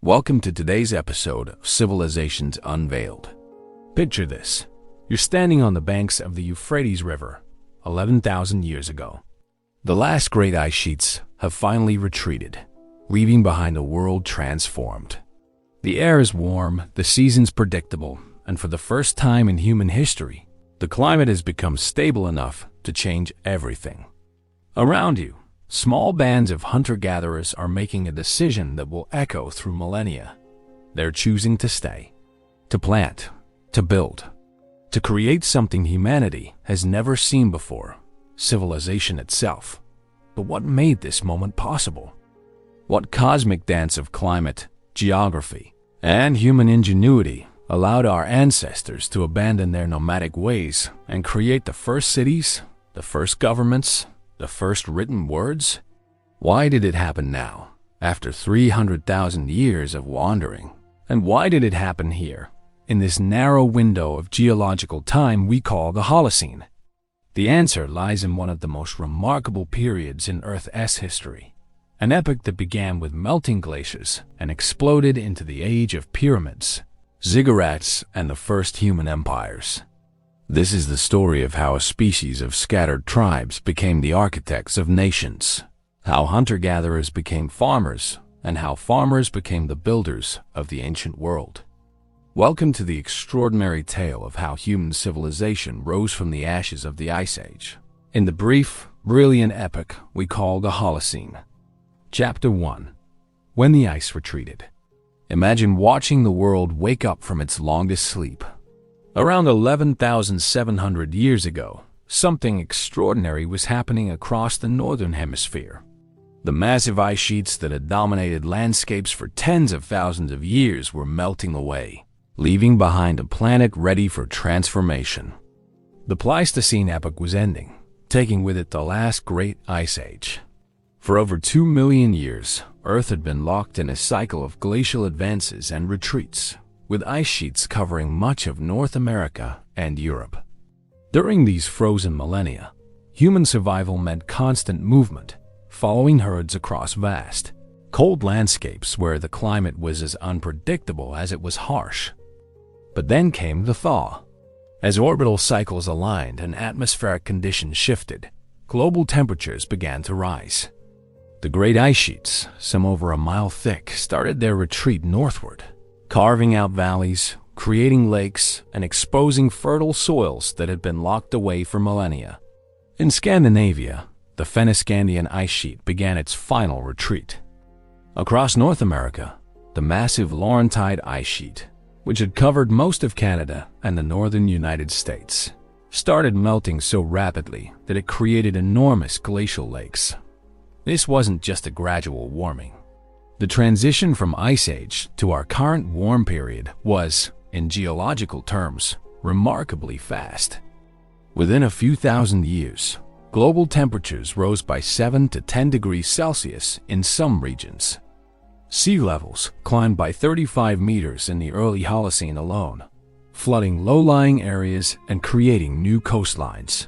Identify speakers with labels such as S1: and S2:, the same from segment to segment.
S1: Welcome to today's episode of Civilizations Unveiled. Picture this. You're standing on the banks of the Euphrates River 11,000 years ago. The last great ice sheets have finally retreated, leaving behind a world transformed. The air is warm, the seasons predictable, and for the first time in human history, the climate has become stable enough to change everything. Around you, small bands of hunter-gatherers are making a decision that will echo through millennia. They're choosing to stay, to plant, to build, to create something humanity has never seen before, civilization itself. But what made this moment possible? What cosmic dance of climate, geography, and human ingenuity allowed our ancestors to abandon their nomadic ways and create the first cities, the first governments, the first written words? Why did it happen now, after 300,000 years of wandering? And why did it happen here, in this narrow window of geological time we call the Holocene? The answer lies in one of the most remarkable periods in Earth's history, an epoch that began with melting glaciers and exploded into the age of pyramids, ziggurats, and the first human empires. This is the story of how a species of scattered tribes became the architects of nations, how hunter-gatherers became farmers, and how farmers became the builders of the ancient world. Welcome to the extraordinary tale of how human civilization rose from the ashes of the Ice Age, in the brief, brilliant epoch we call the Holocene. Chapter 1. When the ice retreated. Imagine watching the world wake up from its longest sleep. Around 11,700 years ago, something extraordinary was happening across the northern hemisphere. The massive ice sheets that had dominated landscapes for tens of thousands of years were melting away, leaving behind a planet ready for transformation. The Pleistocene epoch was ending, taking with it the last great ice age. For over 2 million years, Earth had been locked in a cycle of glacial advances and retreats, with ice sheets covering much of North America and Europe. During these frozen millennia, human survival meant constant movement, following herds across vast, cold landscapes where the climate was as unpredictable as it was harsh. But then came the thaw. As orbital cycles aligned and atmospheric conditions shifted, global temperatures began to rise. The great ice sheets, some over a mile thick, started their retreat northward, carving out valleys, creating lakes, and exposing fertile soils that had been locked away for millennia. In Scandinavia, the Fennoscandian ice sheet began its final retreat. Across North America, the massive Laurentide ice sheet, which had covered most of Canada and the northern United States, started melting so rapidly that it created enormous glacial lakes. This wasn't just a gradual warming. The transition from Ice Age to our current warm period was, in geological terms, remarkably fast. Within a few thousand years, global temperatures rose by 7 to 10 degrees Celsius in some regions. Sea levels climbed by 35 meters in the early Holocene alone, flooding low-lying areas and creating new coastlines.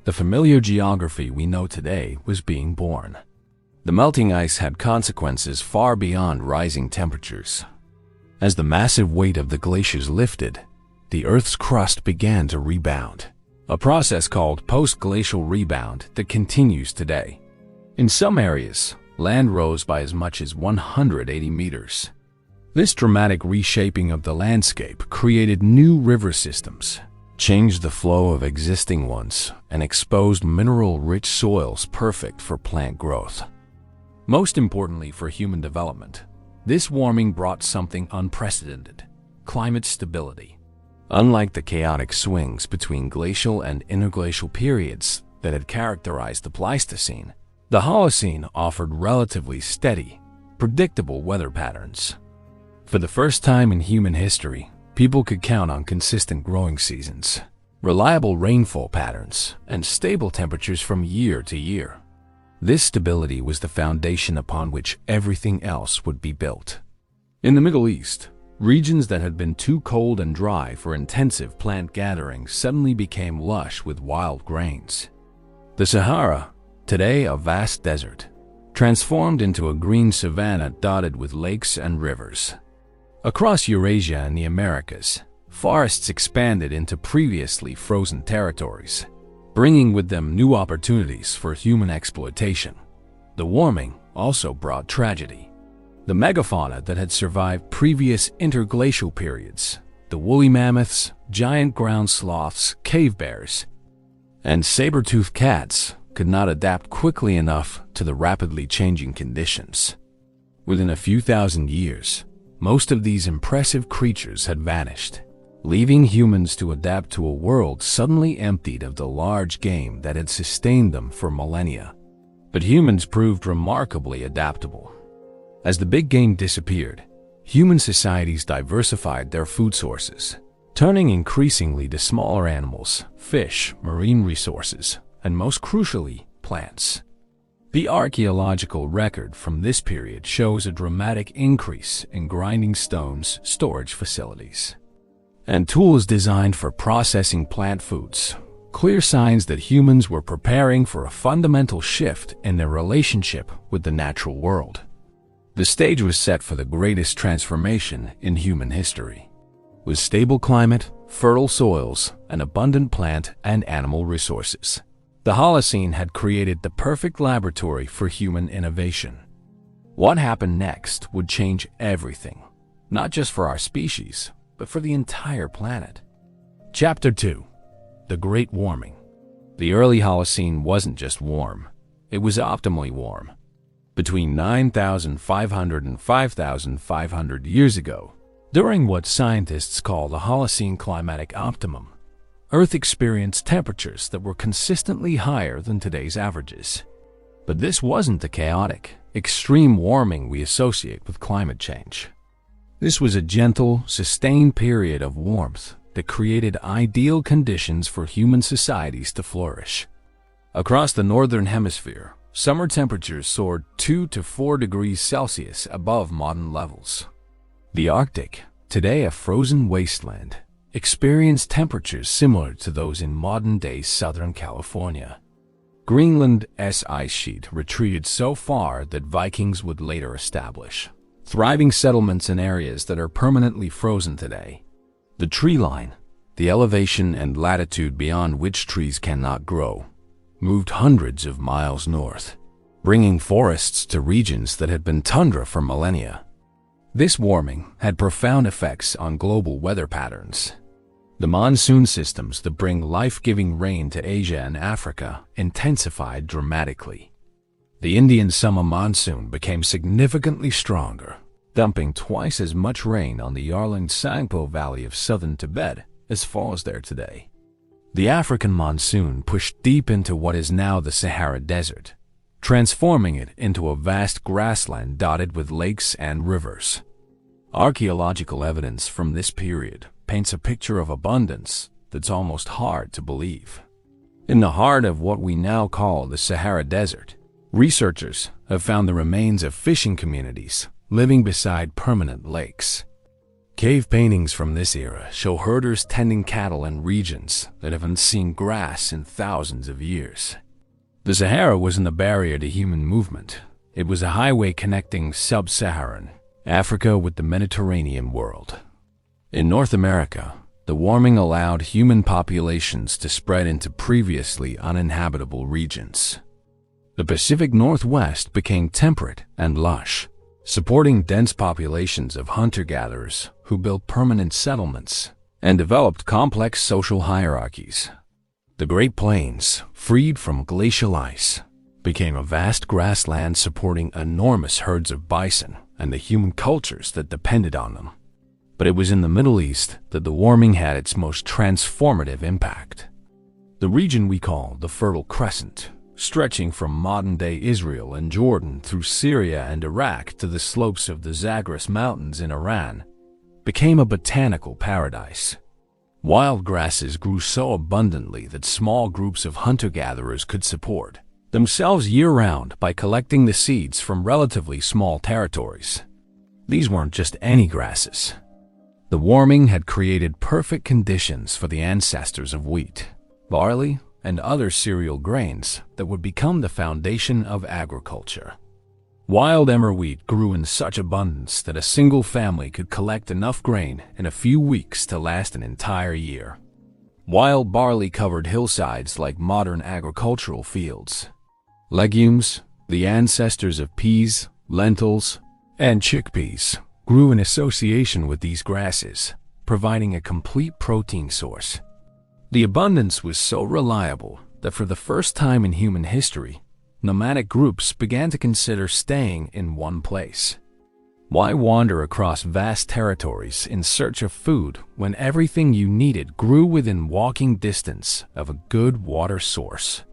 S1: The familiar geography we know today was being born. The melting ice had consequences far beyond rising temperatures. As the massive weight of the glaciers lifted, the Earth's crust began to rebound, a process called post-glacial rebound that continues today. In some areas, land rose by as much as 180 meters. This dramatic reshaping of the landscape created new river systems, changed the flow of existing ones, and exposed mineral-rich soils perfect for plant growth. Most importantly for human development, this warming brought something unprecedented: climate stability. Unlike the chaotic swings between glacial and interglacial periods that had characterized the Pleistocene, the Holocene offered relatively steady, predictable weather patterns. For the first time in human history, people could count on consistent growing seasons, reliable rainfall patterns, and stable temperatures from year to year. This stability was the foundation upon which everything else would be built. In the Middle East, regions that had been too cold and dry for intensive plant gathering suddenly became lush with wild grains. The Sahara, today a vast desert, transformed into a green savanna dotted with lakes and rivers. Across Eurasia and the Americas, forests expanded into previously frozen territories, bringing with them new opportunities for human exploitation. The warming also brought tragedy. The megafauna that had survived previous interglacial periods, the woolly mammoths, giant ground sloths, cave bears, and saber-toothed cats, could not adapt quickly enough to the rapidly changing conditions. Within a few thousand years, most of these impressive creatures had vanished, leaving humans to adapt to a world suddenly emptied of the large game that had sustained them for millennia. But humans proved remarkably adaptable. As the big game disappeared, human societies diversified their food sources, turning increasingly to smaller animals, fish, marine resources, and most crucially, plants. The archaeological record from this period shows a dramatic increase in grinding stones, storage facilities, and tools designed for processing plant foods, clear signs that humans were preparing for a fundamental shift in their relationship with the natural world. The stage was set for the greatest transformation in human history. With stable climate, fertile soils, and abundant plant and animal resources, the Holocene had created the perfect laboratory for human innovation. What happened next would change everything, not just for our species, but for the entire planet. Chapter 2. The Great Warming. The early Holocene wasn't just warm, it was optimally warm. Between 9,500 and 5,500 years ago, during what scientists call the Holocene climatic optimum, Earth experienced temperatures that were consistently higher than today's averages. But this wasn't the chaotic, extreme warming we associate with climate change. This was a gentle, sustained period of warmth that created ideal conditions for human societies to flourish. Across the northern hemisphere, summer temperatures soared 2 to 4 degrees Celsius above modern levels. The Arctic, today a frozen wasteland, experienced temperatures similar to those in modern-day Southern California. Greenland's ice sheet retreated so far that Vikings would later establish thriving settlements in areas that are permanently frozen today. The tree line, the elevation and latitude beyond which trees cannot grow, moved hundreds of miles north, bringing forests to regions that had been tundra for millennia. This warming had profound effects on global weather patterns. The monsoon systems that bring life-giving rain to Asia and Africa intensified dramatically. The Indian summer monsoon became significantly stronger, dumping twice as much rain on the Yarlung-Tsangpo Valley of southern Tibet as falls there today. The African monsoon pushed deep into what is now the Sahara Desert, transforming it into a vast grassland dotted with lakes and rivers. Archaeological evidence from this period paints a picture of abundance that's almost hard to believe. In the heart of what we now call the Sahara Desert, researchers have found the remains of fishing communities living beside permanent lakes. Cave paintings from this era show herders tending cattle in regions that haven't seen grass in thousands of years. The Sahara wasn't a barrier to human movement. It was a highway connecting sub-Saharan Africa with the Mediterranean world. In North America, the warming allowed human populations to spread into previously uninhabitable regions. The Pacific Northwest became temperate and lush, supporting dense populations of hunter-gatherers who built permanent settlements and developed complex social hierarchies. The Great Plains, freed from glacial ice, became a vast grassland supporting enormous herds of bison and the human cultures that depended on them. But it was in the Middle East that the warming had its most transformative impact. The region we call the Fertile Crescent, stretching from modern-day Israel and Jordan through Syria and Iraq to the slopes of the Zagros Mountains in Iran, became a botanical paradise. Wild grasses grew so abundantly that small groups of hunter-gatherers could support themselves year-round by collecting the seeds from relatively small territories. These weren't just any grasses. The warming had created perfect conditions for the ancestors of wheat, barley, and other cereal grains that would become the foundation of agriculture. Wild emmer wheat grew in such abundance that a single family could collect enough grain in a few weeks to last an entire year. Wild barley covered hillsides like modern agricultural fields. Legumes, the ancestors of peas, lentils, and chickpeas, grew in association with these grasses, providing a complete protein source. The abundance was so reliable that for the first time in human history, nomadic groups began to consider staying in one place. Why wander across vast territories in search of food when everything you needed grew within walking distance of a good water source?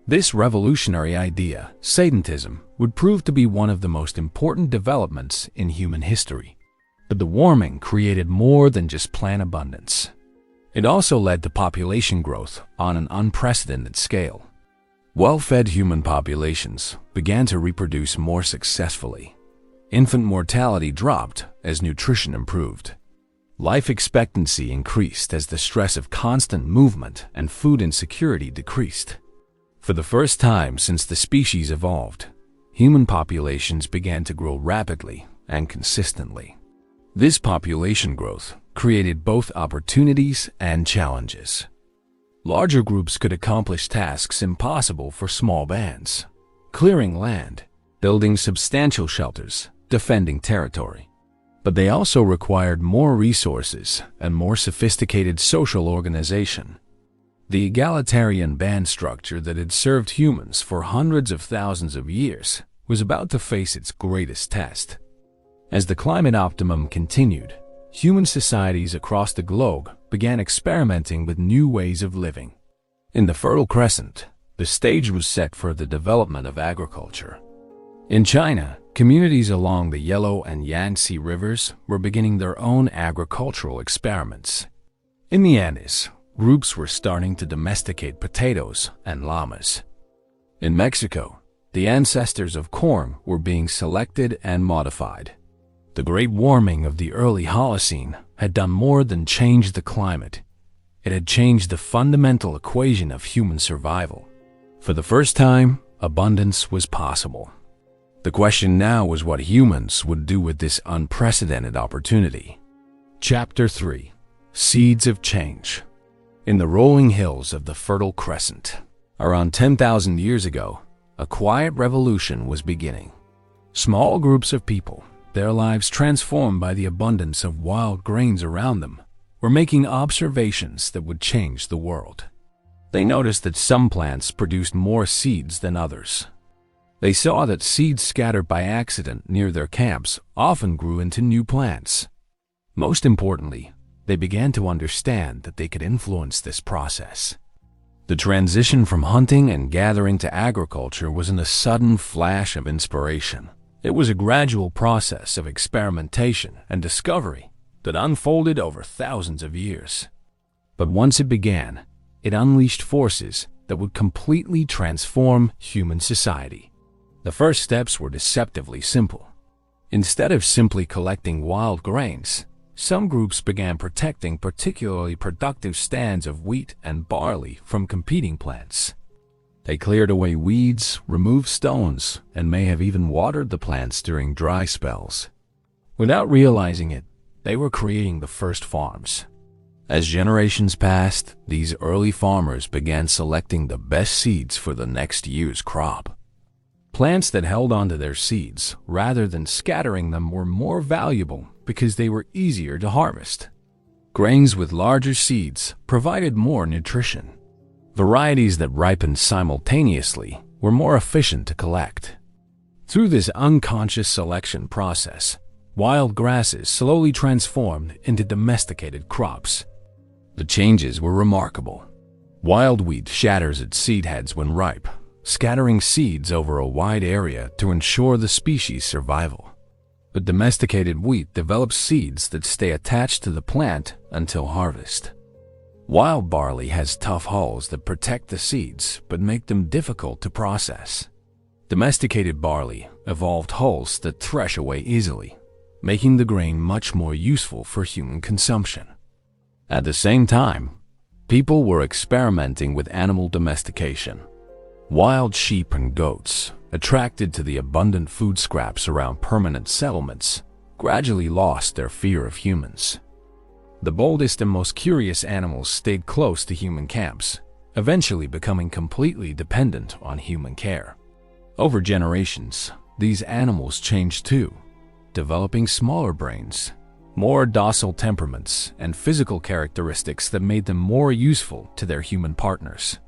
S1: This revolutionary idea, sedentism, would prove to be one of the most important developments in human history. But the warming created more than just plant abundance. It also led to population growth on an unprecedented scale. Well-fed human populations began to reproduce more successfully. Infant mortality dropped as nutrition improved. Life expectancy increased as the stress of constant movement and food insecurity decreased. For the first time since the species evolved, human populations began to grow rapidly and consistently. This population growth created both opportunities and challenges. Larger groups could accomplish tasks impossible for small bands: clearing land, building substantial shelters, defending territory. But they also required more resources and more sophisticated social organization. The egalitarian band structure that had served humans for hundreds of thousands of years was about to face its greatest test. As the climate optimum continued, human societies across the globe began experimenting with new ways of living. In the Fertile Crescent, the stage was set for the development of agriculture. In China, communities along the Yellow and Yangtze rivers were beginning their own agricultural experiments. In the Andes, groups were starting to domesticate potatoes and llamas. In Mexico, the ancestors of corn were being selected and modified. The great warming of the early Holocene had done more than change the climate. It had changed the fundamental equation of human survival. For the first time, abundance was possible. The question now was what humans would do with this unprecedented opportunity. Chapter 3: Seeds of Change. In the rolling hills of the Fertile Crescent, around 10,000 years ago, a quiet revolution was beginning. Small groups of people, their lives transformed by the abundance of wild grains around them, were making observations that would change the world. They noticed that some plants produced more seeds than others. They saw that seeds scattered by accident near their camps often grew into new plants. Most importantly, they began to understand that they could influence this process. The transition from hunting and gathering to agriculture wasn't a sudden flash of inspiration. It was a gradual process of experimentation and discovery that unfolded over thousands of years. But once it began, it unleashed forces that would completely transform human society. The first steps were deceptively simple. Instead of simply collecting wild grains, some groups began protecting particularly productive stands of wheat and barley from competing plants. They cleared away weeds, removed stones, and may have even watered the plants during dry spells. Without realizing it, they were creating the first farms. As generations passed, these early farmers began selecting the best seeds for the next year's crop. Plants that held onto their seeds rather than scattering them were more valuable because they were easier to harvest. Grains with larger seeds provided more nutrition. Varieties that ripened simultaneously were more efficient to collect. Through this unconscious selection process, wild grasses slowly transformed into domesticated crops. The changes were remarkable. Wild wheat shatters its seed heads when ripe, scattering seeds over a wide area to ensure the species' survival. But domesticated wheat develops seeds that stay attached to the plant until harvest. Wild barley has tough hulls that protect the seeds but make them difficult to process. Domesticated barley evolved hulls that thresh away easily, making the grain much more useful for human consumption. At the same time, people were experimenting with animal domestication. Wild sheep and goats, attracted to the abundant food scraps around permanent settlements, gradually lost their fear of humans. The boldest and most curious animals stayed close to human camps, eventually becoming completely dependent on human care. Over generations, these animals changed too, developing smaller brains, more docile temperaments, and physical characteristics that made them more useful to their human partners.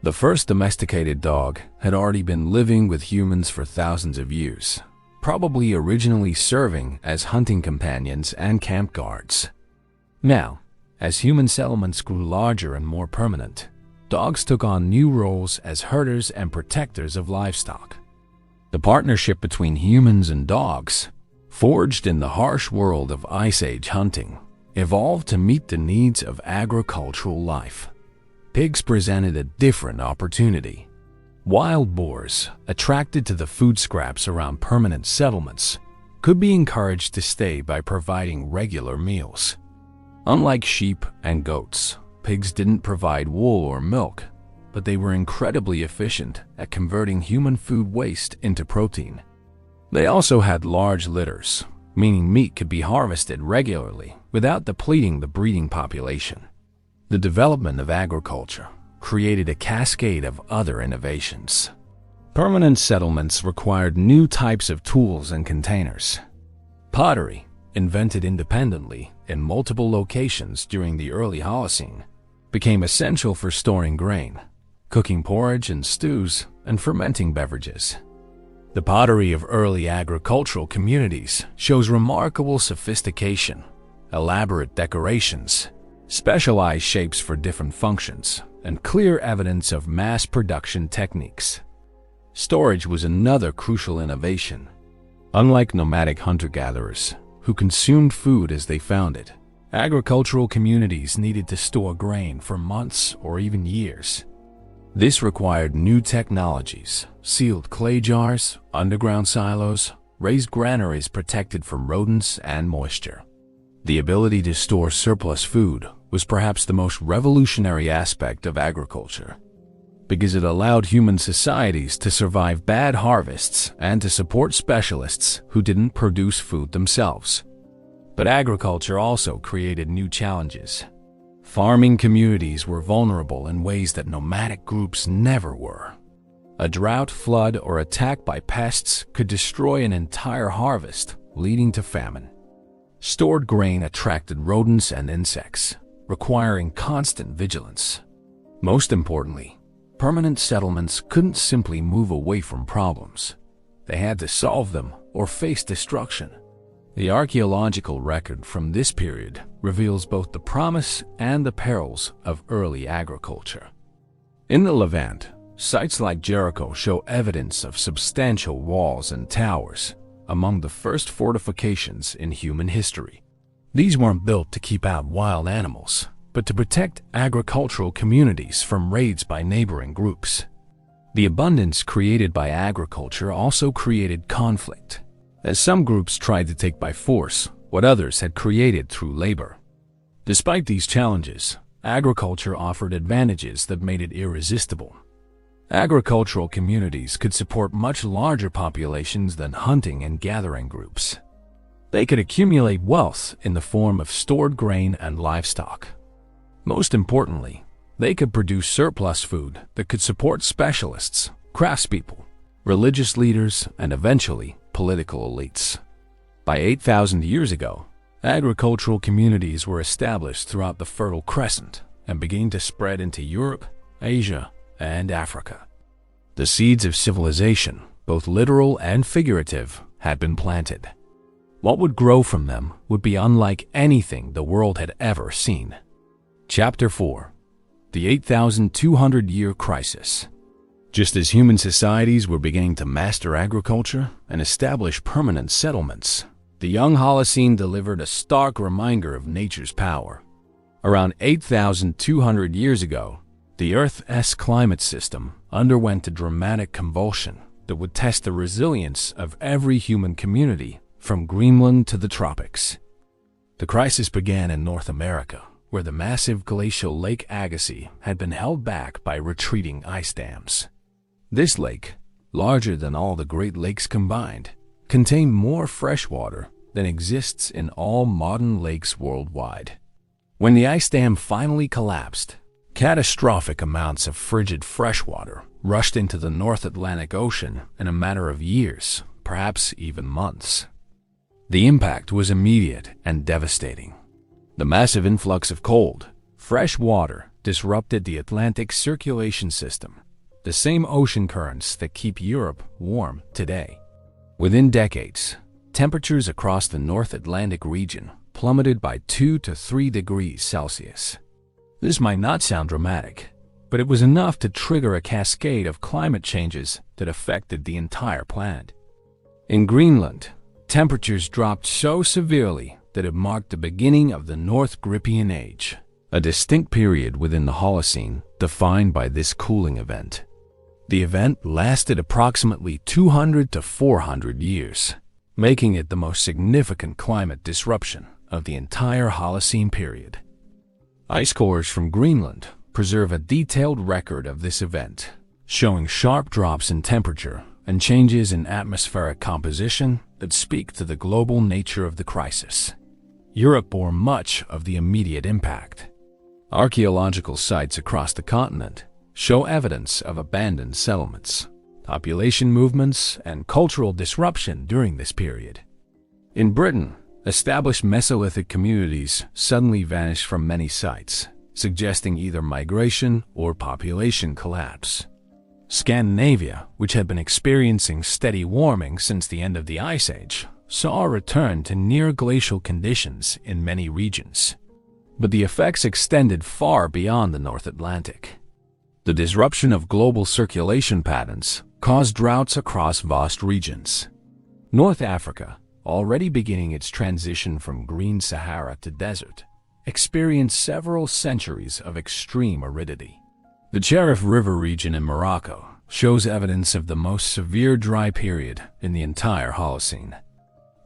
S1: The first domesticated dog had already been living with humans for thousands of years, probably originally serving as hunting companions and camp guards. Now, as human settlements grew larger and more permanent, dogs took on new roles as herders and protectors of livestock. The partnership between humans and dogs, forged in the harsh world of Ice Age hunting, evolved to meet the needs of agricultural life. Pigs presented a different opportunity. Wild boars, attracted to the food scraps around permanent settlements, could be encouraged to stay by providing regular meals. Unlike sheep and goats, pigs didn't provide wool or milk, but they were incredibly efficient at converting human food waste into protein. They also had large litters, meaning meat could be harvested regularly without depleting the breeding population. The development of agriculture created a cascade of other innovations. Permanent settlements required new types of tools and containers. Pottery, invented independently in multiple locations during the early Holocene, became essential for storing grain, cooking porridge and stews, and fermenting beverages. The pottery of early agricultural communities shows remarkable sophistication, elaborate decorations, specialized shapes for different functions, and clear evidence of mass production techniques. Storage was another crucial innovation. Unlike nomadic hunter-gatherers, who consumed food as they found it, agricultural communities needed to store grain for months or even years. This required new technologies: sealed clay jars, underground silos, raised granaries protected from rodents and moisture. The ability to store surplus food was perhaps the most revolutionary aspect of agriculture, because it allowed human societies to survive bad harvests and to support specialists who didn't produce food themselves. But agriculture also created new challenges. Farming communities were vulnerable in ways that nomadic groups never were. A drought, flood, or attack by pests could destroy an entire harvest, leading to famine. Stored grain attracted rodents and insects, requiring constant vigilance. Most importantly, permanent settlements couldn't simply move away from problems. They had to solve them or face destruction. The archaeological record from this period reveals both the promise and the perils of early agriculture. In the Levant, sites like Jericho show evidence of substantial walls and towers, among the first fortifications in human history. These weren't built to keep out wild animals, but to protect agricultural communities from raids by neighboring groups. The abundance created by agriculture also created conflict, as some groups tried to take by force what others had created through labor. Despite these challenges, agriculture offered advantages that made it irresistible. Agricultural communities could support much larger populations than hunting and gathering groups. They could accumulate wealth in the form of stored grain and livestock. Most importantly, they could produce surplus food that could support specialists, craftspeople, religious leaders, and eventually political elites. By 8,000 years ago, agricultural communities were established throughout the Fertile Crescent and began to spread into Europe, Asia, and Africa. The seeds of civilization, both literal and figurative, had been planted. What would grow from them would be unlike anything the world had ever seen. Chapter 4: The 8,200-Year Crisis. Just as human societies were beginning to master agriculture and establish permanent settlements, the young Holocene delivered a stark reminder of nature's power. Around 8,200 years ago, the Earth's climate system underwent a dramatic convulsion that would test the resilience of every human community from Greenland to the tropics. The crisis began in North America, where the massive glacial Lake Agassiz had been held back by retreating ice dams. This lake, larger than all the Great Lakes combined, contained more fresh water than exists in all modern lakes worldwide. When the ice dam finally collapsed, catastrophic amounts of frigid freshwater rushed into the North Atlantic Ocean in a matter of years, perhaps even months. The impact was immediate and devastating. The massive influx of cold, fresh water disrupted the Atlantic circulation system, the same ocean currents that keep Europe warm today. Within decades, temperatures across the North Atlantic region plummeted by 2 to 3 degrees Celsius. This might not sound dramatic, but it was enough to trigger a cascade of climate changes that affected the entire planet. In Greenland, temperatures dropped so severely that it marked the beginning of the North Grippian Age, a distinct period within the Holocene defined by this cooling event. The event lasted approximately 200 to 400 years, making it the most significant climate disruption of the entire Holocene period. Ice cores from Greenland preserve a detailed record of this event, showing sharp drops in temperature and changes in atmospheric composition that speak to the global nature of the crisis. Europe bore much of the immediate impact. Archaeological sites across the continent show evidence of abandoned settlements, population movements, and cultural disruption during this period. In Britain, established Mesolithic communities suddenly vanished from many sites, suggesting either migration or population collapse. Scandinavia, which had been experiencing steady warming since the end of the Ice Age, saw a return to near-glacial conditions in many regions. But the effects extended far beyond the North Atlantic. The disruption of global circulation patterns caused droughts across vast regions. North Africa, already beginning its transition from green Sahara to desert, experienced several centuries of extreme aridity. The Euphrates River region in Morocco shows evidence of the most severe dry period in the entire Holocene.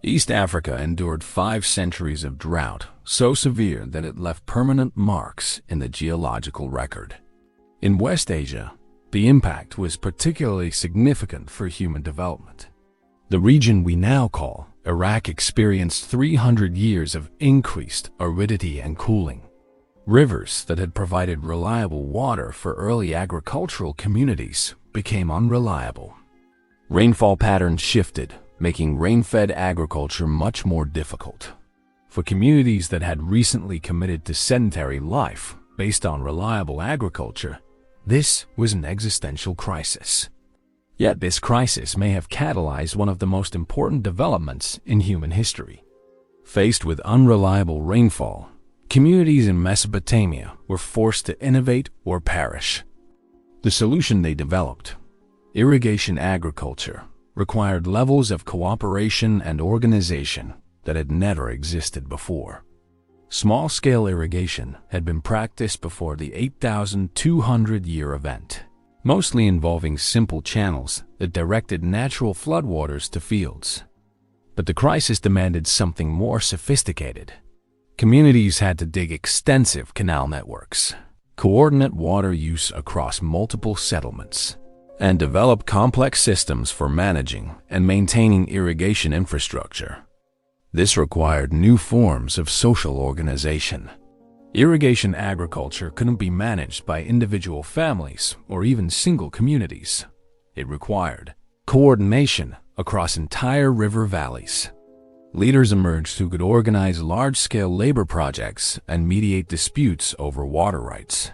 S1: East Africa endured 5 centuries of drought so severe that it left permanent marks in the geological record. In West Asia, the impact was particularly significant for human development. The region we now call Iraq experienced 300 years of increased aridity and cooling. Rivers that had provided reliable water for early agricultural communities became unreliable. Rainfall patterns shifted, making rain-fed agriculture much more difficult. For communities that had recently committed to sedentary life based on reliable agriculture, this was an existential crisis. Yet this crisis may have catalyzed one of the most important developments in human history. Faced with unreliable rainfall, communities in Mesopotamia were forced to innovate or perish. The solution they developed, irrigation agriculture, required levels of cooperation and organization that had never existed before. Small-scale irrigation had been practiced before the 8,200-year event, mostly involving simple channels that directed natural floodwaters to fields. But the crisis demanded something more sophisticated. Communities had to dig extensive canal networks, coordinate water use across multiple settlements, and develop complex systems for managing and maintaining irrigation infrastructure. This required new forms of social organization. Irrigation agriculture couldn't be managed by individual families or even single communities. It required coordination across entire river valleys. Leaders emerged who could organize large-scale labor projects and mediate disputes over water rights.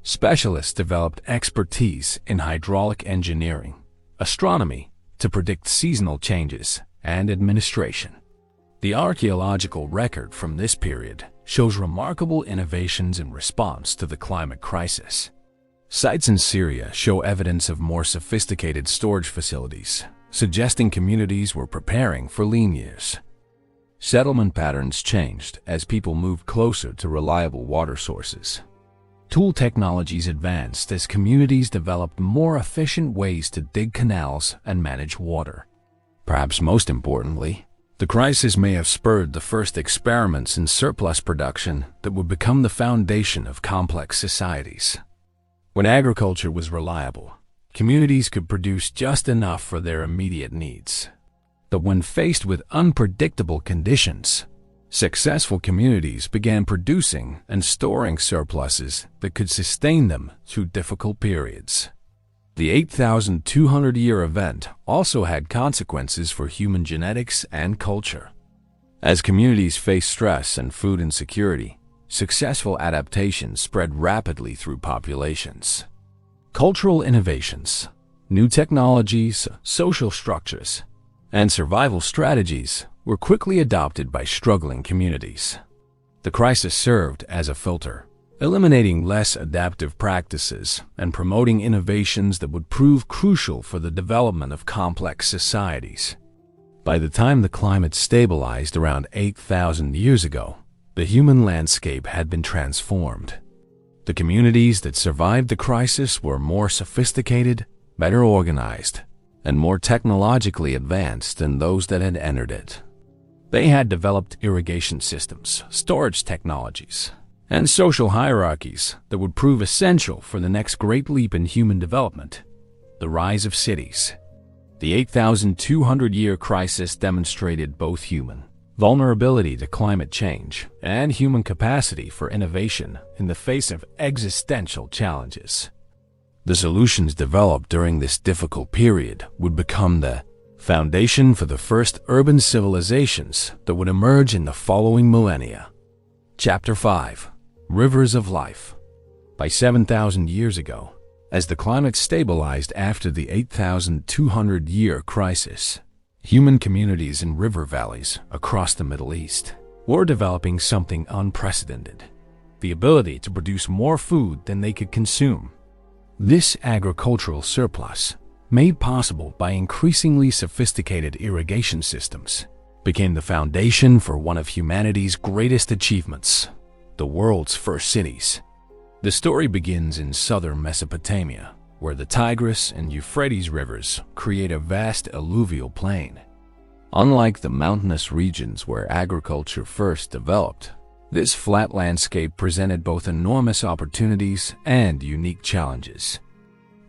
S1: Specialists developed expertise in hydraulic engineering, astronomy to predict seasonal changes, and administration. The archaeological record from this period shows remarkable innovations in response to the climate crisis. Sites in Syria show evidence of more sophisticated storage facilities, suggesting communities were preparing for lean years. Settlement patterns changed as people moved closer to reliable water sources. Tool technologies advanced as communities developed more efficient ways to dig canals and manage water. Perhaps most importantly, the crisis may have spurred the first experiments in surplus production that would become the foundation of complex societies. When agriculture was reliable, communities could produce just enough for their immediate needs. But when faced with unpredictable conditions, successful communities began producing and storing surpluses that could sustain them through difficult periods. The 8,200-year event also had consequences for human genetics and culture. As communities faced stress and food insecurity, successful adaptations spread rapidly through populations. Cultural innovations, new technologies, social structures, and survival strategies were quickly adopted by struggling communities. The crisis served as a filter, eliminating less adaptive practices and promoting innovations that would prove crucial for the development of complex societies. By the time the climate stabilized around 8,000 years ago, the human landscape had been transformed. The communities that survived the crisis were more sophisticated, better organized, and more technologically advanced than those that had entered it. They had developed irrigation systems, storage technologies, and social hierarchies that would prove essential for the next great leap in human development, the rise of cities. The 8,200-year crisis demonstrated both human vulnerability to climate change and human capacity for innovation in the face of existential challenges. The solutions developed during this difficult period would become the foundation for the first urban civilizations that would emerge in the following millennia. Chapter 5. Rivers of Life. By 7,000 years ago, as the climate stabilized after the 8,200-year crisis, human communities in river valleys across the Middle East were developing something unprecedented: the ability to produce more food than they could consume. This agricultural surplus, made possible by increasingly sophisticated irrigation systems, became the foundation for one of humanity's greatest achievements: the world's first cities. The story begins in southern Mesopotamia, where the Tigris and Euphrates rivers create a vast alluvial plain. Unlike the mountainous regions where agriculture first developed, this flat landscape presented both enormous opportunities and unique challenges.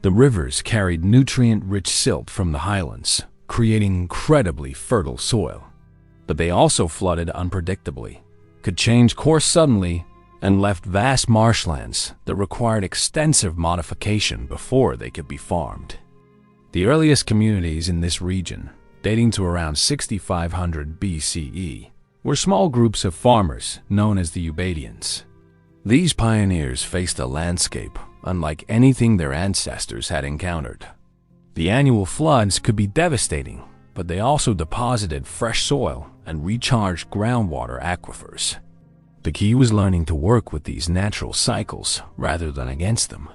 S1: The rivers carried nutrient-rich silt from the highlands, creating incredibly fertile soil. But they also flooded unpredictably, could change course suddenly, and left vast marshlands that required extensive modification before they could be farmed. The earliest communities in this region, dating to around 6,500 BCE, were small groups of farmers known as the Euphrates. These pioneers faced a landscape unlike anything their ancestors had encountered. The annual floods could be devastating, but they also deposited fresh soil and recharged groundwater aquifers. The key was learning to work with these natural cycles rather than against them.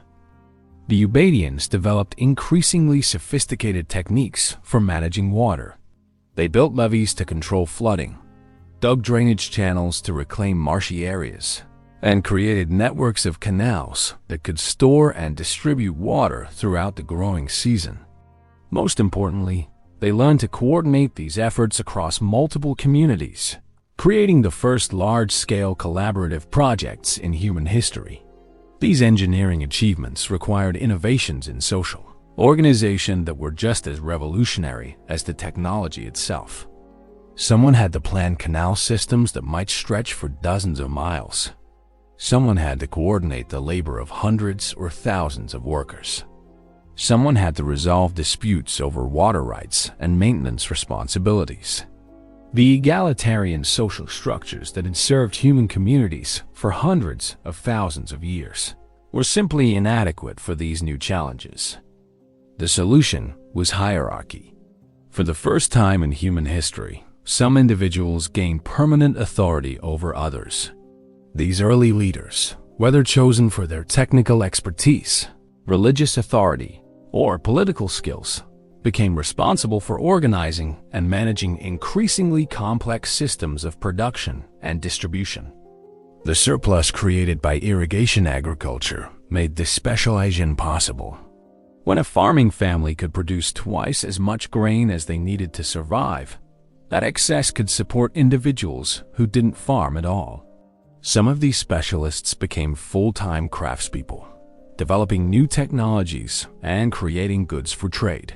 S1: The Euphrates developed increasingly sophisticated techniques for managing water. They built levees to control flooding, dug drainage channels to reclaim marshy areas, and created networks of canals that could store and distribute water throughout the growing season. Most importantly, they learned to coordinate these efforts across multiple communities, creating the first large-scale collaborative projects in human history. These engineering achievements required innovations in social organization that were just as revolutionary as the technology itself. Someone had to plan canal systems that might stretch for dozens of miles. Someone had to coordinate the labor of hundreds or thousands of workers. Someone had to resolve disputes over water rights and maintenance responsibilities. The egalitarian social structures that had served human communities for hundreds of thousands of years were simply inadequate for these new challenges. The solution was hierarchy. For the first time in human history, some individuals gained permanent authority over others. These early leaders, whether chosen for their technical expertise, religious authority, or political skills, became responsible for organizing and managing increasingly complex systems of production and distribution. The surplus created by irrigation agriculture made this specialization possible. When a farming family could produce twice as much grain as they needed to survive, that excess could support individuals who didn't farm at all. Some of these specialists became full-time craftspeople, developing new technologies and creating goods for trade.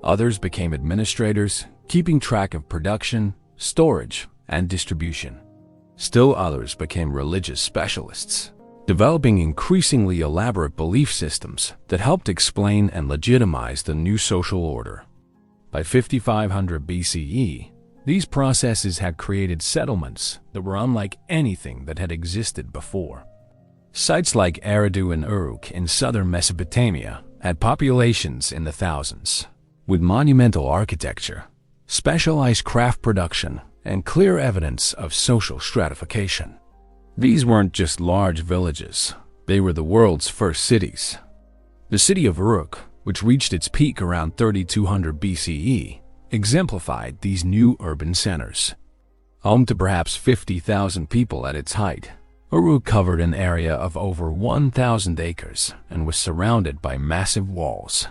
S1: Others became administrators, keeping track of production, storage, and distribution. Still others became religious specialists, developing increasingly elaborate belief systems that helped explain and legitimize the new social order. By 5500 BCE, these processes had created settlements that were unlike anything that had existed before. Sites like Eridu and Uruk in southern Mesopotamia had populations in the thousands, with monumental architecture, specialized craft production, and clear evidence of social stratification. These weren't just large villages, they were the world's first cities. The city of Uruk, which reached its peak around 3200 BCE, exemplified these new urban centers. Home to perhaps 50,000 people at its height, Uruk covered an area of over 1,000 acres and was surrounded by massive walls.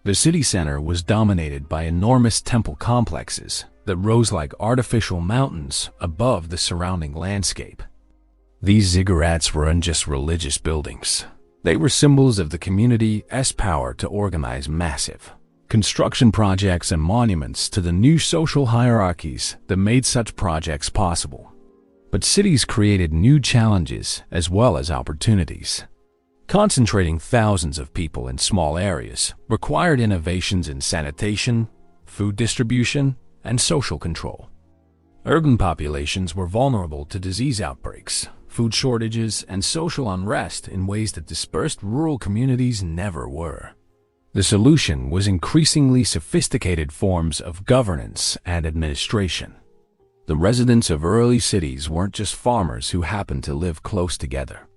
S1: The city center was dominated by enormous temple complexes that rose like artificial mountains above the surrounding landscape. These ziggurats weren't just religious buildings. They were symbols of the community's power to organize massive construction projects and monuments to the new social hierarchies that made such projects possible. But cities created new challenges as well as opportunities. Concentrating thousands of people in small areas required innovations in sanitation, food distribution, and social control. Urban populations were vulnerable to disease outbreaks, food shortages, and social unrest in ways that dispersed rural communities never were. The solution was increasingly sophisticated forms of governance and administration. The residents of early cities weren't just farmers who happened to live close together.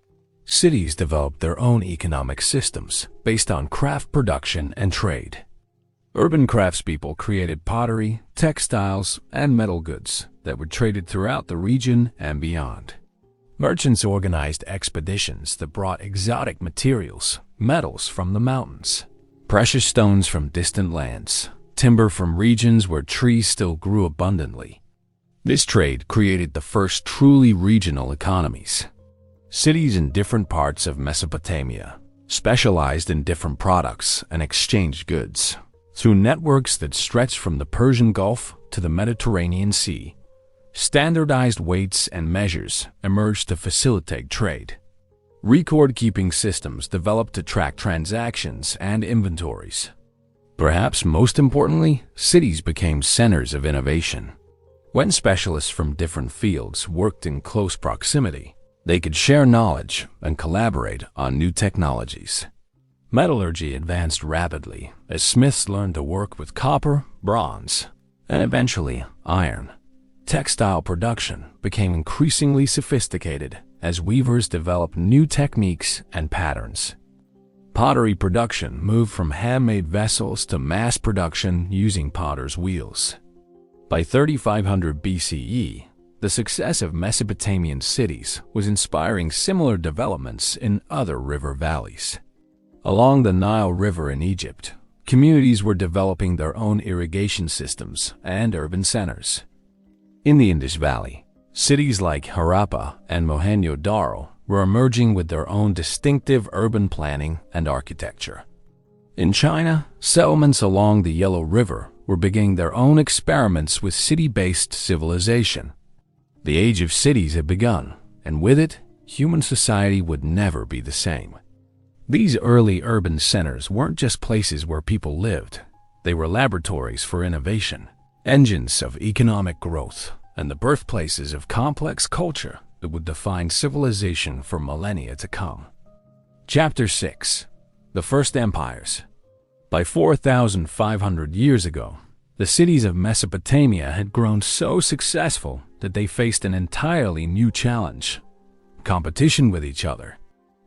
S1: Cities developed their own economic systems based on craft production and trade. Urban craftspeople created pottery, textiles, and metal goods that were traded throughout the region and beyond. Merchants organized expeditions that brought exotic materials, metals from the mountains, precious stones from distant lands, timber from regions where trees still grew abundantly. This trade created the first truly regional economies. Cities in different parts of Mesopotamia specialized in different products and exchanged goods through networks that stretched from the Persian Gulf to the Mediterranean Sea. Standardized weights and measures emerged to facilitate trade. Record-keeping systems developed to track transactions and inventories. Perhaps most importantly, cities became centers of innovation. When specialists from different fields worked in close proximity, they could share knowledge and collaborate on new technologies. Metallurgy advanced rapidly as smiths learned to work with copper, bronze, and eventually iron. Textile production became increasingly sophisticated as weavers developed new techniques and patterns. Pottery production moved from handmade vessels to mass production using potter's wheels. By 3500 BCE, the success of Mesopotamian cities was inspiring similar developments in other river valleys. Along the Nile River in Egypt, communities were developing their own irrigation systems and urban centers. In the Indus Valley, cities like Harappa and Mohenjo-Daro were emerging with their own distinctive urban planning and architecture. In China, settlements along the Yellow River were beginning their own experiments with city-based civilization. The age of cities had begun, and with it, human society would never be the same. These early urban centers weren't just places where people lived. They were laboratories for innovation, engines of economic growth, and the birthplaces of complex culture that would define civilization for millennia to come. Chapter 6. The First Empires. By 4,500 years ago, the cities of Mesopotamia had grown so successful that they faced an entirely new challenge: competition with each other.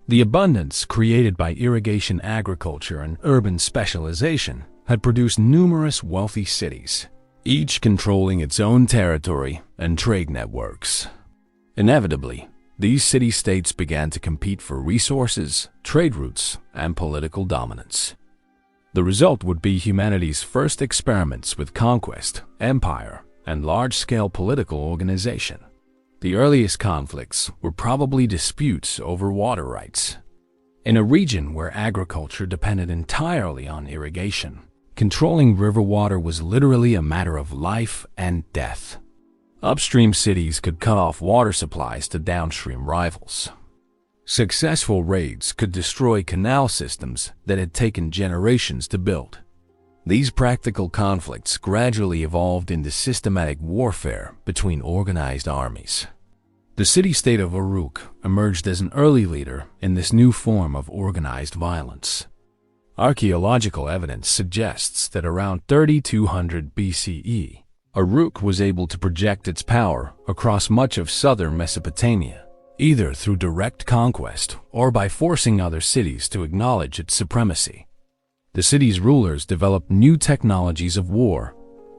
S1: The abundance created by irrigation agriculture and urban specialization had produced numerous wealthy cities, each controlling its own territory and trade networks. Inevitably, these city-states began to compete for resources, trade routes, and political dominance. The result would be humanity's first experiments with conquest, empire, and large-scale political organization. The earliest conflicts were probably disputes over water rights. In a region where agriculture depended entirely on irrigation, controlling river water was literally a matter of life and death. Upstream cities could cut off water supplies to downstream rivals. Successful raids could destroy canal systems that had taken generations to build. These practical conflicts gradually evolved into systematic warfare between organized armies. The city-state of Uruk emerged as an early leader in this new form of organized violence. Archaeological evidence suggests that around 3200 BCE, Uruk was able to project its power across much of southern Mesopotamia, either through direct conquest or by forcing other cities to acknowledge its supremacy. The city's rulers developed new technologies of war,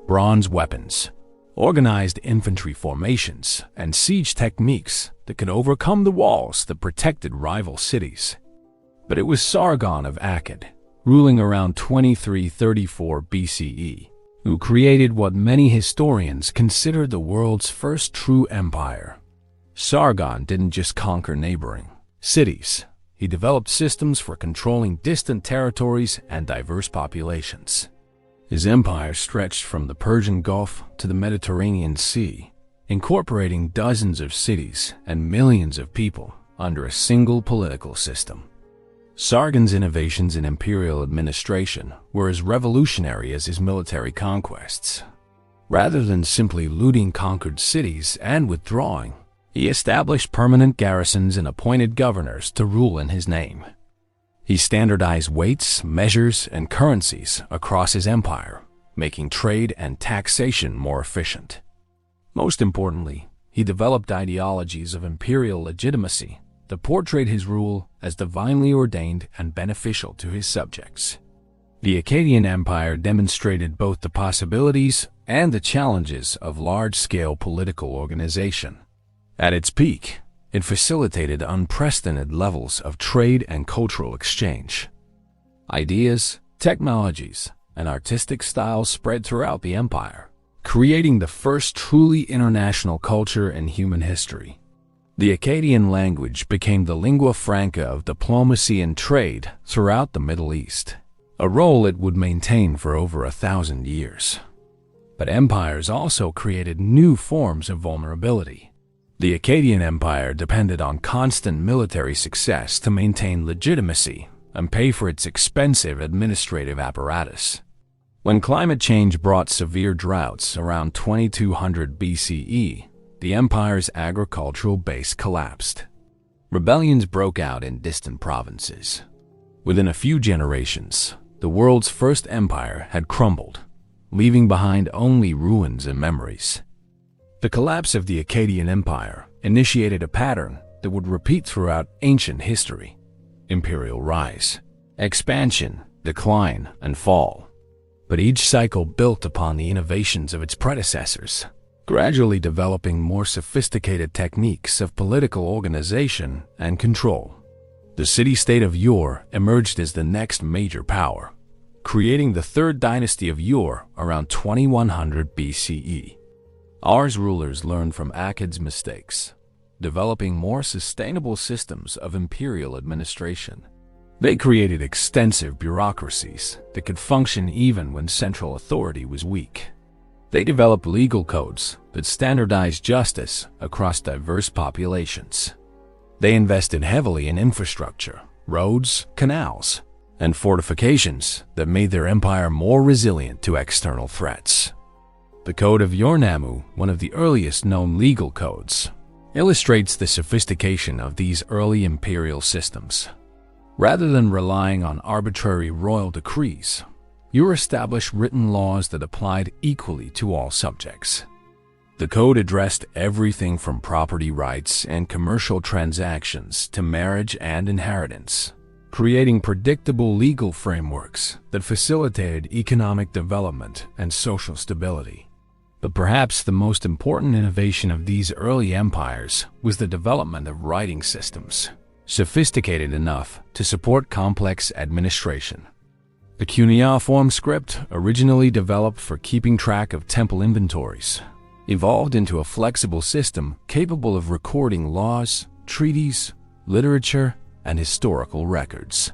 S1: bronze weapons, organized infantry formations, and siege techniques that could overcome the walls that protected rival cities. But it was Sargon of Akkad, ruling around 2334 BCE, who created what many historians consider the world's first true empire. Sargon didn't just conquer neighboring cities. He developed systems for controlling distant territories and diverse populations. His empire stretched from the Persian Gulf to the Mediterranean Sea, incorporating dozens of cities and millions of people under a single political system. Sargon's innovations in imperial administration were as revolutionary as his military conquests. Rather than simply looting conquered cities and withdrawing, he established permanent garrisons and appointed governors to rule in his name. He standardized weights, measures, and currencies across his empire, making trade and taxation more efficient. Most importantly, he developed ideologies of imperial legitimacy that portrayed his rule as divinely ordained and beneficial to his subjects. The Akkadian Empire demonstrated both the possibilities and the challenges of large-scale political organization. At its peak, it facilitated unprecedented levels of trade and cultural exchange. Ideas, technologies, and artistic styles spread throughout the empire, creating the first truly international culture in human history. The Akkadian language became the lingua franca of diplomacy and trade throughout the Middle East, a role it would maintain for over 1,000 years. But empires also created new forms of vulnerability. The Akkadian Empire depended on constant military success to maintain legitimacy and pay for its expensive administrative apparatus. When climate change brought severe droughts around 2200 BCE, the empire's agricultural base collapsed. Rebellions broke out in distant provinces. Within a few generations, the world's first empire had crumbled, leaving behind only ruins and memories. The collapse of the Akkadian Empire initiated a pattern that would repeat throughout ancient history: imperial rise, expansion, decline, and fall. But each cycle built upon the innovations of its predecessors, gradually developing more sophisticated techniques of political organization and control. The city-state of Ur emerged as the next major power, creating the third dynasty of Ur around 2100 BCE. Ur's rulers learned from Akkad's mistakes, developing more sustainable systems of imperial administration. They created extensive bureaucracies that could function even when central authority was weak. They developed legal codes that standardized justice across diverse populations. They invested heavily in infrastructure, roads, canals, and fortifications that made their empire more resilient to external threats. The Code of Ur-Nammu, one of the earliest known legal codes, illustrates the sophistication of these early imperial systems. Rather than relying on arbitrary royal decrees, Ur established written laws that applied equally to all subjects. The code addressed everything from property rights and commercial transactions to marriage and inheritance, creating predictable legal frameworks that facilitated economic development and social stability. But perhaps the most important innovation of these early empires was the development of writing systems, sophisticated enough to support complex administration. The cuneiform script, originally developed for keeping track of temple inventories, evolved into a flexible system capable of recording laws, treaties, literature, and historical records.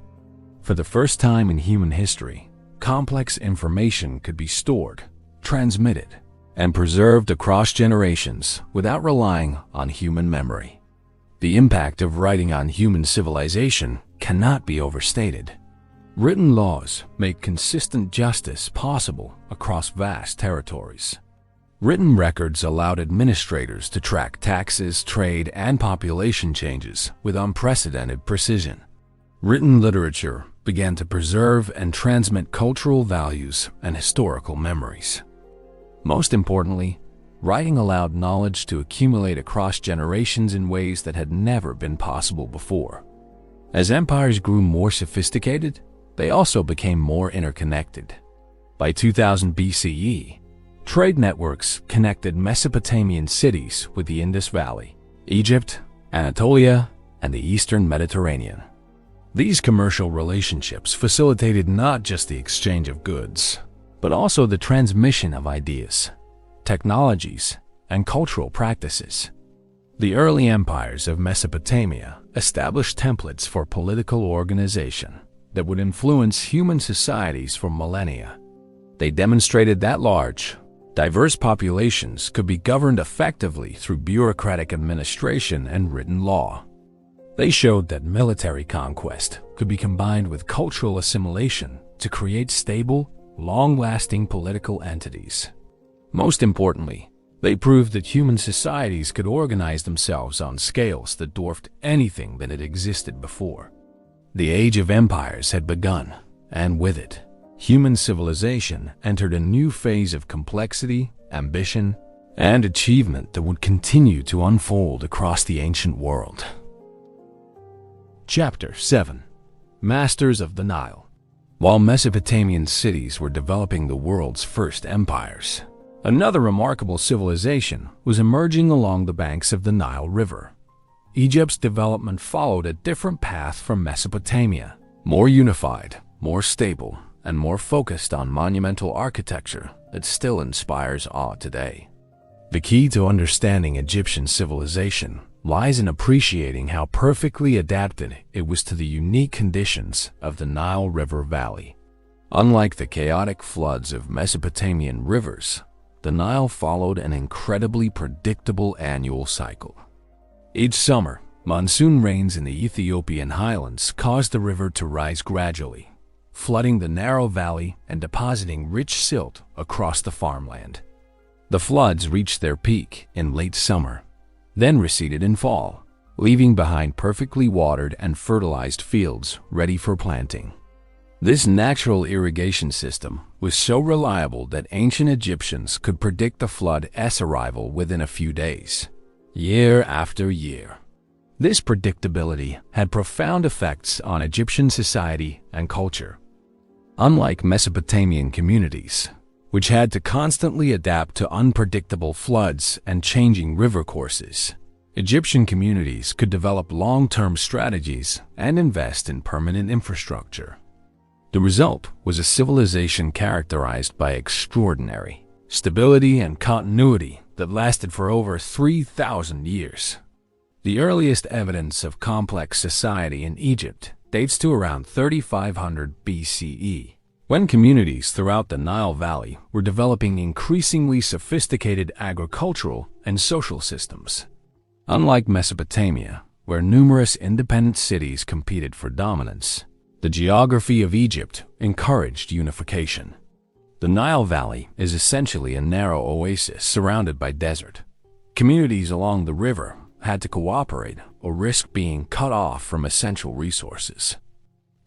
S1: For the first time in human history, complex information could be stored, transmitted, and preserved across generations without relying on human memory. The impact of writing on human civilization cannot be overstated. Written laws make consistent justice possible across vast territories. Written records allowed administrators to track taxes, trade, and population changes with unprecedented precision. Written literature began to preserve and transmit cultural values and historical memories. Most importantly, writing allowed knowledge to accumulate across generations in ways that had never been possible before. As empires grew more sophisticated, they also became more interconnected. By 2000 BCE, trade networks connected Mesopotamian cities with the Indus Valley, Egypt, Anatolia, and the Eastern Mediterranean. These commercial relationships facilitated not just the exchange of goods, but also the transmission of ideas, technologies, and cultural practices. The early empires of Mesopotamia established templates for political organization that would influence human societies for millennia. They demonstrated that large, diverse populations could be governed effectively through bureaucratic administration and written law. They showed that military conquest could be combined with cultural assimilation to create stable, long-lasting political entities. Most importantly, they proved that human societies could organize themselves on scales that dwarfed anything that had existed before. The Age of Empires had begun, and with it, human civilization entered a new phase of complexity, ambition, and achievement that would continue to unfold across the ancient world. Chapter 7. Masters of the Nile. While Mesopotamian cities were developing the world's first empires, another remarkable civilization was emerging along the banks of the Nile River. Egypt's development followed a different path from Mesopotamia, more unified, more stable, and more focused on monumental architecture that still inspires awe today. The key to understanding Egyptian civilization lies in appreciating how perfectly adapted it was to the unique conditions of the Nile River Valley. Unlike the chaotic floods of Mesopotamian rivers, the Nile followed an incredibly predictable annual cycle. Each summer, monsoon rains in the Ethiopian highlands caused the river to rise gradually, flooding the narrow valley and depositing rich silt across the farmland. The floods reached their peak in late summer, then receded in fall, leaving behind perfectly watered and fertilized fields ready for planting. This natural irrigation system was so reliable that ancient Egyptians could predict the flood's arrival within a few days, year after year. This predictability had profound effects on Egyptian society and culture. Unlike Mesopotamian communities, which had to constantly adapt to unpredictable floods and changing river courses, Egyptian communities could develop long-term strategies and invest in permanent infrastructure. The result was a civilization characterized by extraordinary stability and continuity that lasted for over 3,000 years. The earliest evidence of complex society in Egypt dates to around 3500 BCE, when communities throughout the Nile Valley were developing increasingly sophisticated agricultural and social systems. Unlike Mesopotamia, where numerous independent cities competed for dominance, the geography of Egypt encouraged unification. The Nile Valley is essentially a narrow oasis surrounded by desert. Communities along the river had to cooperate or risk being cut off from essential resources.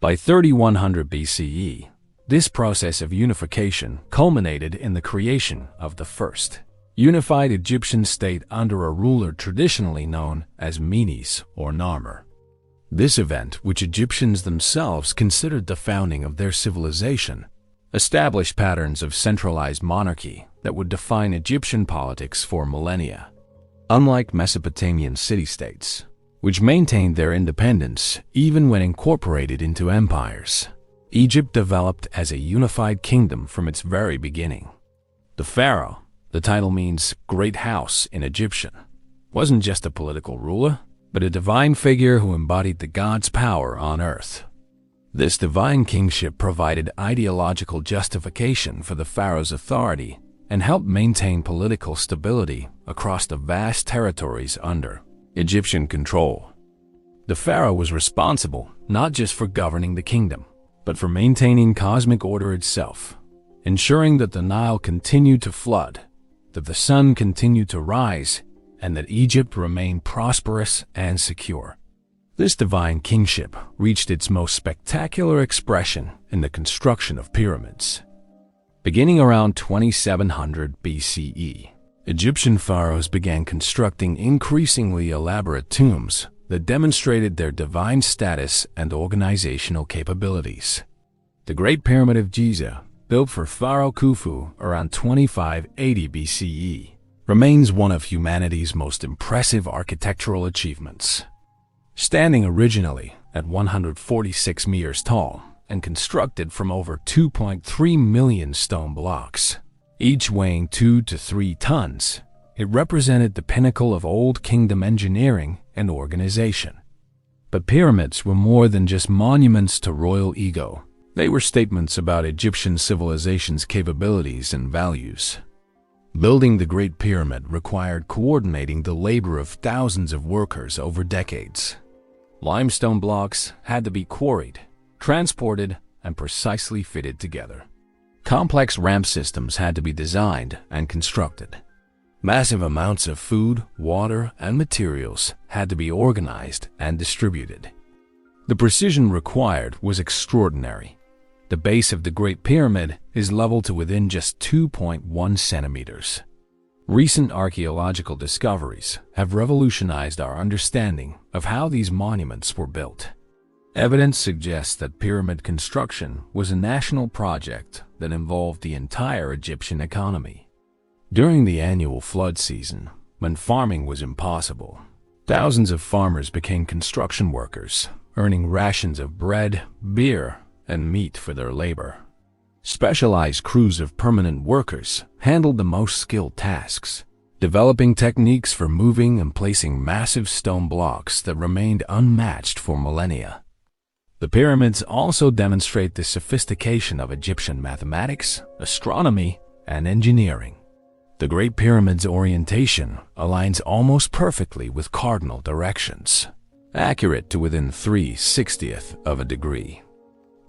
S1: By 3100 BCE, this process of unification culminated in the creation of the first unified Egyptian state under a ruler traditionally known as Menes or Narmer. This event, which Egyptians themselves considered the founding of their civilization, established patterns of centralized monarchy that would define Egyptian politics for millennia. Unlike Mesopotamian city-states, which maintained their independence even when incorporated into empires, Egypt developed as a unified kingdom from its very beginning. The pharaoh, the title means great house in Egyptian, wasn't just a political ruler, but a divine figure who embodied the God's power on earth. This divine kingship provided ideological justification for the pharaoh's authority and helped maintain political stability across the vast territories under Egyptian control. The pharaoh was responsible not just for governing the kingdom, but for maintaining cosmic order itself, ensuring that the Nile continued to flood, that the sun continued to rise, and that Egypt remained prosperous and secure. This divine kingship reached its most spectacular expression in the construction of pyramids. Beginning around 2700 BCE, Egyptian pharaohs began constructing increasingly elaborate tombs that demonstrated their divine status and organizational capabilities. The Great Pyramid of Giza, built for Pharaoh Khufu around 2580 BCE, remains one of humanity's most impressive architectural achievements. Standing originally at 146 meters tall and constructed from over 2.3 million stone blocks, each weighing 2 to 3 tons, it represented the pinnacle of Old Kingdom engineering and organization. But pyramids were more than just monuments to royal ego. They were statements about Egyptian civilization's capabilities and values. Building the Great Pyramid required coordinating the labor of thousands of workers over decades. Limestone blocks had to be quarried, transported, and precisely fitted together. Complex ramp systems had to be designed and constructed. Massive amounts of food, water, and materials had to be organized and distributed. The precision required was extraordinary. The base of the Great Pyramid is leveled to within just 2.1 centimeters. Recent archaeological discoveries have revolutionized our understanding of how these monuments were built. Evidence suggests that pyramid construction was a national project that involved the entire Egyptian economy. During the annual flood season, when farming was impossible, thousands of farmers became construction workers, earning rations of bread, beer, and meat for their labor. Specialized crews of permanent workers handled the most skilled tasks, developing techniques for moving and placing massive stone blocks that remained unmatched for millennia. The pyramids also demonstrate the sophistication of Egyptian mathematics, astronomy, and engineering. The Great Pyramid's orientation aligns almost perfectly with cardinal directions, accurate to within 3/60th of a degree.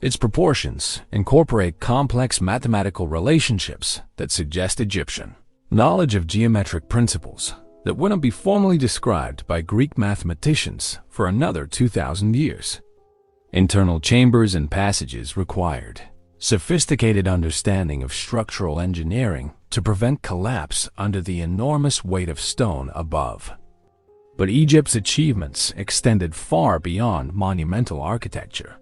S1: Its proportions incorporate complex mathematical relationships that suggest Egyptian knowledge of geometric principles that wouldn't be formally described by Greek mathematicians for another 2,000 years. Internal chambers and passages required sophisticated understanding of structural engineering to prevent collapse under the enormous weight of stone above. But Egypt's achievements extended far beyond monumental architecture.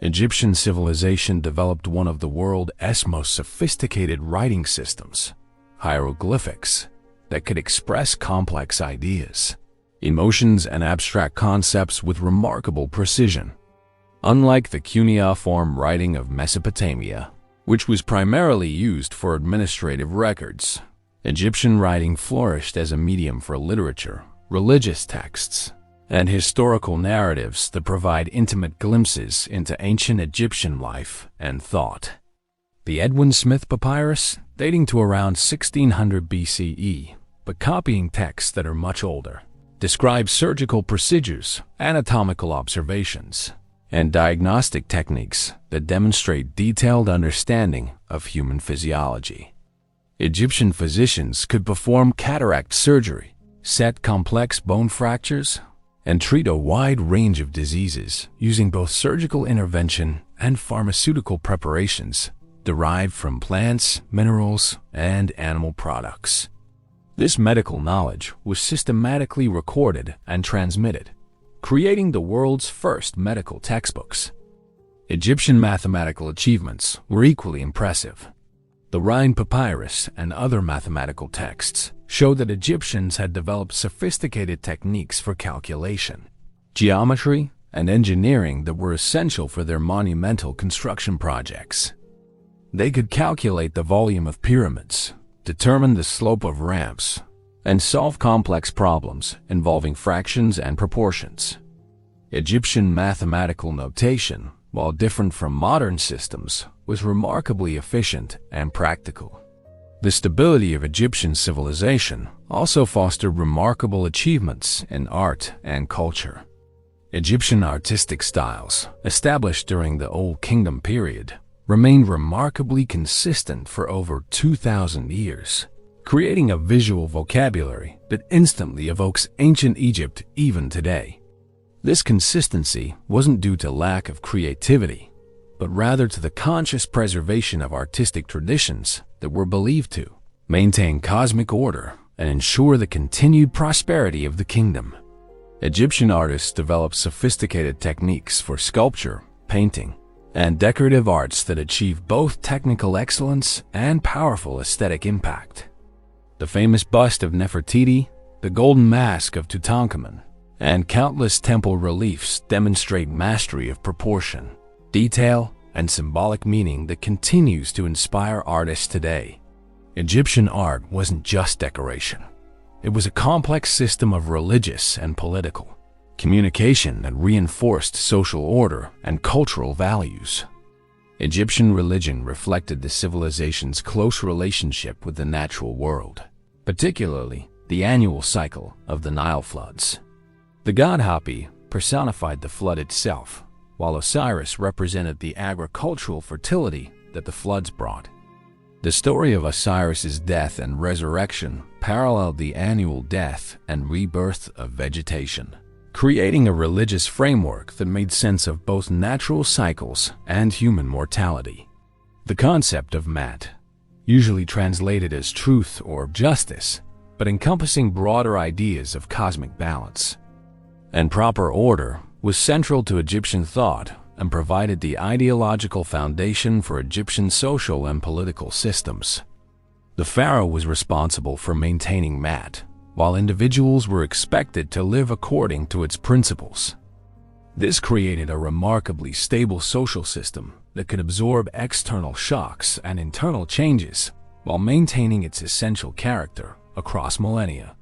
S1: Egyptian civilization developed one of the world's most sophisticated writing systems, hieroglyphics, that could express complex ideas, emotions, and abstract concepts with remarkable precision. Unlike the cuneiform writing of Mesopotamia, which was primarily used for administrative records, Egyptian writing flourished as a medium for literature, religious texts, and historical narratives that provide intimate glimpses into ancient Egyptian life and thought. The Edwin Smith Papyrus, dating to around 1600 BCE, but copying texts that are much older, describes surgical procedures, anatomical observations, and diagnostic techniques that demonstrate detailed understanding of human physiology. Egyptian physicians could perform cataract surgery, set complex bone fractures, and treat a wide range of diseases using both surgical intervention and pharmaceutical preparations derived from plants, minerals, and animal products. This medical knowledge was systematically recorded and transmitted, creating the world's first medical textbooks. Egyptian mathematical achievements were equally impressive. The Rhind Papyrus and other mathematical texts show that Egyptians had developed sophisticated techniques for calculation, geometry, and engineering that were essential for their monumental construction projects. They could calculate the volume of pyramids, determine the slope of ramps, and solve complex problems involving fractions and proportions. Egyptian mathematical notation, while different from modern systems, was remarkably efficient and practical. The stability of Egyptian civilization also fostered remarkable achievements in art and culture. Egyptian artistic styles, established during the Old Kingdom period, remained remarkably consistent for over 2,000 years, creating a visual vocabulary that instantly evokes ancient Egypt even today. This consistency wasn't due to lack of creativity, but rather to the conscious preservation of artistic traditions that were believed to maintain cosmic order and ensure the continued prosperity of the kingdom. Egyptian artists developed sophisticated techniques for sculpture, painting, and decorative arts that achieve both technical excellence and powerful aesthetic impact. The famous bust of Nefertiti, the golden mask of Tutankhamun, and countless temple reliefs demonstrate mastery of proportion, detail, and symbolic meaning that continues to inspire artists today. Egyptian art wasn't just decoration. It was a complex system of religious and political communication that reinforced social order and cultural values. Egyptian religion reflected the civilization's close relationship with the natural world, particularly the annual cycle of the Nile floods. The god Hapi personified the flood itself, while Osiris represented the agricultural fertility that the floods brought. The story of Osiris's death and resurrection paralleled the annual death and rebirth of vegetation, creating a religious framework that made sense of both natural cycles and human mortality. The concept of Mat, usually translated as truth or justice, but encompassing broader ideas of cosmic balance and proper order, was central to Egyptian thought and provided the ideological foundation for Egyptian social and political systems. The pharaoh was responsible for maintaining Mat, while individuals were expected to live according to its principles. This created a remarkably stable social system that could absorb external shocks and internal changes while maintaining its essential character across millennia.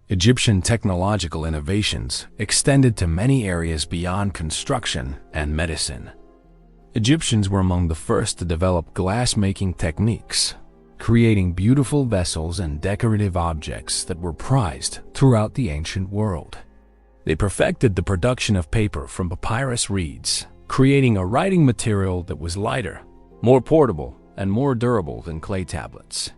S1: Egyptian technological innovations extended to many areas beyond construction and medicine. Egyptians were among the first to develop glass-making techniques, creating beautiful vessels and decorative objects that were prized throughout the ancient world. They perfected the production of paper from papyrus reeds, creating a writing material that was lighter, more portable, and more durable than clay tablets.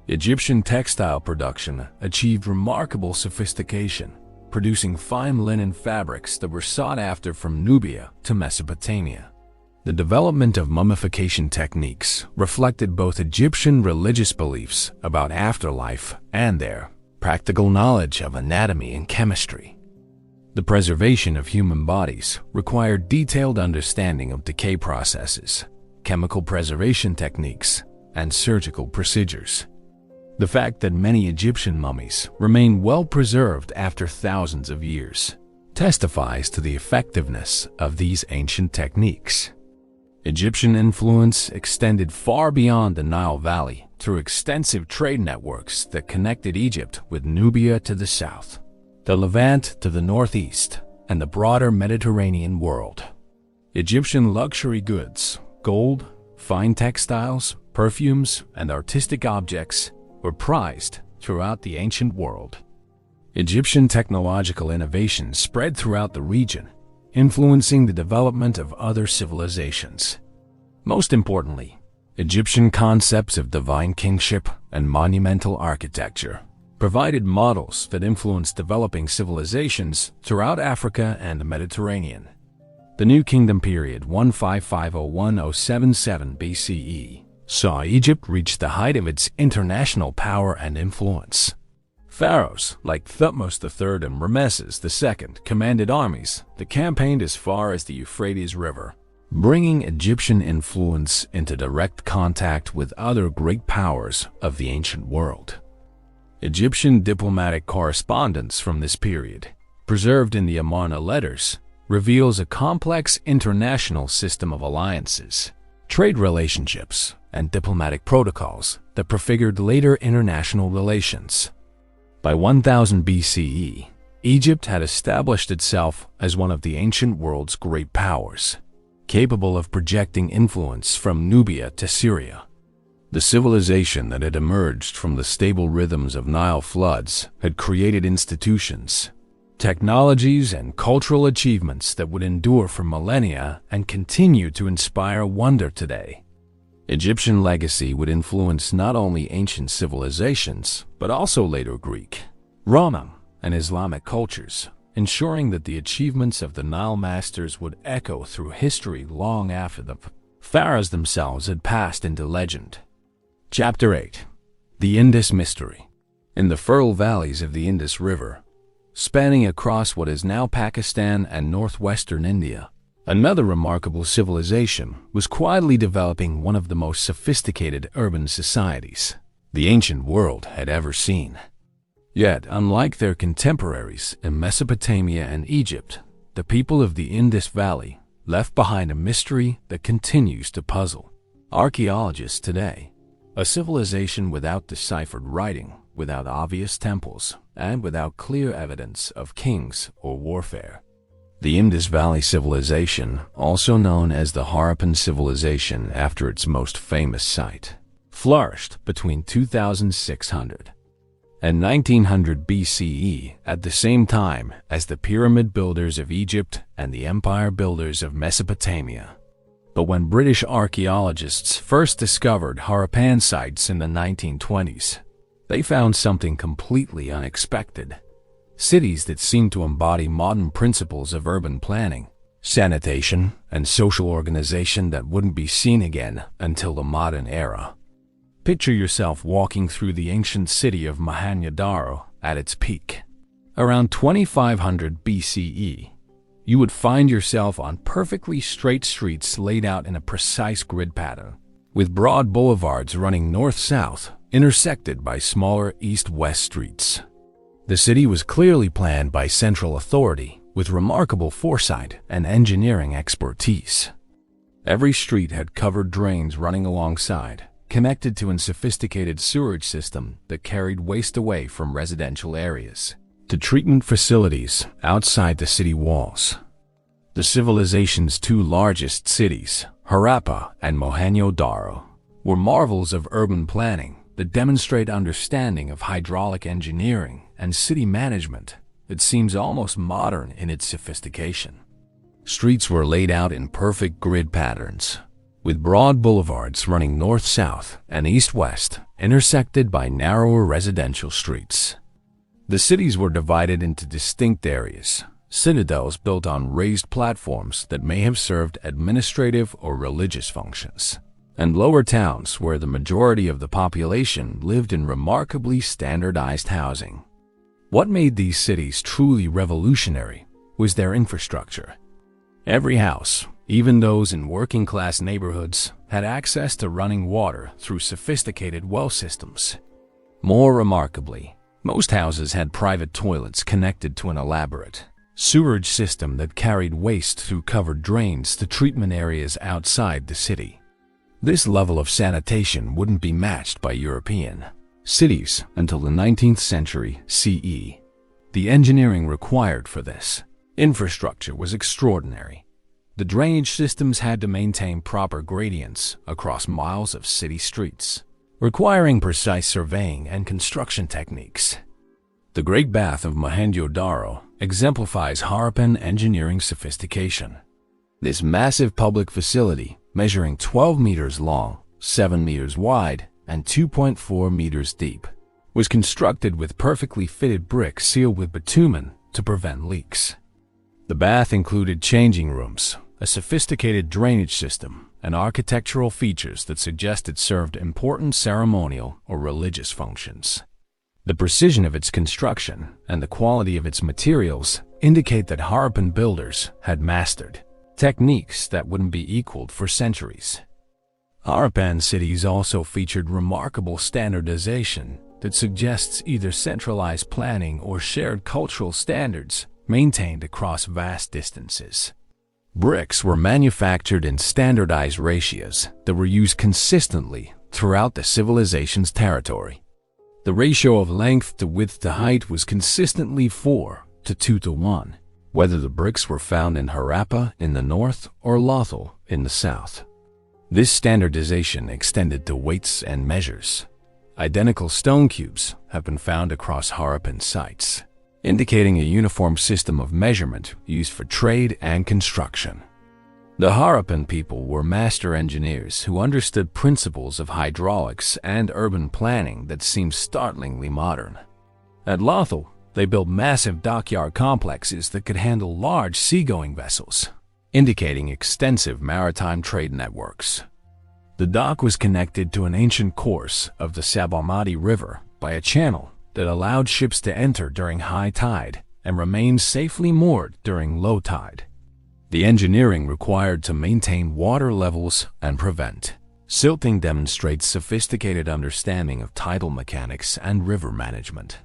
S1: Egyptian textile production achieved remarkable sophistication, producing fine linen fabrics that were sought after from Nubia to Mesopotamia. The development of mummification techniques reflected both Egyptian religious beliefs about afterlife and their practical knowledge of anatomy and chemistry. The preservation of human bodies required detailed understanding of decay processes, chemical preservation techniques, and surgical procedures. The fact that many Egyptian mummies remain well preserved after thousands of years testifies to the effectiveness of these ancient techniques. Egyptian influence extended far beyond the Nile Valley through extensive trade networks that connected Egypt with Nubia to the south, the Levant to the northeast, and the broader Mediterranean world. Egyptian luxury goods, gold, fine textiles, perfumes, and artistic objects were prized throughout the ancient world. Egyptian technological innovations spread throughout the region, influencing the development of other civilizations. Most importantly, Egyptian concepts of divine kingship and monumental architecture provided models that influenced developing civilizations throughout Africa and the Mediterranean. The New Kingdom period 1550-1077 BCE saw Egypt reach the height of its international power and influence. Pharaohs like Thutmose III and Ramesses II commanded armies that campaigned as far as the Euphrates River, bringing Egyptian influence into direct contact with other great powers of the ancient world. Egyptian diplomatic correspondence from this period, preserved in the Amarna letters, reveals a complex international system of alliances, trade relationships, and diplomatic protocols that prefigured later international relations. By 1000 BCE, Egypt had established itself as one of the ancient world's great powers, capable of projecting influence from Nubia to Syria. The civilization that had emerged from the stable rhythms of Nile floods had created institutions, technologies, and cultural achievements that would endure for millennia and continue to inspire wonder today. Egyptian legacy would influence not only ancient civilizations, but also later Greek, Roman, and Islamic cultures, ensuring that the achievements of the Nile masters would echo through history long after the pharaohs themselves had passed into legend. Chapter 8. The Indus Mystery. In the fertile valleys of the Indus River, spanning across what is now Pakistan and northwestern India, another remarkable civilization was quietly developing one of the most sophisticated urban societies the ancient world had ever seen. Yet, unlike their contemporaries in Mesopotamia and Egypt, the people of the Indus Valley left behind a mystery that continues to puzzle archaeologists today. A civilization without deciphered writing, without obvious temples, and without clear evidence of kings or warfare. The Indus Valley Civilization, also known as the Harappan Civilization after its most famous site, flourished between 2600 and 1900 BCE at the same time as the pyramid builders of Egypt and the empire builders of Mesopotamia. But when British archaeologists first discovered Harappan sites in the 1920s, they found something completely unexpected. Cities that seemed to embody modern principles of urban planning, sanitation, and social organization that wouldn't be seen again until the modern era. Picture yourself walking through the ancient city of Mohenjo-daro at its peak. Around 2500 BCE, you would find yourself on perfectly straight streets laid out in a precise grid pattern, with broad boulevards running north-south, intersected by smaller east-west streets. The city was clearly planned by central authority, with remarkable foresight and engineering expertise. Every street had covered drains running alongside, connected to a sophisticated sewerage system that carried waste away from residential areas to treatment facilities outside the city walls. The civilization's two largest cities, Harappa and Mohenjo-daro, were marvels of urban planning that demonstrate understanding of hydraulic engineering and city management that seems almost modern in its sophistication. Streets were laid out in perfect grid patterns, with broad boulevards running north-south and east-west, intersected by narrower residential streets. The cities were divided into distinct areas, citadels built on raised platforms that may have served administrative or religious functions, and lower towns where the majority of the population lived in remarkably standardized housing. What made these cities truly revolutionary was their infrastructure. Every house, even those in working-class neighborhoods, had access to running water through sophisticated well systems. More remarkably, most houses had private toilets connected to an elaborate sewerage system that carried waste through covered drains to treatment areas outside the city. This level of sanitation wouldn't be matched by European cities until the 19th century CE. The engineering required for this infrastructure was extraordinary. The drainage systems had to maintain proper gradients across miles of city streets, requiring precise surveying and construction techniques. The Great Bath of Mohenjo-daro exemplifies Harappan engineering sophistication. This massive public facility, measuring 12 meters long, 7 meters wide, and 2.4 meters deep, was constructed with perfectly fitted bricks sealed with bitumen to prevent leaks. The bath included changing rooms, a sophisticated drainage system, and architectural features that suggest it served important ceremonial or religious functions. The precision of its construction and the quality of its materials indicate that Harappan builders had mastered techniques that wouldn't be equaled for centuries. Harappan cities also featured remarkable standardization that suggests either centralized planning or shared cultural standards maintained across vast distances. Bricks were manufactured in standardized ratios that were used consistently throughout the civilization's territory. The ratio of length to width to height was consistently 4 to 2 to 1, whether the bricks were found in Harappa in the north or Lothal in the south. This standardization extended to weights and measures. Identical stone cubes have been found across Harappan sites, indicating a uniform system of measurement used for trade and construction. The Harappan people were master engineers who understood principles of hydraulics and urban planning that seem startlingly modern. At Lothal, they built massive dockyard complexes that could handle large seagoing vessels, indicating extensive maritime trade networks. The dock was connected to an ancient course of the Sabarmati River by a channel that allowed ships to enter during high tide and remain safely moored during low tide. The engineering required to maintain water levels and prevent silting demonstrates sophisticated understanding of tidal mechanics and river management.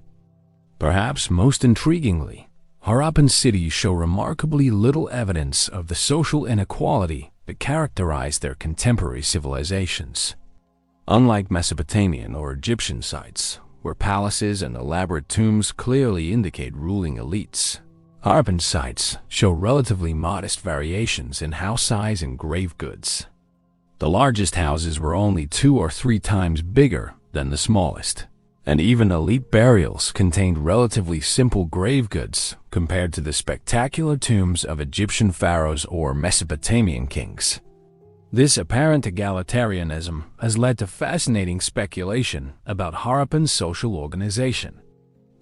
S1: Perhaps most intriguingly, Harappan cities show remarkably little evidence of the social inequality that characterized their contemporary civilizations. Unlike Mesopotamian or Egyptian sites, where palaces and elaborate tombs clearly indicate ruling elites, Harappan sites show relatively modest variations in house size and grave goods. The largest houses were only 2 or 3 times bigger than the smallest, and even elite burials contained relatively simple grave goods compared to the spectacular tombs of Egyptian pharaohs or Mesopotamian kings. This apparent egalitarianism has led to fascinating speculation about Harappan's social organization.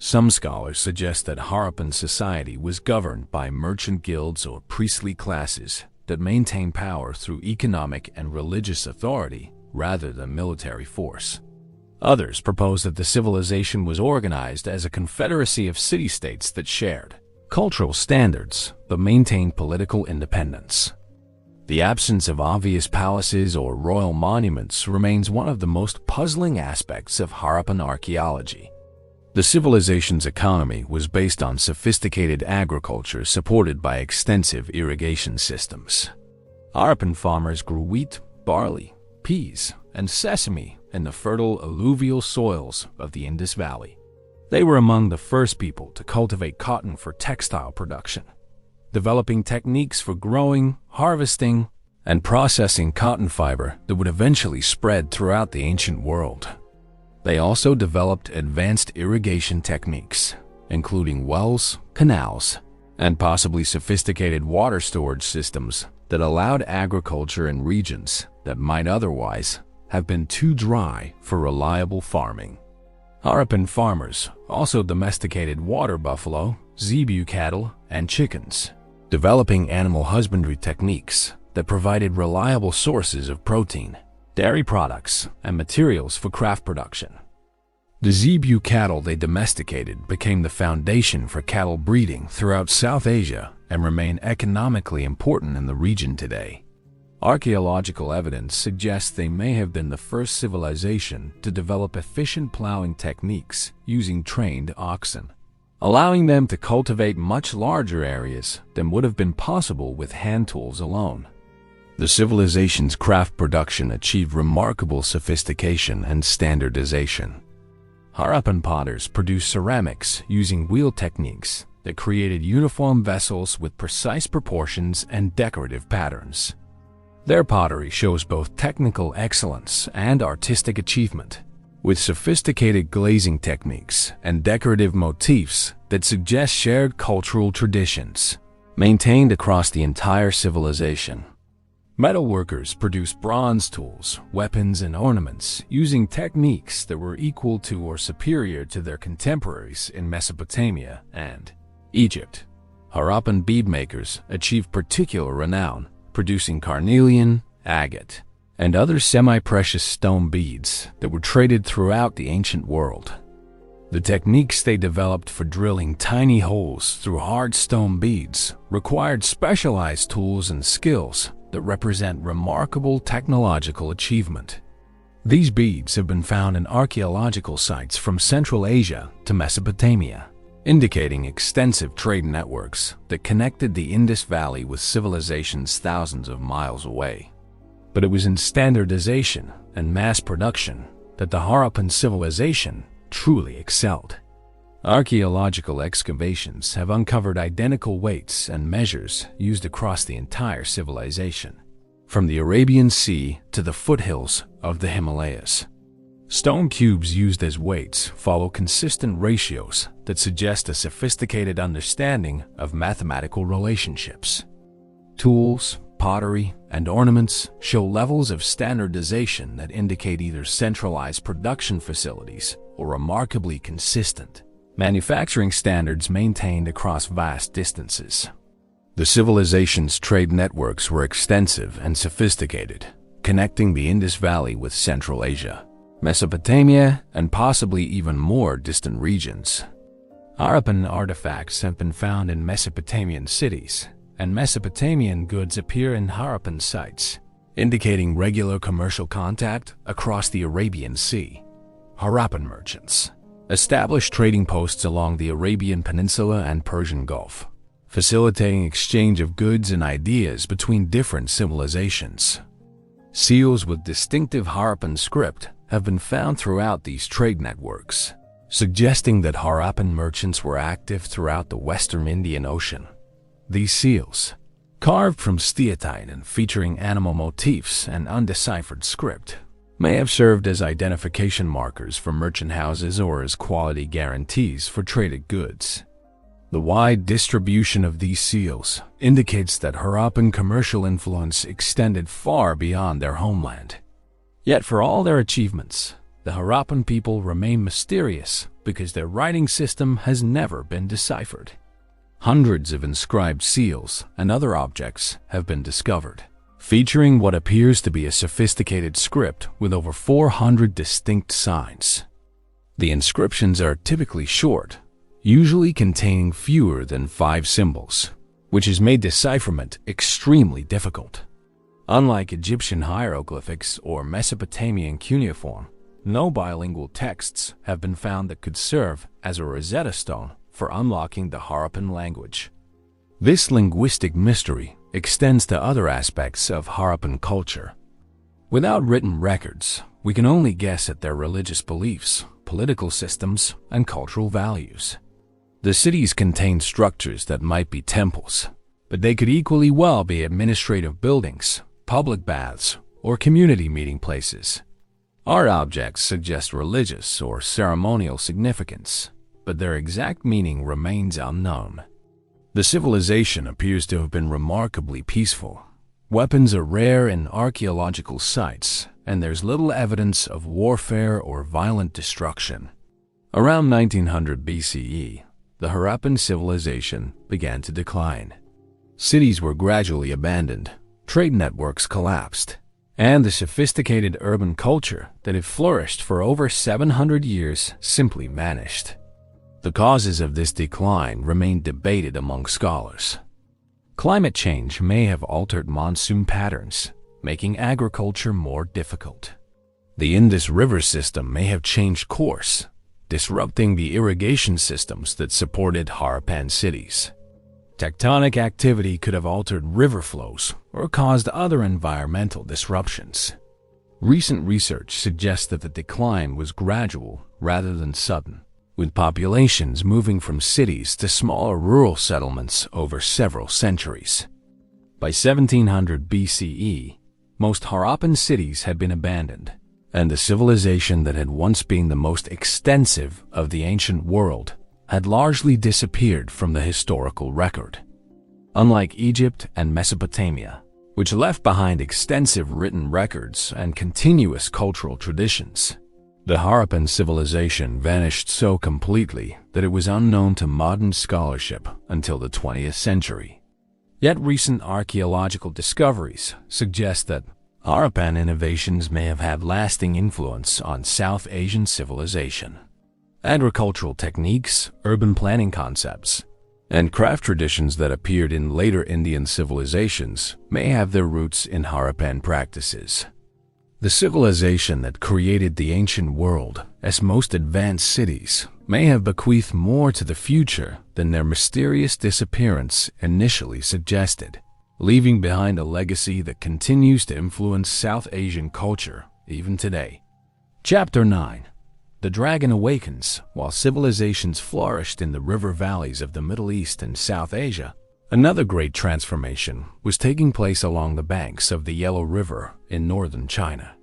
S1: Some scholars suggest that Harappan society was governed by merchant guilds or priestly classes that maintained power through economic and religious authority rather than military force. Others propose that the civilization was organized as a confederacy of city-states that shared cultural standards but maintained political independence. The absence of obvious palaces or royal monuments remains one of the most puzzling aspects of Harappan archaeology. The civilization's economy was based on sophisticated agriculture supported by extensive irrigation systems. Harappan farmers grew wheat, barley, peas, and sesame in the fertile alluvial soils of the Indus Valley. They were among the first people to cultivate cotton for textile production, developing techniques for growing, harvesting, and processing cotton fiber that would eventually spread throughout the ancient world. They also developed advanced irrigation techniques, including wells, canals, and possibly sophisticated water storage systems that allowed agriculture in regions that might otherwise have been too dry for reliable farming. Harappan farmers also domesticated water buffalo, zebu cattle, and chickens, developing animal husbandry techniques that provided reliable sources of protein, dairy products, and materials for craft production. The zebu cattle they domesticated became the foundation for cattle breeding throughout South Asia and remain economically important in the region today. Archaeological evidence suggests they may have been the first civilization to develop efficient plowing techniques using trained oxen, allowing them to cultivate much larger areas than would have been possible with hand tools alone. The civilization's craft production achieved remarkable sophistication and standardization. Harappan potters produced ceramics using wheel techniques that created uniform vessels with precise proportions and decorative patterns. Their pottery shows both technical excellence and artistic achievement, with sophisticated glazing techniques and decorative motifs that suggest shared cultural traditions, maintained across the entire civilization. Metalworkers produced bronze tools, weapons, and ornaments using techniques that were equal to or superior to their contemporaries in Mesopotamia and Egypt. Harappan bead makers achieved particular renown, producing carnelian, agate, and other semi-precious stone beads that were traded throughout the ancient world. The techniques they developed for drilling tiny holes through hard stone beads required specialized tools and skills that represent remarkable technological achievement. These beads have been found in archaeological sites from Central Asia to Mesopotamia, indicating extensive trade networks that connected the Indus Valley with civilizations thousands of miles away. But it was in standardization and mass production that the Harappan civilization truly excelled. Archaeological excavations have uncovered identical weights and measures used across the entire civilization, from the Arabian Sea to the foothills of the Himalayas. Stone cubes used as weights follow consistent ratios that suggest a sophisticated understanding of mathematical relationships. Tools, pottery, and ornaments show levels of standardization that indicate either centralized production facilities or remarkably consistent manufacturing standards maintained across vast distances. The civilization's trade networks were extensive and sophisticated, connecting the Indus Valley with Central Asia, Mesopotamia, and possibly even more distant regions. Harappan artifacts have been found in Mesopotamian cities, and Mesopotamian goods appear in Harappan sites, indicating regular commercial contact across the Arabian Sea. Harappan merchants established trading posts along the Arabian Peninsula and Persian Gulf, facilitating exchange of goods and ideas between different civilizations. Seals with distinctive Harappan script have been found throughout these trade networks, suggesting that Harappan merchants were active throughout the western Indian Ocean. These seals, carved from steatite and featuring animal motifs and undeciphered script, may have served as identification markers for merchant houses or as quality guarantees for traded goods. The wide distribution of these seals indicates that Harappan commercial influence extended far beyond their homeland. Yet for all their achievements, the Harappan people remain mysterious because their writing system has never been deciphered. Hundreds of inscribed seals and other objects have been discovered, featuring what appears to be a sophisticated script with over 400 distinct signs. The inscriptions are typically short, usually containing fewer than 5 symbols, which has made decipherment extremely difficult. Unlike Egyptian hieroglyphics or Mesopotamian cuneiform, no bilingual texts have been found that could serve as a Rosetta Stone for unlocking the Harappan language. This linguistic mystery extends to other aspects of Harappan culture. Without written records, we can only guess at their religious beliefs, political systems, and cultural values. The cities contain structures that might be temples, but they could equally well be administrative buildings, public baths, or community meeting places. Art objects suggest religious or ceremonial significance, but their exact meaning remains unknown. The civilization appears to have been remarkably peaceful. Weapons are rare in archaeological sites, and there's little evidence of warfare or violent destruction. Around 1900 BCE, the Harappan civilization began to decline. Cities were gradually abandoned, trade networks collapsed, and the sophisticated urban culture that had flourished for over 700 years simply vanished. The causes of this decline remain debated among scholars. Climate change may have altered monsoon patterns, making agriculture more difficult. The Indus River system may have changed course, disrupting the irrigation systems that supported Harappan cities. Tectonic activity could have altered river flows or caused other environmental disruptions. Recent research suggests that the decline was gradual rather than sudden, with populations moving from cities to smaller rural settlements over several centuries. By 1700 BCE, most Harappan cities had been abandoned, and the civilization that had once been the most extensive of the ancient world had largely disappeared from the historical record. Unlike Egypt and Mesopotamia, which left behind extensive written records and continuous cultural traditions, the Harappan civilization vanished so completely that it was unknown to modern scholarship until the 20th century. Yet recent archaeological discoveries suggest that Harappan innovations may have had lasting influence on South Asian civilization. Agricultural techniques, urban planning concepts, and craft traditions that appeared in later Indian civilizations may have their roots in Harappan practices. The civilization that created the ancient world as most advanced cities may have bequeathed more to the future than their mysterious disappearance initially suggested, leaving behind a legacy that continues to influence South Asian culture even today. Chapter 9. the dragon awakens while civilizations flourished in the river valleys of the Middle East and South Asia. Another great transformation was taking place along the banks of the Yellow River in northern China.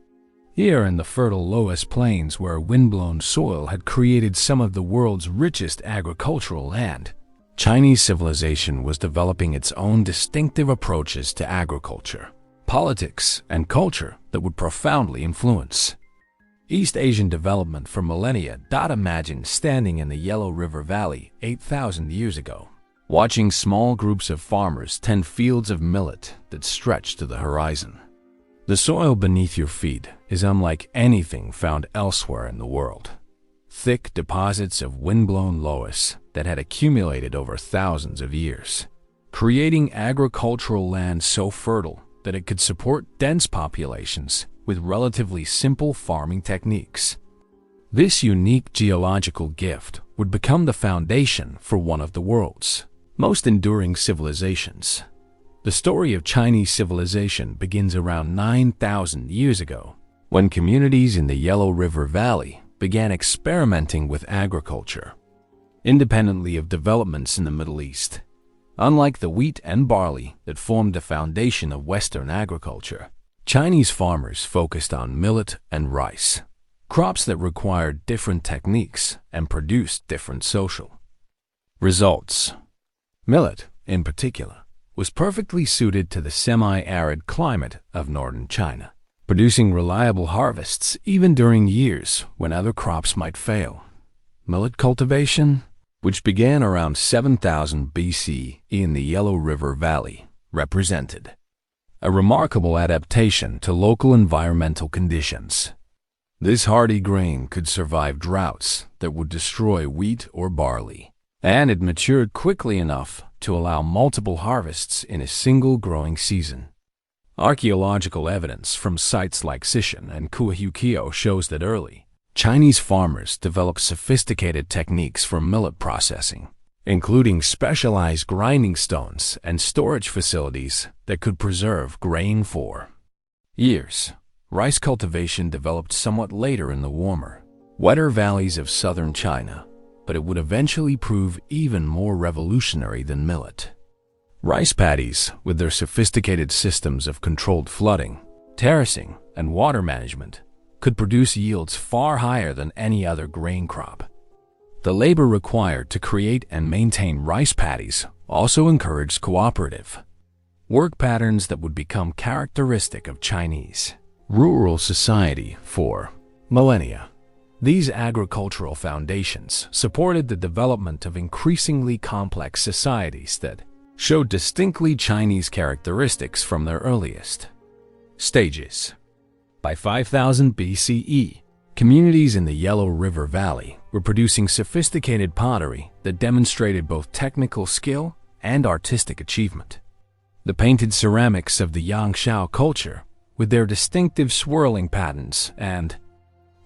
S1: Here in the fertile Loess Plains, where windblown soil had created some of the world's richest agricultural land, Chinese civilization was developing its own distinctive approaches to agriculture, politics, and culture that would profoundly influence East Asian development for millennia. Imagine standing in the Yellow River Valley 8,000 years ago, watching small groups of farmers tend fields of millet that stretch to the horizon. The soil beneath your feet is unlike anything found elsewhere in the world. Thick deposits of windblown loess that had accumulated over thousands of years, creating agricultural land so fertile that it could support dense populations with relatively simple farming techniques. This unique geological gift would become the foundation for one of the world's most enduring civilizations. The story of Chinese civilization begins around 9,000 years ago, when communities in the Yellow River Valley began experimenting with agriculture, independently of developments in the Middle East. Unlike the wheat and barley that formed the foundation of Western agriculture, Chinese farmers focused on millet and rice, crops that required different techniques and produced different social results. Millet, in particular, was perfectly suited to the semi-arid climate of northern China, producing reliable harvests even during years when other crops might fail. Millet cultivation, which began around 7000 BC in the Yellow River Valley, represented a remarkable adaptation to local environmental conditions. This hardy grain could survive droughts that would destroy wheat or barley, and it matured quickly enough to allow multiple harvests in a single growing season. Archaeological evidence from sites like Sishan and Kuahuqio shows that early Chinese farmers developed sophisticated techniques for millet processing, including specialized grinding stones and storage facilities that could preserve grain for years. Rice cultivation developed somewhat later in the warmer, wetter valleys of southern China, but it would eventually prove even more revolutionary than millet. Rice paddies, with their sophisticated systems of controlled flooding, terracing, and water management, could produce yields far higher than any other grain crop. The labor required to create and maintain rice paddies also encouraged cooperative work patterns that would become characteristic of Chinese rural society for millennia. These agricultural foundations supported the development of increasingly complex societies that showed distinctly Chinese characteristics from their earliest stages. By 5000 BCE, communities in the Yellow River Valley were producing sophisticated pottery that demonstrated both technical skill and artistic achievement. The painted ceramics of the Yangshao culture, with their distinctive swirling patterns and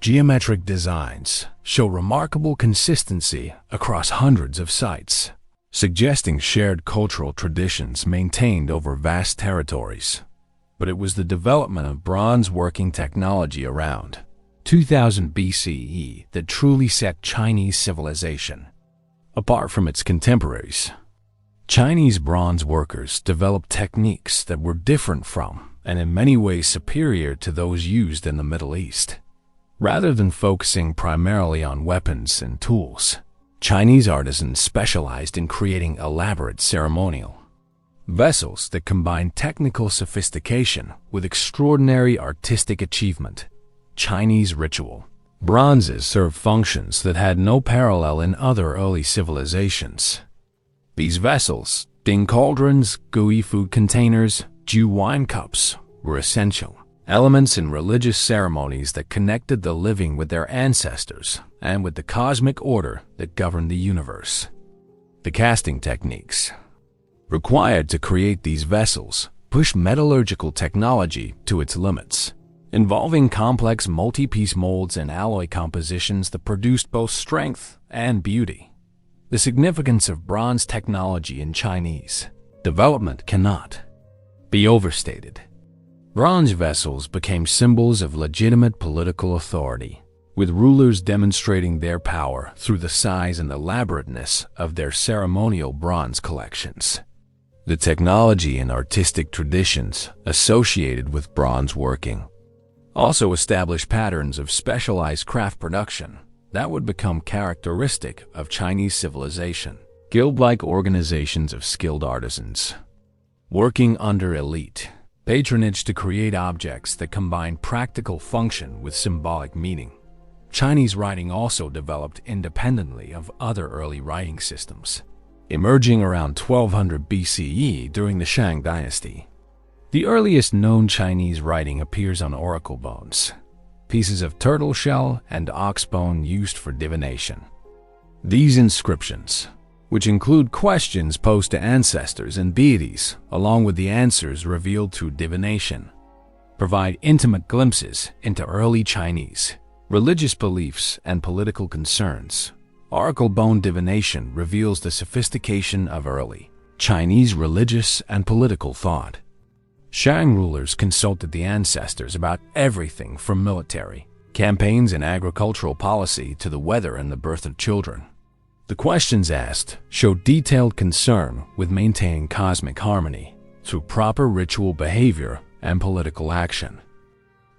S1: geometric designs, show remarkable consistency across hundreds of sites, suggesting shared cultural traditions maintained over vast territories. But it was the development of bronze working technology around 2000 BCE that truly set Chinese civilization apart from its contemporaries. Chinese bronze workers developed techniques that were different from, and in many ways superior to, those used in the Middle East. Rather than focusing primarily on weapons and tools, Chinese artisans specialized in creating elaborate ceremonial vessels that combined technical sophistication with extraordinary artistic achievement. Chinese ritual bronzes served functions that had no parallel in other early civilizations. These vessels, ding cauldrons, gui food containers, ju wine cups, were essential elements in religious ceremonies that connected the living with their ancestors and with the cosmic order that governed the universe. The casting techniques required to create these vessels pushed metallurgical technology to its limits, involving complex multi-piece molds and alloy compositions that produced both strength and beauty. The significance of bronze technology in Chinese development cannot be overstated. Bronze vessels became symbols of legitimate political authority, with rulers demonstrating their power through the size and elaborateness of their ceremonial bronze collections. The technology and artistic traditions associated with bronze working also established patterns of specialized craft production that would become characteristic of Chinese civilization. Guild-like organizations of skilled artisans, working under elite patronage to create objects that combine practical function with symbolic meaning. Chinese writing also developed independently of other early writing systems, emerging around 1200 BCE during the Shang dynasty. The earliest known Chinese writing appears on oracle bones, pieces of turtle shell and ox bone used for divination. These inscriptions, which include questions posed to ancestors and deities, along with the answers revealed through divination, provide intimate glimpses into early Chinese religious beliefs and political concerns. Oracle bone divination reveals the sophistication of early Chinese religious and political thought. Shang rulers consulted the ancestors about everything from military campaigns and agricultural policy to the weather and the birth of children. The questions asked show detailed concern with maintaining cosmic harmony through proper ritual behavior and political action.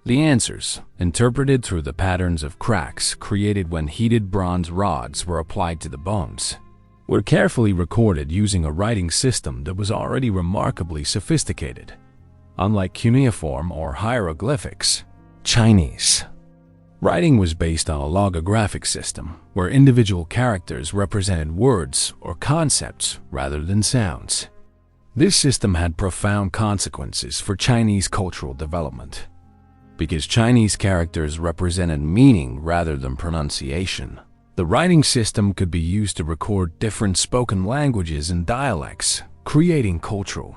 S1: The answers, interpreted through the patterns of cracks created when heated bronze rods were applied to the bones, were carefully recorded using a writing system that was already remarkably sophisticated. Unlike cuneiform or hieroglyphics, Chinese writing was based on a logographic system where individual characters represented words or concepts rather than sounds. This system had profound consequences for Chinese cultural development. Because Chinese characters represented meaning rather than pronunciation, the writing system could be used to record different spoken languages and dialects, creating cultural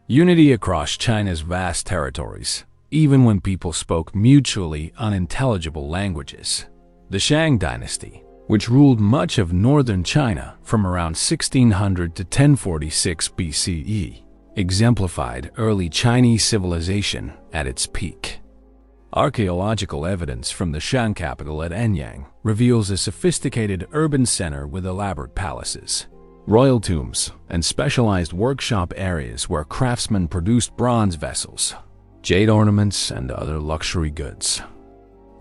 S1: unity across China's vast territories, even when people spoke mutually unintelligible languages. The Shang dynasty, which ruled much of northern China from around 1600 to 1046 BCE, exemplified early Chinese civilization at its peak. Archaeological evidence from the Shang capital at Anyang reveals a sophisticated urban center with elaborate palaces, royal tombs, and specialized workshop areas where craftsmen produced bronze vessels, jade ornaments, and other luxury goods.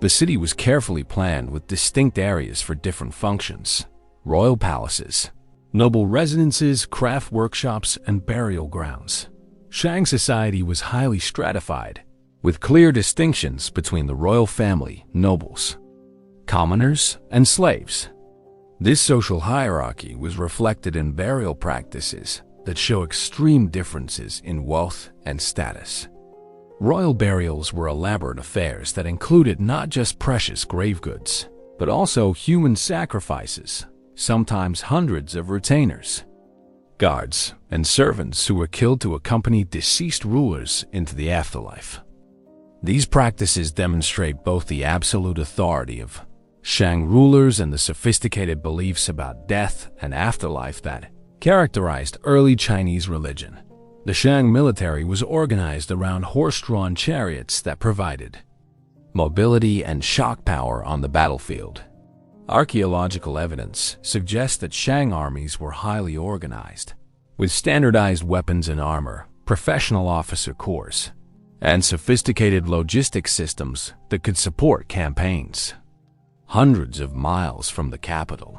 S1: The city was carefully planned with distinct areas for different functions: royal palaces, noble residences, craft workshops, and burial grounds. Shang society was highly stratified, with clear distinctions between the royal family, nobles, commoners, and slaves. This social hierarchy was reflected in burial practices that show extreme differences in wealth and status. Royal burials were elaborate affairs that included not just precious grave goods, but also human sacrifices, sometimes hundreds of retainers, guards, and servants who were killed to accompany deceased rulers into the afterlife. These practices demonstrate both the absolute authority of Shang rulers and the sophisticated beliefs about death and afterlife that characterized early Chinese religion. The Shang military was organized around horse-drawn chariots that provided mobility and shock power on the battlefield. Archaeological evidence suggests that Shang armies were highly organized, with standardized weapons and armor, professional officer corps, and sophisticated logistics systems that could support campaigns hundreds of miles from the capital.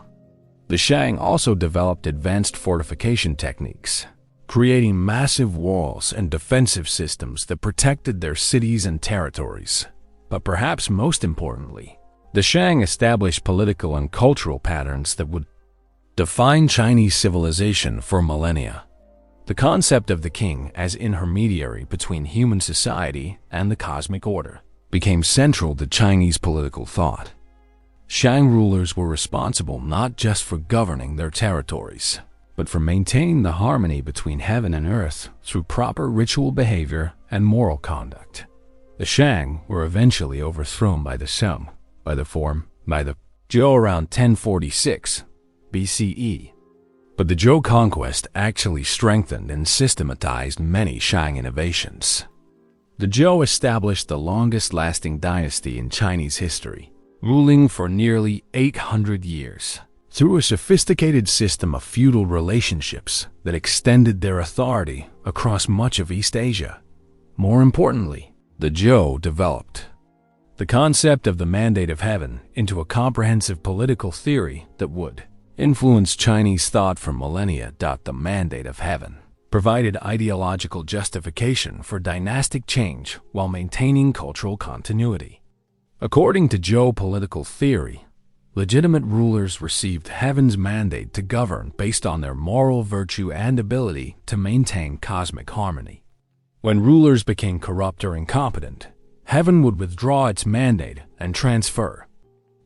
S1: The Shang also developed advanced fortification techniques, creating massive walls and defensive systems that protected their cities and territories. But perhaps most importantly, the Shang established political and cultural patterns that would define Chinese civilization for millennia. The concept of the king as intermediary between human society and the cosmic order became central to Chinese political thought. Shang rulers were responsible not just for governing their territories, but for maintaining the harmony between heaven and earth through proper ritual behavior and moral conduct. The Shang were eventually overthrown by the Zhou around 1046 BCE. But the Zhou conquest actually strengthened and systematized many Shang innovations. The Zhou established the longest-lasting dynasty in Chinese history, ruling for nearly 800 years. Through a sophisticated system of feudal relationships that extended their authority across much of East Asia. More importantly, the Zhou developed the concept of the mandate of heaven into a comprehensive political theory that would influence Chinese thought for millennia. The mandate of heaven provided ideological justification for dynastic change while maintaining cultural continuity. According to Zhou political theory, legitimate rulers received heaven's mandate to govern based on their moral virtue and ability to maintain cosmic harmony. When rulers became corrupt or incompetent, heaven would withdraw its mandate and transfer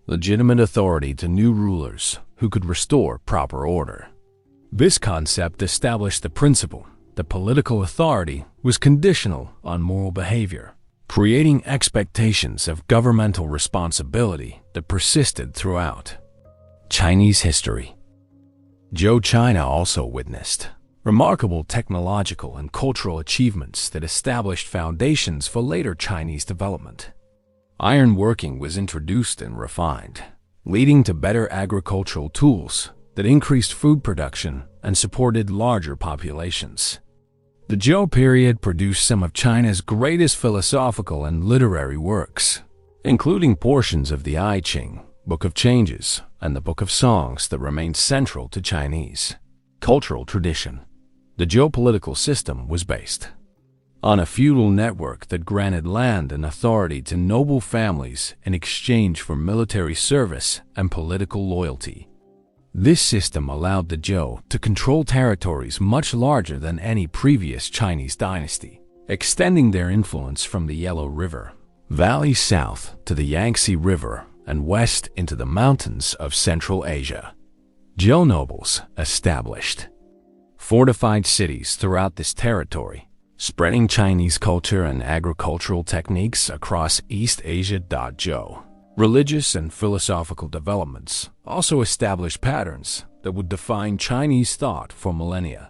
S1: legitimate authority to new rulers who could restore proper order. This concept established the principle that political authority was conditional on moral behavior, creating expectations of governmental responsibility that persisted throughout Chinese history. Zhou China also witnessed remarkable technological and cultural achievements that established foundations for later Chinese development. Iron working was introduced and refined, leading to better agricultural tools that increased food production and supported larger populations. The Zhou period produced some of China's greatest philosophical and literary works, including portions of the I Ching, Book of Changes, and the Book of Songs that remained central to Chinese cultural tradition. The Zhou political system was based on a feudal network that granted land and authority to noble families in exchange for military service and political loyalty. This system allowed the Zhou to control territories much larger than any previous Chinese dynasty, extending their influence from the Yellow River Valley south to the Yangtze River and west into the mountains of Central Asia. Zhou nobles established fortified cities throughout this territory, spreading Chinese culture and agricultural techniques across East Asia. Zhou religious and philosophical developments also established patterns that would define Chinese thought for millennia.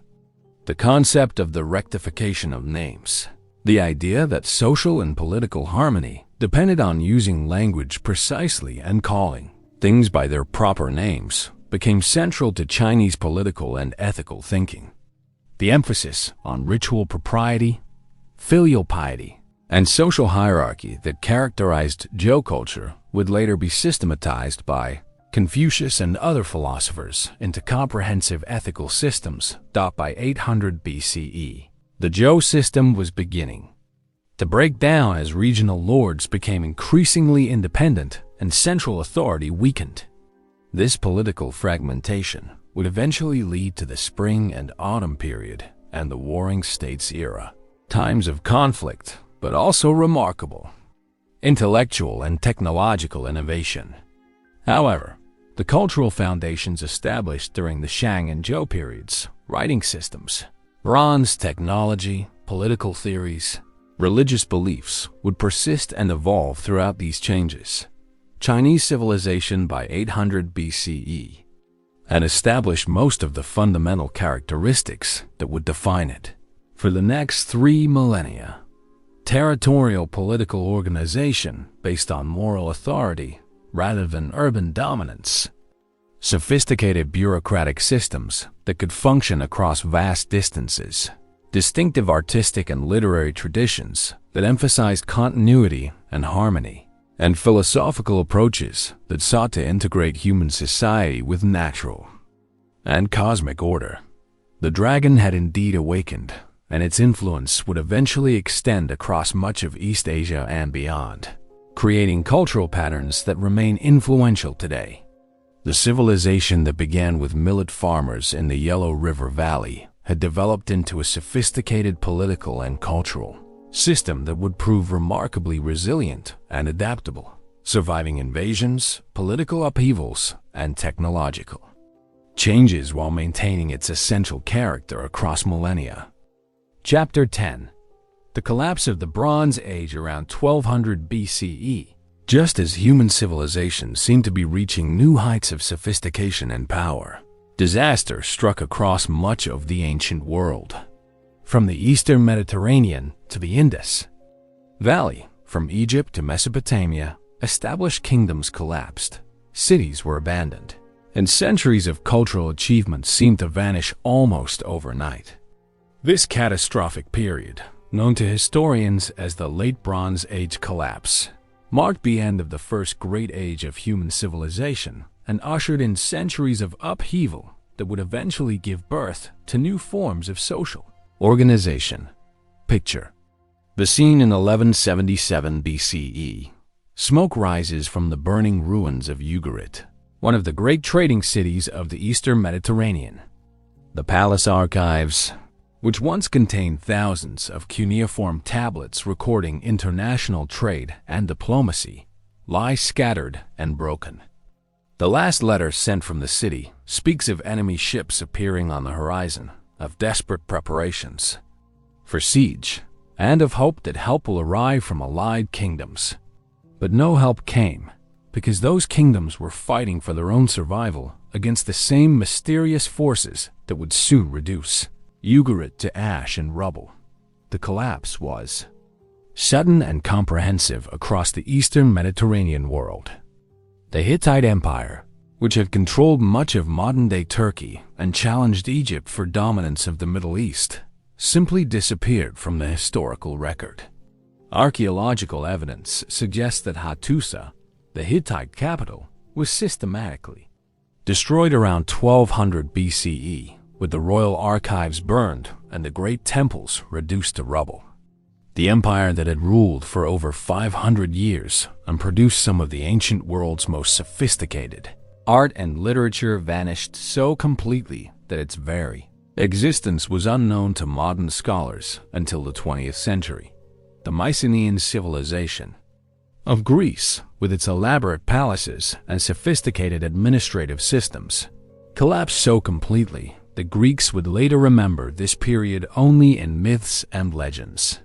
S1: The concept of the rectification of names, the idea that social and political harmony depended on using language precisely and calling things by their proper names, became central to Chinese political and ethical thinking. The emphasis on ritual propriety, filial piety, and social hierarchy that characterized Zhou culture would later be systematized by Confucius and other philosophers into comprehensive ethical systems. By 800 BCE, the Zhou system was beginning to break down as regional lords became increasingly independent and central authority weakened. This political fragmentation would eventually lead to the Spring and Autumn period and the Warring States era, times of conflict, but also remarkable intellectual and technological innovation. However, the cultural foundations established during the Shang and Zhou periods, writing systems, bronze technology, political theories, religious beliefs would persist and evolve throughout these changes. Chinese civilization by 800 BCE and established most of the fundamental characteristics that would define it. For the next 3 millennia, territorial political organization based on moral authority rather than urban dominance, sophisticated bureaucratic systems that could function across vast distances, distinctive artistic and literary traditions that emphasized continuity and harmony, and philosophical approaches that sought to integrate human society with natural and cosmic order. The dragon had indeed awakened, and its influence would eventually extend across much of East Asia and beyond, creating cultural patterns that remain influential today. The civilization that began with millet farmers in the Yellow River Valley had developed into a sophisticated political and cultural system that would prove remarkably resilient and adaptable, surviving invasions, political upheavals, and technological changes while maintaining its essential character across millennia. Chapter 10. The collapse of the Bronze Age around 1200 BCE. Just as human civilization seemed to be reaching new heights of sophistication and power, disaster struck across much of the ancient world. From the eastern Mediterranean to the Indus Valley, from Egypt to Mesopotamia, Established kingdoms collapsed, cities were abandoned, and centuries of cultural achievements seemed to vanish almost overnight. This catastrophic period, known to historians as the Late Bronze Age collapse, marked the end of the first great age of human civilization and ushered in centuries of upheaval that would eventually give birth to new forms of social organization. Picture the scene in 1177 BCE. Smoke rises from the burning ruins of Euphrates, one of the great trading cities of the Eastern Mediterranean. The palace archives, which once contained thousands of cuneiform tablets recording international trade and diplomacy, lie scattered and broken. The last letter sent from the city speaks of enemy ships appearing on the horizon, of desperate preparations for siege, and of hope that help will arrive from allied kingdoms. But no help came, because those kingdoms were fighting for their own survival against the same mysterious forces that would soon reduce Euphrates to ash and rubble. The collapse was sudden and comprehensive across the Eastern Mediterranean world. The Hittite Empire, which had controlled much of modern-day Turkey and challenged Egypt for dominance of the Middle East, simply disappeared from the historical record. Archaeological evidence suggests that Hattusa, the Hittite capital, was systematically destroyed around 1200 BCE, with the royal archives burned and the great temples reduced to rubble. The empire that had ruled for over 500 years and produced some of the ancient world's most sophisticated art and literature vanished so completely that its very existence was unknown to modern scholars until the 20th century. The Mycenaean civilization of Greece, with its elaborate palaces and sophisticated administrative systems, collapsed so completely that Greeks would later remember this period only in myths and legends.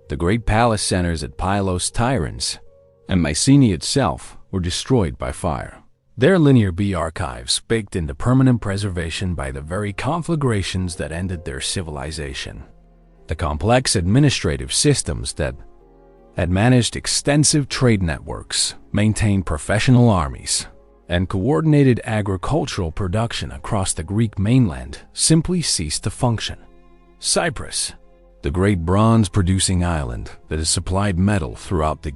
S1: The great palace centers at Pylos, Tiryns, and Mycenae itself were destroyed by fire. Their Linear B archives baked into permanent preservation by the very conflagrations that ended their civilization. The complex administrative systems that had managed extensive trade networks, maintained professional armies, and coordinated agricultural production across the Greek mainland simply ceased to function. Cyprus, the great bronze-producing island that has supplied metal throughout the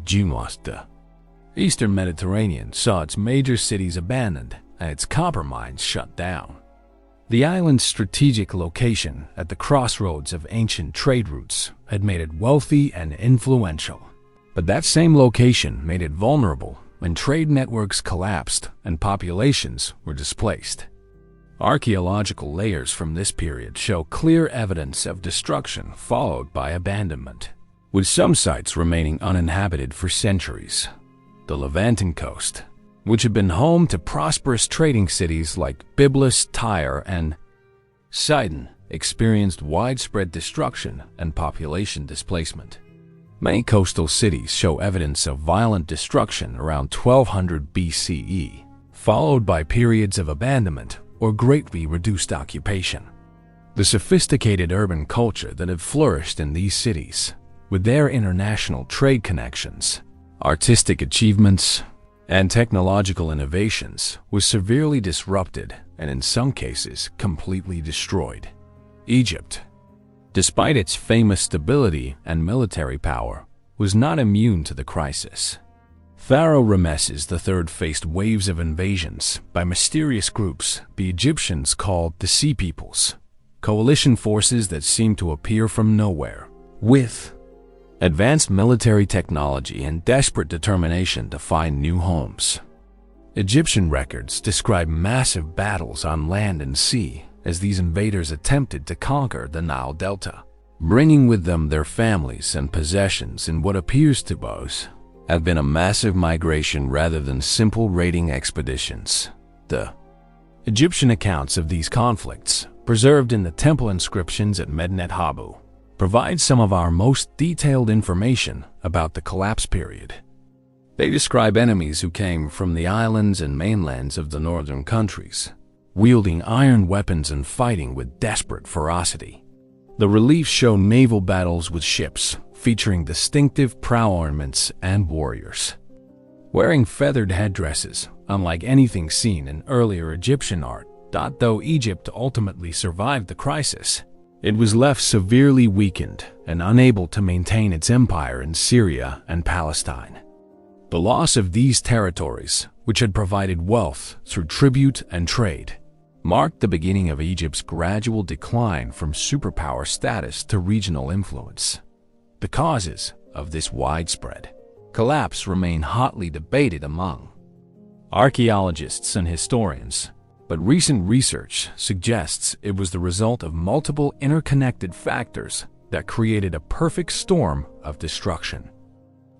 S1: Eastern Mediterranean, saw its major cities abandoned and its copper mines shut down. The island's strategic location at the crossroads of ancient trade routes had made it wealthy and influential. But that same location made it vulnerable when trade networks collapsed and populations were displaced. Archaeological layers from this period show clear evidence of destruction followed by abandonment, with some sites remaining uninhabited for centuries. The Levanten coast, which had been home to prosperous trading cities like Byblos, Tyre, and Sidon, experienced widespread destruction and population displacement. Many coastal cities show evidence of violent destruction around 1200 BCE, followed by periods of abandonment or greatly reduced occupation. The sophisticated urban culture that had flourished in these cities, with their international trade connections, artistic achievements, and technological innovations, was severely disrupted and in some cases completely destroyed. Egypt, despite its famous stability and military power, was not immune to the crisis. Pharaoh Ramesses III faced waves of invasions by mysterious groups the Egyptians called the Sea Peoples, coalition forces that seemed to appear from nowhere, with advanced military technology and desperate determination to find new homes. Egyptian records describe massive battles on land and sea as these invaders attempted to conquer the Nile Delta, bringing with them their families and possessions in what appears to us have been a massive migration rather than simple raiding expeditions. The Egyptian accounts of these conflicts, preserved in the temple inscriptions at Medinet Habu, provide some of our most detailed information about the collapse period. They describe enemies who came from the islands and mainlands of the northern countries, wielding iron weapons and fighting with desperate ferocity. The reliefs show naval battles with ships, featuring distinctive prow ornaments and warriors. wearing feathered headdresses, unlike anything seen in earlier Egyptian art. Though Egypt ultimately survived the crisis, it was left severely weakened and unable to maintain its empire in Syria and Palestine. The loss of these territories, which had provided wealth through tribute and trade, marked the beginning of Egypt's gradual decline from superpower status to regional influence. The causes of this widespread collapse remain hotly debated among archaeologists and historians, but recent research suggests it was the result of multiple interconnected factors that created a perfect storm of destruction.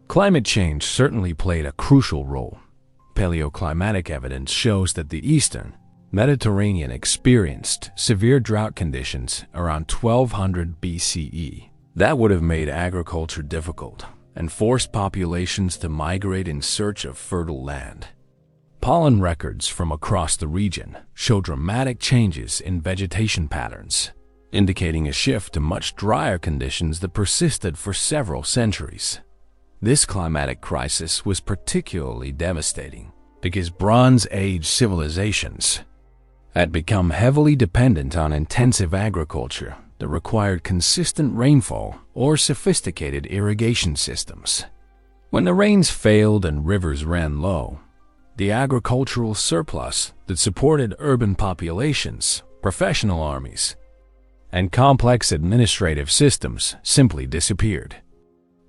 S1: Climate change certainly played a crucial role. Paleoclimatic evidence shows that the eastern Mediterranean experienced severe drought conditions around 1200 BCE. That would have made agriculture difficult and forced populations to migrate in search of fertile land. Pollen records from across the region show dramatic changes in vegetation patterns, indicating a shift to much drier conditions that persisted for several centuries. This climatic crisis was particularly devastating because Bronze Age civilizations had become heavily dependent on intensive agriculture that required consistent rainfall or sophisticated irrigation systems. When the rains failed and rivers ran low, the agricultural surplus that supported urban populations, professional armies, and complex administrative systems simply disappeared.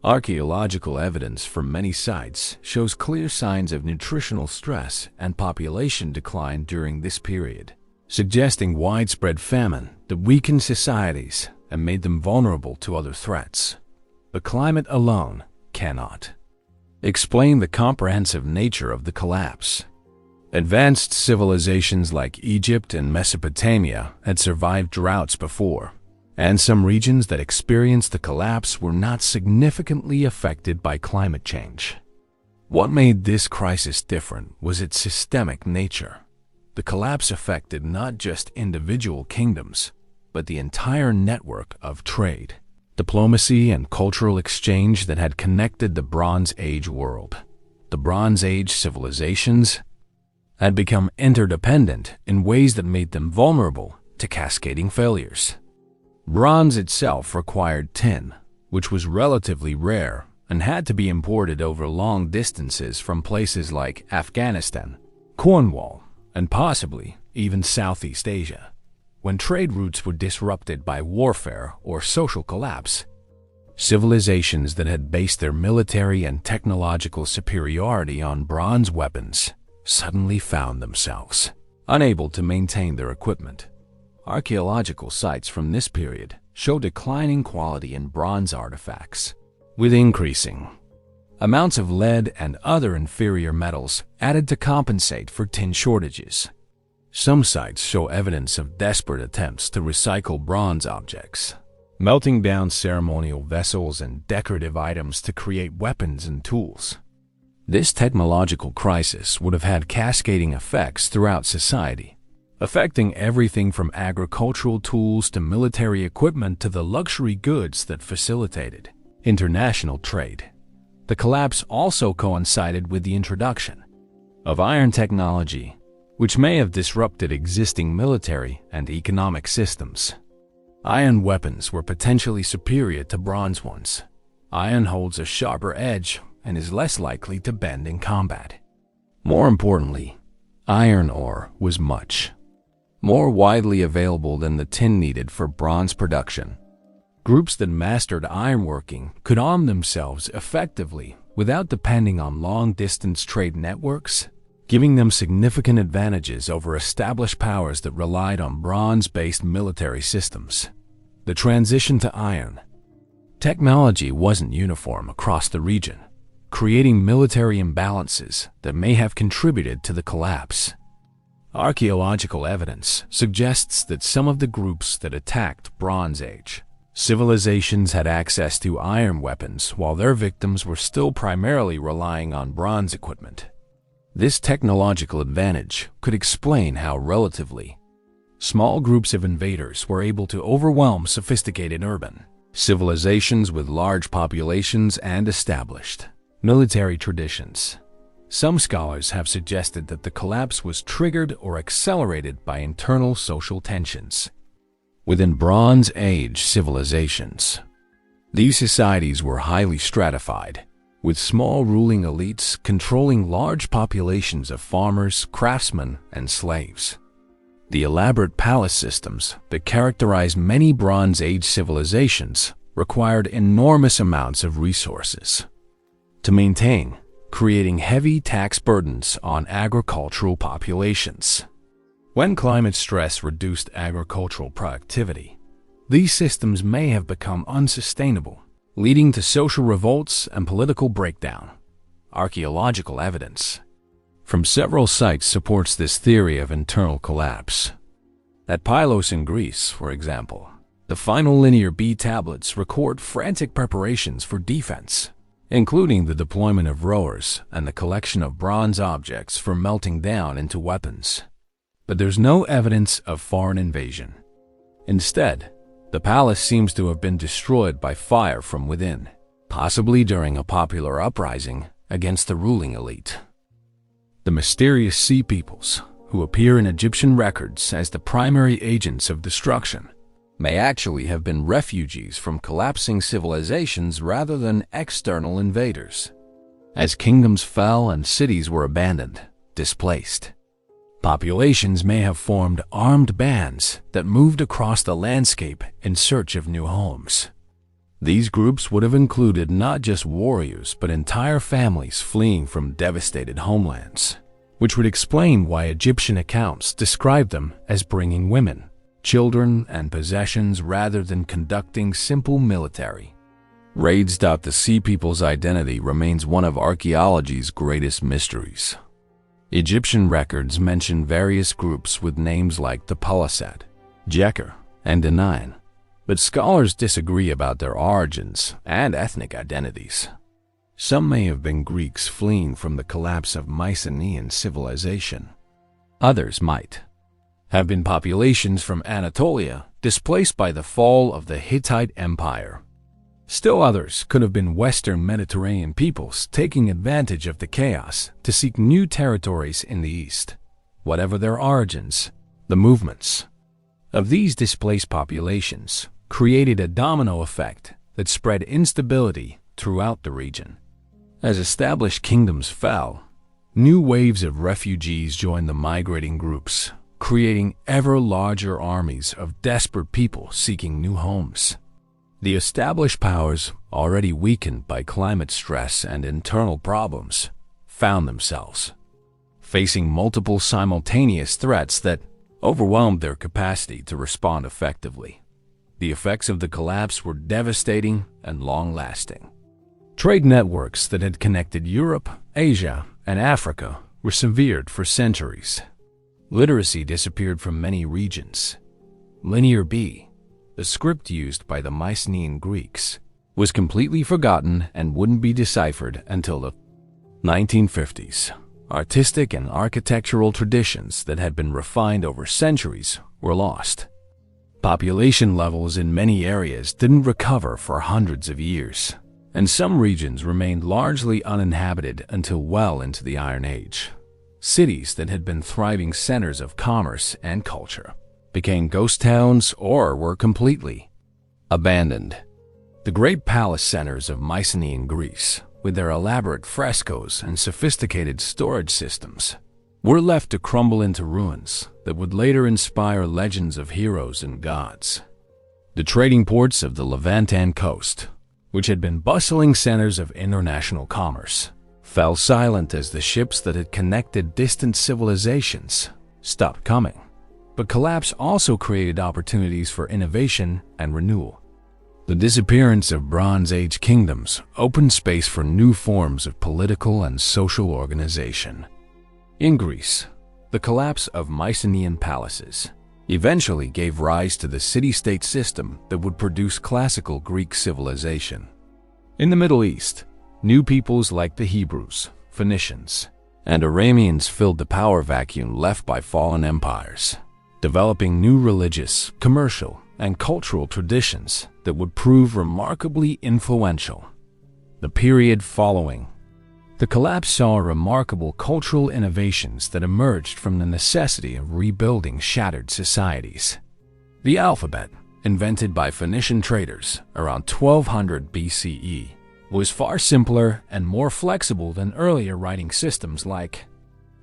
S1: Archaeological evidence from many sites shows clear signs of nutritional stress and population decline during this period, suggesting widespread famine that weakened societies and made them vulnerable to other threats. But climate alone cannot explain the comprehensive nature of the collapse. Advanced civilizations like Egypt and Mesopotamia had survived droughts before, and some regions that experienced the collapse were not significantly affected by climate change. What made this crisis different was its systemic nature. The collapse affected not just individual kingdoms, but the entire network of trade, diplomacy, and cultural exchange that had connected the Bronze Age world. The Bronze Age civilizations had become interdependent in ways that made them vulnerable to cascading failures. Bronze itself required tin, which was relatively rare and had to be imported over long distances from places like Afghanistan, Cornwall, and possibly even Southeast Asia. When trade routes were disrupted by warfare or social collapse, civilizations that had based their military and technological superiority on bronze weapons suddenly found themselves unable to maintain their equipment. Archaeological sites from this period show declining quality in bronze artifacts, with increasing amounts of lead and other inferior metals added to compensate for tin shortages. Some sites show evidence of desperate attempts to recycle bronze objects, melting down ceremonial vessels and decorative items to create weapons and tools. This technological crisis would have had cascading effects throughout society, affecting everything from agricultural tools to military equipment to the luxury goods that facilitated international trade. The collapse also coincided with the introduction of iron technology, which may have disrupted existing military and economic systems. Iron weapons were potentially superior to bronze ones. Iron holds a sharper edge and is less likely to bend in combat. More importantly, iron ore was much more widely available than the tin needed for bronze production. Groups that mastered ironworking could arm themselves effectively without depending on long-distance trade networks, giving them significant advantages over established powers that relied on bronze-based military systems. The transition to iron technology wasn't uniform across the region, creating military imbalances that may have contributed to the collapse. Archaeological evidence suggests that some of the groups that attacked Bronze Age civilizations had access to iron weapons while their victims were still primarily relying on bronze equipment. This technological advantage could explain how relatively small groups of invaders were able to overwhelm sophisticated urban civilizations with large populations and established military traditions. Some scholars have suggested that the collapse was triggered or accelerated by internal social tensions within Bronze Age civilizations. These societies were highly stratified, with small ruling elites controlling large populations of farmers, craftsmen, and slaves. The elaborate palace systems that characterize many Bronze Age civilizations required enormous amounts of resources to maintain, creating heavy tax burdens on agricultural populations. When climate stress reduced agricultural productivity, these systems may have become unsustainable, leading to social revolts and political breakdown. Archaeological evidence from several sites supports this theory of internal collapse. At Pylos in Greece, for example, the final linear B tablets record frantic preparations for defense, including the deployment of rowers and the collection of bronze objects for melting down into weapons. But there's no evidence of foreign invasion. Instead, the palace seems to have been destroyed by fire from within, possibly during a popular uprising against the ruling elite. The mysterious sea peoples, who appear in Egyptian records as the primary agents of destruction, may actually have been refugees from collapsing civilizations rather than external invaders. As kingdoms fell and cities were abandoned, displaced, populations may have formed armed bands that moved across the landscape in search of new homes. These groups would have included not just warriors but entire families fleeing from devastated homelands, which would explain why Egyptian accounts describe them as bringing women, children, and possessions rather than conducting simple military raids. The Sea People's identity remains one of archaeology's greatest mysteries. Egyptian records mention various groups with names like the Palisad, Jeker, and Denine, but scholars disagree about their origins and ethnic identities. Some may have been Greeks fleeing from the collapse of Mycenaean civilization. Others might have been populations from Anatolia displaced by the fall of the Hittite Empire. Still others could have been Western Mediterranean peoples taking advantage of the chaos to seek new territories in the East. Whatever their origins, the movements of these displaced populations created a domino effect that spread instability throughout the region. As established kingdoms fell, new waves of refugees joined the migrating groups, creating ever larger armies of desperate people seeking new homes. The established powers, already weakened by climate stress and internal problems, found themselves facing multiple simultaneous threats that overwhelmed their capacity to respond effectively. The effects of the collapse were devastating and long-lasting. Trade networks that had connected Europe, Asia, and Africa were severed for centuries. Literacy disappeared from many regions. Linear B, the script used by the Mycenaean Greeks, was completely forgotten and wouldn't be deciphered until the 1950s. Artistic and architectural traditions that had been refined over centuries were lost. Population levels in many areas didn't recover for hundreds of years, and some regions remained largely uninhabited until well into the Iron Age. Cities that had been thriving centers of commerce and culture became ghost towns or were completely abandoned. The great palace centers of Mycenaean Greece, with their elaborate frescoes and sophisticated storage systems, were left to crumble into ruins that would later inspire legends of heroes and gods. The trading ports of the Levantan coast, which had been bustling centers of international commerce, fell silent as the ships that had connected distant civilizations stopped coming. But collapse also created opportunities for innovation and renewal. The disappearance of Bronze Age kingdoms opened space for new forms of political and social organization. In Greece, the collapse of Mycenaean palaces eventually gave rise to the city-state system that would produce classical Greek civilization. In the Middle East, new peoples like the Hebrews, Phoenicians, and Arameans filled the power vacuum left by fallen empires, developing new religious, commercial, and cultural traditions that would prove remarkably influential. The period following The collapse saw remarkable cultural innovations that emerged from the necessity of rebuilding shattered societies. The alphabet, invented by Phoenician traders around 1200 BCE, was far simpler and more flexible than earlier writing systems like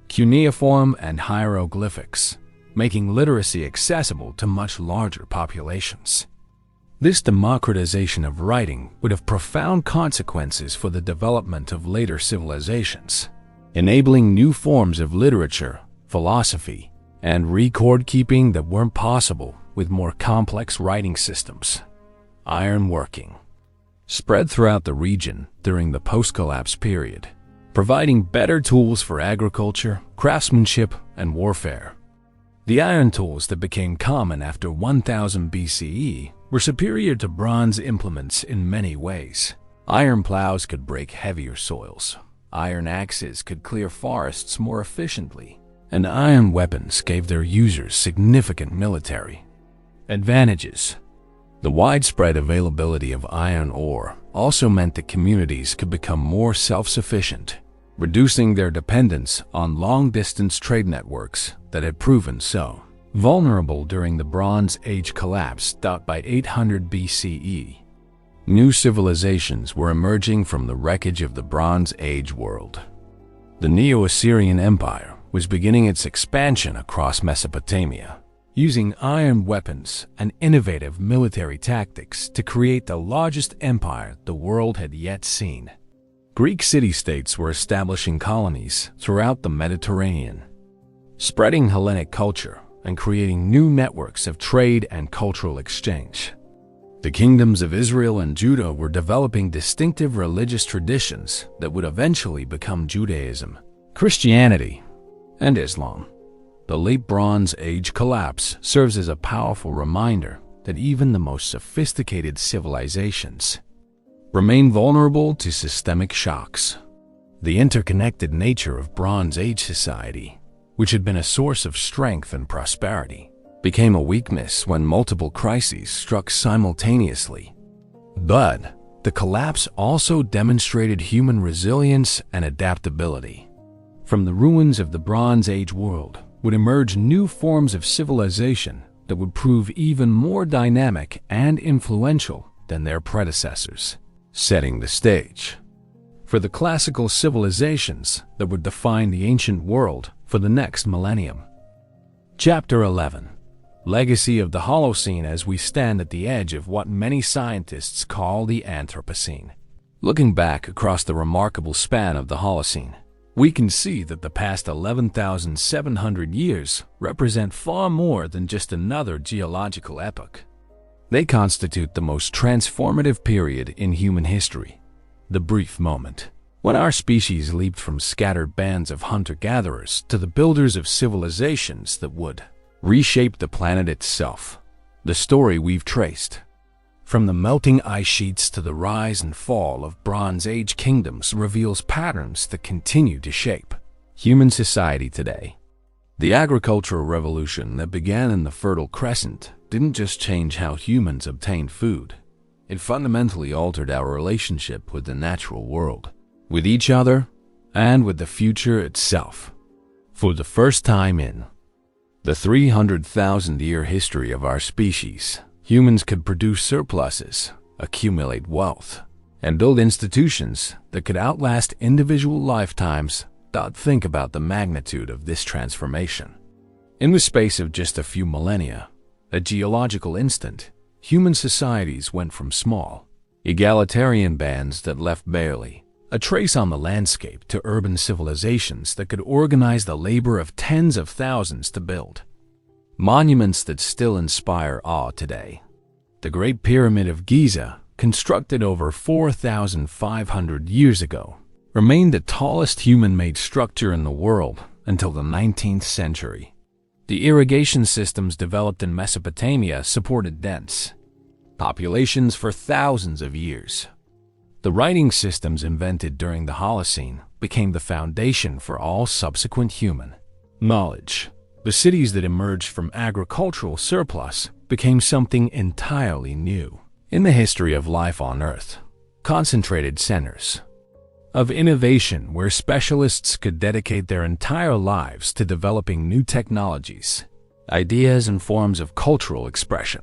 S1: cuneiform and hieroglyphics, making literacy accessible to much larger populations. This democratization of writing would have profound consequences for the development of later civilizations, enabling new forms of literature, philosophy, and record-keeping that weren't possible with more complex writing systems. Ironworking spread throughout the region during the post-collapse period, providing better tools for agriculture, craftsmanship, and warfare. The iron tools that became common after 1000 BCE were superior to bronze implements in many ways. Iron plows could break heavier soils, iron axes could clear forests more efficiently, and iron weapons gave their users significant military advantages. The widespread availability of iron ore also meant that communities could become more self-sufficient, reducing their dependence on long-distance trade networks that had proven so vulnerable during the Bronze Age collapse. By 800 BCE, new civilizations were emerging from the wreckage of the Bronze Age world. The Neo-Assyrian Empire was beginning its expansion across Mesopotamia, using iron weapons and innovative military tactics to create the largest empire the world had yet seen. Greek city-states were establishing colonies throughout the Mediterranean, spreading Hellenic culture and creating new networks of trade and cultural exchange. The kingdoms of Israel and Judah were developing distinctive religious traditions that would eventually become Judaism, Christianity, and Islam. The late Bronze Age collapse serves as a powerful reminder that even the most sophisticated civilizations remain vulnerable to systemic shocks. The interconnected nature of Bronze Age society, which had been a source of strength and prosperity, became a weakness when multiple crises struck simultaneously. But the collapse also demonstrated human resilience and adaptability. From the ruins of the Bronze Age world would emerge new forms of civilization that would prove even more dynamic and influential than their predecessors, setting the stage for the classical civilizations that would define the ancient world for the next millennium. Chapter 11. Legacy of the Holocene. As we stand at the edge of what many scientists call the Anthropocene. Looking back across the remarkable span of the Holocene, we can see that the past 11,700 years represent far more than just another geological epoch. They constitute the most transformative period in human history, the brief moment when our species leaped from scattered bands of hunter-gatherers to the builders of civilizations that would reshape the planet itself. The story we've traced, from the melting ice sheets to the rise and fall of Bronze Age kingdoms, reveals patterns that continue to shape human society today. The agricultural revolution that began in the Fertile Crescent didn't just change how humans obtained food. It fundamentally altered our relationship with the natural world, with each other, and with the future itself. For the first time in the 300,000-year history of our species, humans could produce surpluses, accumulate wealth, and build institutions that could outlast individual lifetimes. Think about the magnitude of this transformation. In the space of just a few millennia, a geological instant, human societies went from small, egalitarian bands that left barely a trace on the landscape to urban civilizations that could organize the labor of tens of thousands to build monuments that still inspire awe today. The Great Pyramid of Giza, constructed over 4,500 years ago, remained the tallest human-made structure in the world until the 19th century. The irrigation systems developed in Mesopotamia supported dense populations for thousands of years. The writing systems invented during the Holocene became the foundation for all subsequent human knowledge. The cities that emerged from agricultural surplus became something entirely new in the history of life on Earth. Concentrated centers of innovation where specialists could dedicate their entire lives to developing new technologies, ideas, and forms of cultural expression.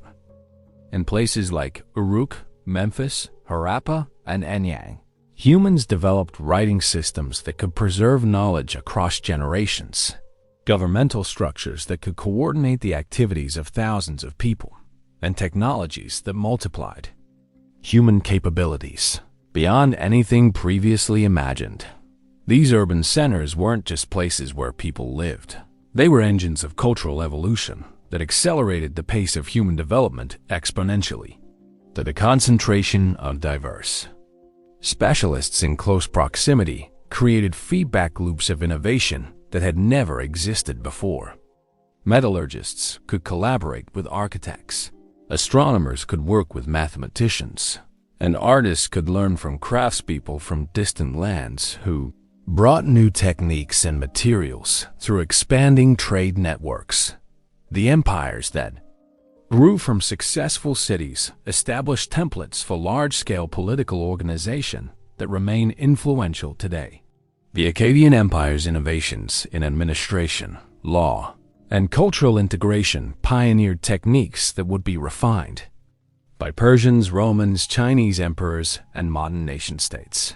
S1: In places like Uruk, Memphis, Harappa, and Anyang, humans developed writing systems that could preserve knowledge across generations, governmental structures that could coordinate the activities of thousands of people, and technologies that multiplied human capabilities beyond anything previously imagined. These urban centers weren't just places where people lived. They were engines of cultural evolution that accelerated the pace of human development exponentially. The concentration of diverse specialists in close proximity created feedback loops of innovation that had never existed before. Metallurgists could collaborate with architects, astronomers could work with mathematicians, and artists could learn from craftspeople from distant lands who brought new techniques and materials through expanding trade networks. The empires that grew from successful cities established templates for large-scale political organization that remain influential today. The Akkadian Empire's innovations in administration, law, and cultural integration pioneered techniques that would be refined by Persians, Romans, Chinese emperors, and modern nation-states.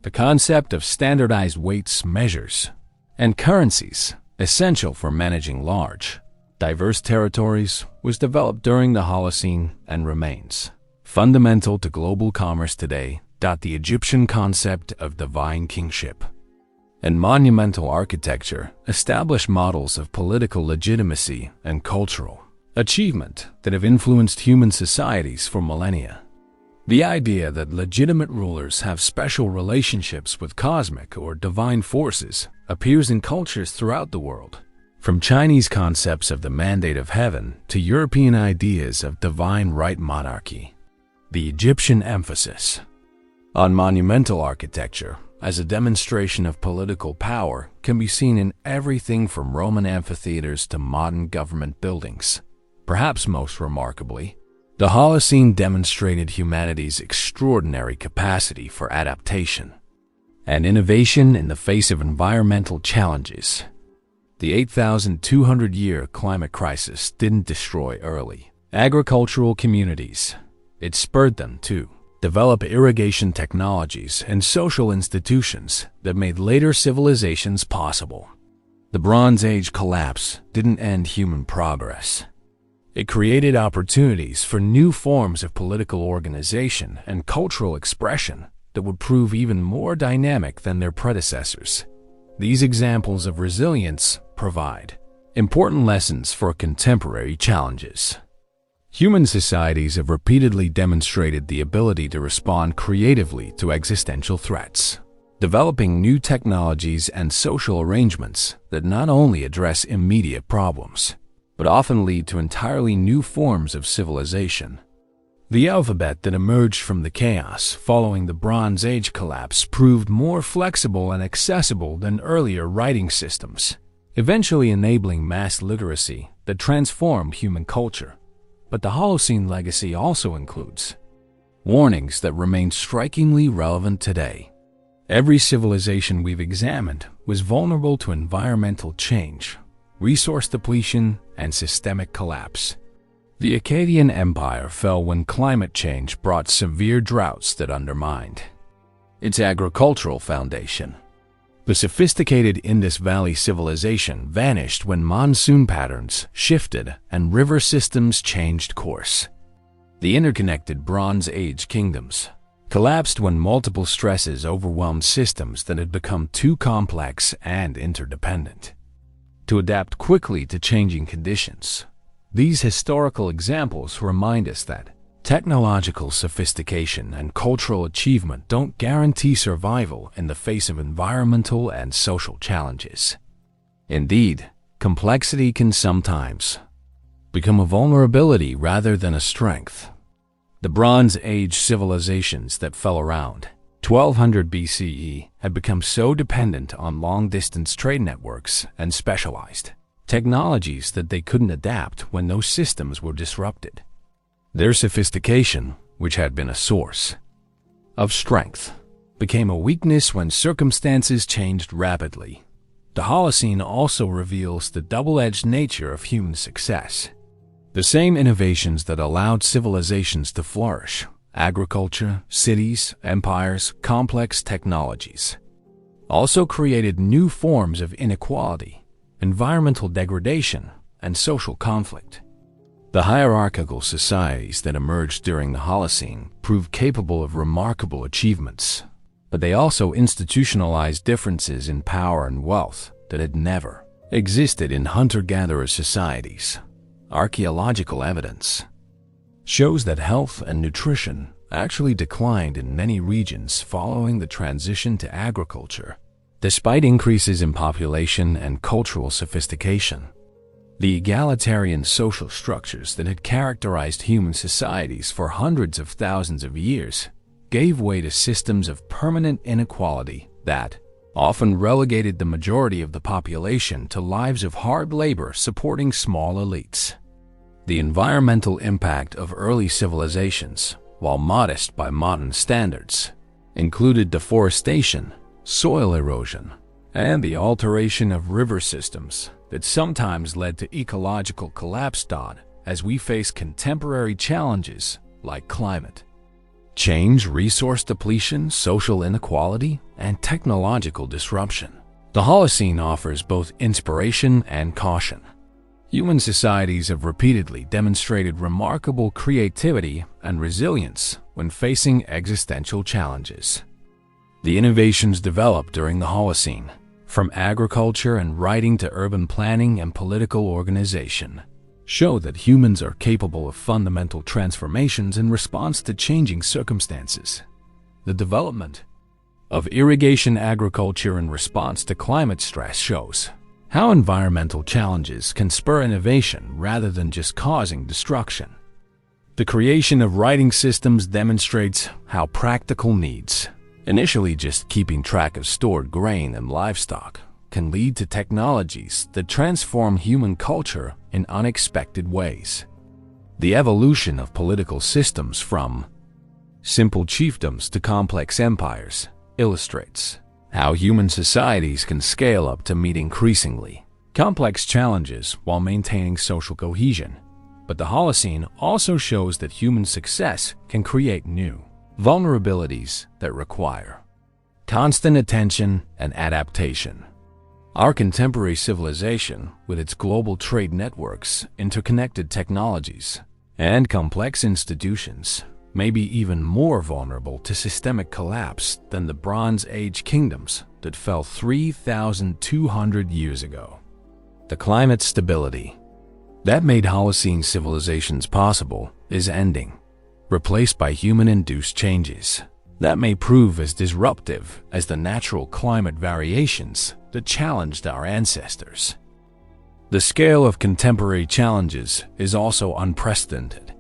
S1: The concept of standardized weights, measures, and currencies, essential for managing large, diverse territories, was developed during the Holocene and remains fundamental to global commerce today. The Egyptian concept of divine kingship and monumental architecture established models of political legitimacy and cultural achievement that have influenced human societies for millennia. The idea that legitimate rulers have special relationships with cosmic or divine forces appears in cultures throughout the world, from Chinese concepts of the mandate of heaven to European ideas of divine right monarchy. The Egyptian emphasis on monumental architecture as a demonstration of political power can be seen in everything from Roman amphitheaters to modern government buildings. Perhaps most remarkably, the Holocene demonstrated humanity's extraordinary capacity for adaptation and innovation in the face of environmental challenges. The 8,200-year climate crisis didn't destroy early agricultural communities. It spurred them to develop irrigation technologies and social institutions that made later civilizations possible. The Bronze Age collapse didn't end human progress. It created opportunities for new forms of political organization and cultural expression that would prove even more dynamic than their predecessors. These examples of resilience provide important lessons for contemporary challenges. Human societies have repeatedly demonstrated the ability to respond creatively to existential threats, developing new technologies and social arrangements that not only address immediate problems, but often lead to entirely new forms of civilization. The alphabet that emerged from the chaos following the Bronze Age collapse proved more flexible and accessible than earlier writing systems, eventually enabling mass literacy that transformed human culture. But the Holocene legacy also includes warnings that remain strikingly relevant today. Every civilization we've examined was vulnerable to environmental change, resource depletion, and systemic collapse. The Akkadian Empire fell when climate change brought severe droughts that undermined its agricultural foundation. The sophisticated Indus Valley civilization vanished when monsoon patterns shifted and river systems changed course. The interconnected Bronze Age kingdoms collapsed when multiple stresses overwhelmed systems that had become too complex and interdependent to adapt quickly to changing conditions. These historical examples remind us that technological sophistication and cultural achievement don't guarantee survival in the face of environmental and social challenges. Indeed, complexity can sometimes become a vulnerability rather than a strength. The Bronze Age civilizations that fell around 1200 BCE had become so dependent on long-distance trade networks and specialized technologies that they couldn't adapt when those systems were disrupted. Their sophistication, which had been a source of strength, became a weakness when circumstances changed rapidly. The Holocene also reveals the double-edged nature of human success. The same innovations that allowed civilizations to flourish, agriculture, cities, empires, complex technologies, also created new forms of inequality, environmental degradation, and social conflict. The hierarchical societies that emerged during the Holocene proved capable of remarkable achievements, but they also institutionalized differences in power and wealth that had never existed in hunter-gatherer societies. Archaeological evidence shows that health and nutrition actually declined in many regions following the transition to agriculture, despite increases in population and cultural sophistication. The egalitarian social structures that had characterized human societies for hundreds of thousands of years gave way to systems of permanent inequality that often relegated the majority of the population to lives of hard labor supporting small elites. The environmental impact of early civilizations, while modest by modern standards, included deforestation, soil erosion, and the alteration of river systems that sometimes led to ecological collapse. As we face contemporary challenges like climate change, resource depletion, social inequality, and technological disruption, the Holocene offers both inspiration and caution. Human societies have repeatedly demonstrated remarkable creativity and resilience when facing existential challenges. The innovations developed during the Holocene, from agriculture and writing to urban planning and political organization, show that humans are capable of fundamental transformations in response to changing circumstances. The development of irrigation agriculture in response to climate stress shows how environmental challenges can spur innovation rather than just causing destruction. The creation of writing systems demonstrates how practical needs, initially just keeping track of stored grain and livestock, can lead to technologies that transform human culture in unexpected ways. The evolution of political systems from simple chiefdoms to complex empires illustrates how human societies can scale up to meet increasingly complex challenges while maintaining social cohesion. But the Holocene also shows that human success can create new vulnerabilities that require constant attention and adaptation. Our contemporary civilization, with its global trade networks, interconnected technologies, and complex institutions, may be even more vulnerable to systemic collapse than the Bronze Age kingdoms that fell 3,200 years ago. The climate stability that made Holocene civilizations possible is ending, replaced by human-induced changes that may prove as disruptive as the natural climate variations that challenged our ancestors. The scale of contemporary challenges is also unprecedented.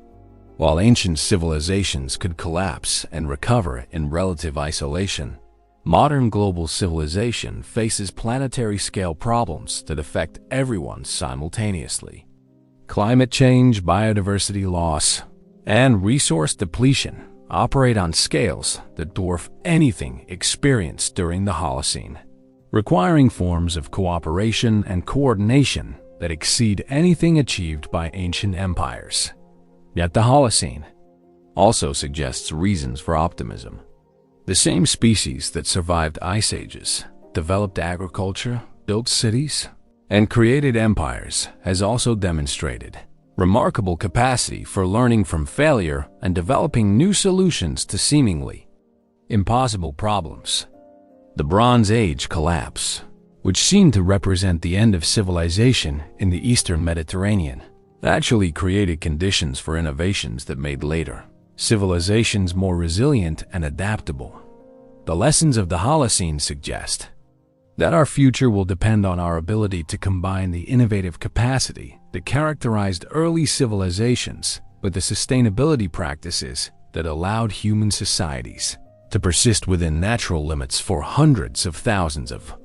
S1: While ancient civilizations could collapse and recover in relative isolation, modern global civilization faces planetary-scale problems that affect everyone simultaneously. Climate change, biodiversity loss, and resource depletion operate on scales that dwarf anything experienced during the Holocene, requiring forms of cooperation and coordination that exceed anything achieved by ancient empires. Yet the Holocene also suggests reasons for optimism. The same species that survived ice ages, developed agriculture, built cities, and created empires has also demonstrated remarkable capacity for learning from failure and developing new solutions to seemingly impossible problems. The Bronze Age collapse, which seemed to represent the end of civilization in the Eastern Mediterranean, actually created conditions for innovations that made later civilizations more resilient and adaptable. The lessons of the Holocene suggest that our future will depend on our ability to combine the innovative capacity that characterized early civilizations with the sustainability practices that allowed human societies to persist within natural limits for hundreds of thousands of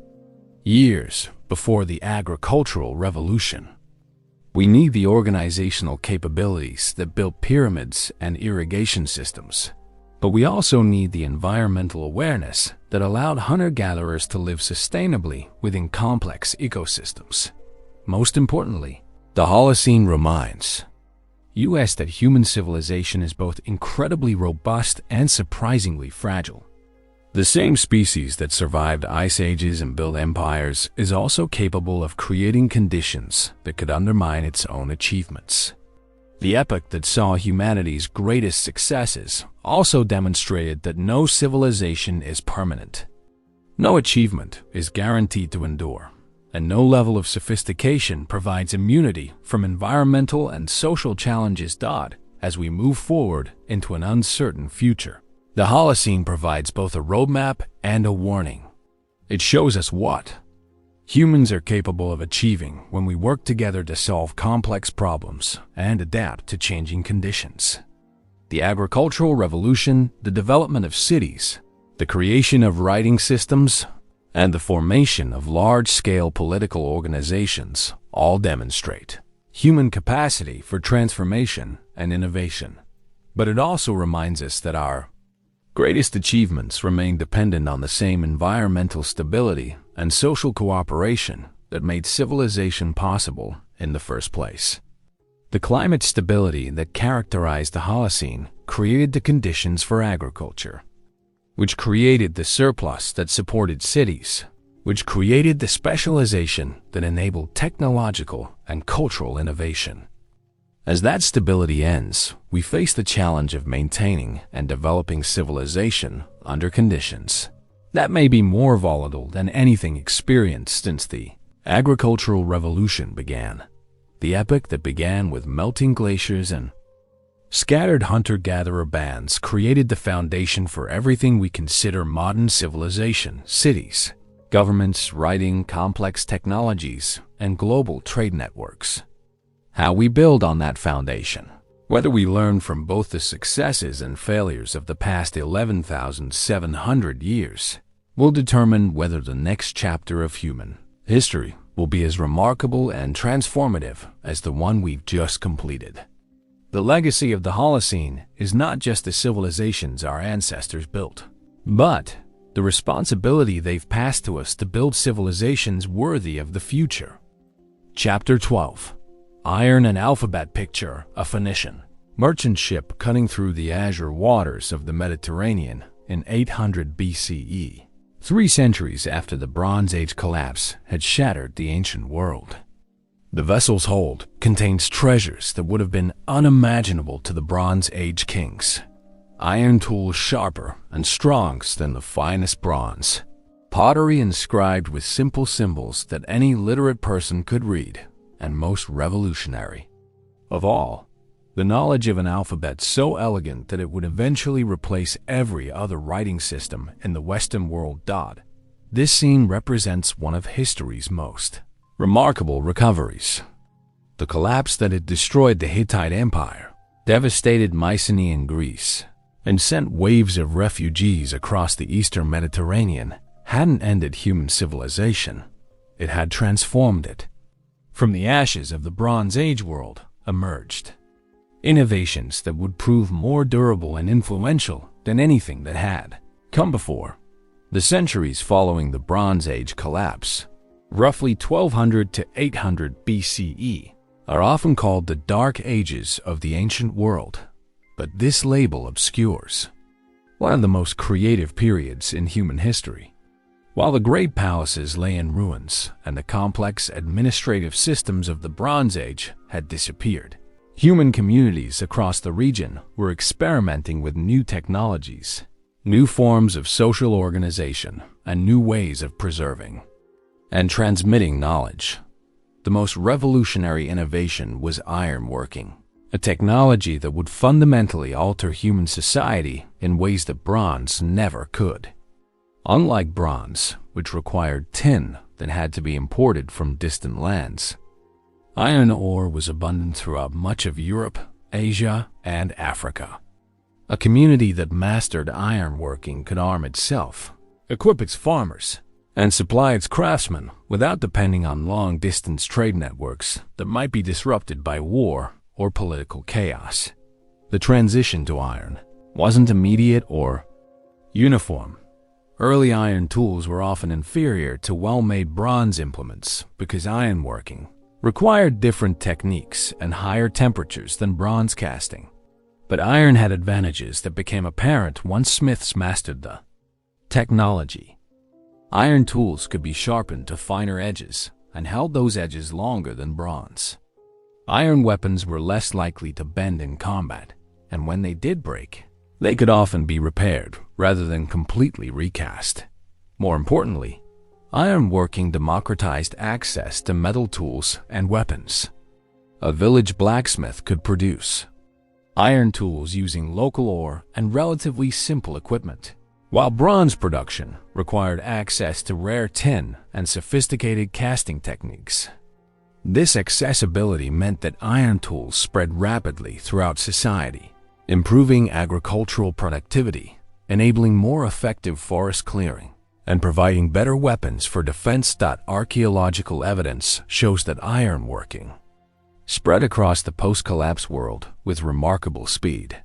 S1: years before the agricultural revolution. We need the organizational capabilities that built pyramids and irrigation systems, But we also need the environmental awareness that allowed hunter-gatherers to live sustainably within complex ecosystems. Most importantly, the Holocene reminds us that human civilization is both incredibly robust and surprisingly fragile. The same species that survived ice ages and built empires is also capable of creating conditions that could undermine its own achievements. The epoch that saw humanity's greatest successes also demonstrated that no civilization is permanent. No achievement is guaranteed to endure, and no level of sophistication provides immunity from environmental and social challenges as we move forward into an uncertain future. The Holocene provides both a roadmap and a warning. It shows us what humans are capable of achieving when we work together to solve complex problems and adapt to changing conditions. The agricultural revolution, the development of cities, the creation of writing systems, and the formation of large-scale political organizations all demonstrate human capacity for transformation and innovation. But it also reminds us that our greatest achievements remain dependent on the same environmental stability and social cooperation that made civilization possible in the first place. The climate stability that characterized the Holocene created the conditions for agriculture, which created the surplus that supported cities, which created the specialization that enabled technological and cultural innovation. As that stability ends, we face the challenge of maintaining and developing civilization under conditions that may be more volatile than anything experienced since the agricultural revolution began. The epoch that began with melting glaciers and scattered hunter-gatherer bands created the foundation for everything we consider modern civilization: cities, governments, writing, complex technologies, and global trade networks. How we build on that foundation, whether we learn from both the successes and failures of the past 11,700 years, will determine whether the next chapter of human history will be as remarkable and transformative as the one we've just completed. The legacy of the Holocene is not just the civilizations our ancestors built, but the responsibility they've passed to us to build civilizations worthy of the future. Chapter 12. Iron and Alphabet. Picture a Phoenician merchant ship cutting through the azure waters of the Mediterranean in 800 BCE, 3 centuries after the Bronze Age collapse had shattered the ancient world. The vessel's hold contains treasures that would have been unimaginable to the Bronze Age kings. Iron tools sharper and strong than the finest bronze. Pottery inscribed with simple symbols that any literate person could read, and most revolutionary of all, the knowledge of an alphabet so elegant that it would eventually replace every other writing system in the Western world. This scene represents one of history's most remarkable recoveries. The collapse that had destroyed the Hittite Empire, devastated Mycenae in Greece, and sent waves of refugees across the eastern Mediterranean hadn't ended human civilization. It had transformed it. From the ashes of the Bronze Age world emerged innovations that would prove more durable and influential than anything that had come before. The centuries following the Bronze Age collapse, roughly 1200 to 800 BCE, are often called the Dark Ages of the ancient world, but this label obscures one of the most creative periods in human history. While the great palaces lay in ruins and the complex administrative systems of the Bronze Age had disappeared, human communities across the region were experimenting with new technologies, new forms of social organization, and new ways of preserving and transmitting knowledge. The most revolutionary innovation was ironworking, a technology that would fundamentally alter human society in ways that bronze never could. Unlike bronze, which required tin that had to be imported from distant lands, iron ore was abundant throughout much of Europe, Asia, and Africa. A community that mastered ironworking could arm itself, equip its farmers, and supply its craftsmen without depending on long-distance trade networks that might be disrupted by war or political chaos. The transition to iron wasn't immediate or uniform. Early iron tools were often inferior to well-made bronze implements because ironworking required different techniques and higher temperatures than bronze casting. But iron had advantages that became apparent once smiths mastered the technology. Iron tools could be sharpened to finer edges and held those edges longer than bronze. Iron weapons were less likely to bend in combat, and when they did break, they could often be repaired rather than completely recast. More importantly, ironworking democratized access to metal tools and weapons. A village blacksmith could produce iron tools using local ore and relatively simple equipment, while bronze production required access to rare tin and sophisticated casting techniques. This accessibility meant that iron tools spread rapidly throughout society, improving agricultural productivity, enabling more effective forest clearing, and providing better weapons for defense. Archaeological evidence shows that ironworking spread across the post-collapse world with remarkable speed.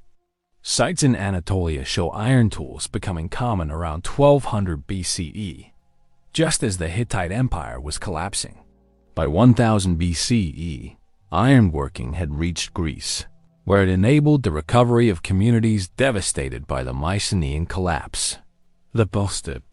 S1: Sites in Anatolia show iron tools becoming common around 1200 BCE, just as the Hittite Empire was collapsing. By 1000 BCE, ironworking had reached Greece, where it enabled the recovery of communities devastated by the Mycenaean collapse. The post-step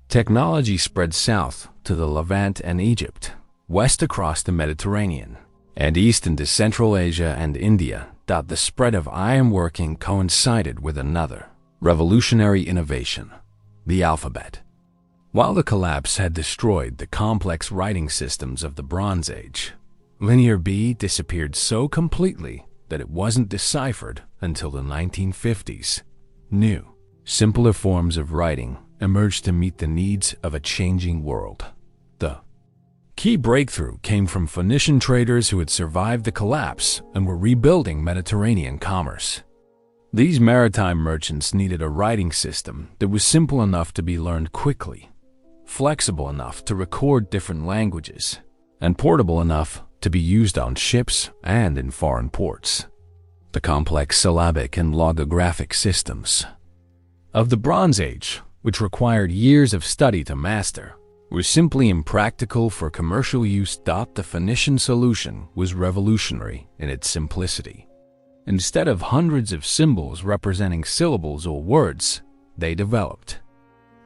S1: technology spread south to the Levant and Egypt, west across the Mediterranean, and east into Central Asia and India. The spread of ironworking coincided with another revolutionary innovation, the alphabet. While the collapse had destroyed the complex writing systems of the Bronze Age, Linear B disappeared so completely that it wasn't deciphered until the 1950s. New, simpler forms of writing emerged to meet the needs of a changing world. The key breakthrough came from Phoenician traders who had survived the collapse and were rebuilding Mediterranean commerce. These maritime merchants needed a writing system that was simple enough to be learned quickly, flexible enough to record different languages, and portable enough to be used on ships and in foreign ports. The complex syllabic and logographic systems of the Bronze Age, which required years of study to master, were simply impractical for commercial use. The Phoenician solution was revolutionary in its simplicity. Instead of hundreds of symbols representing syllables or words, they developed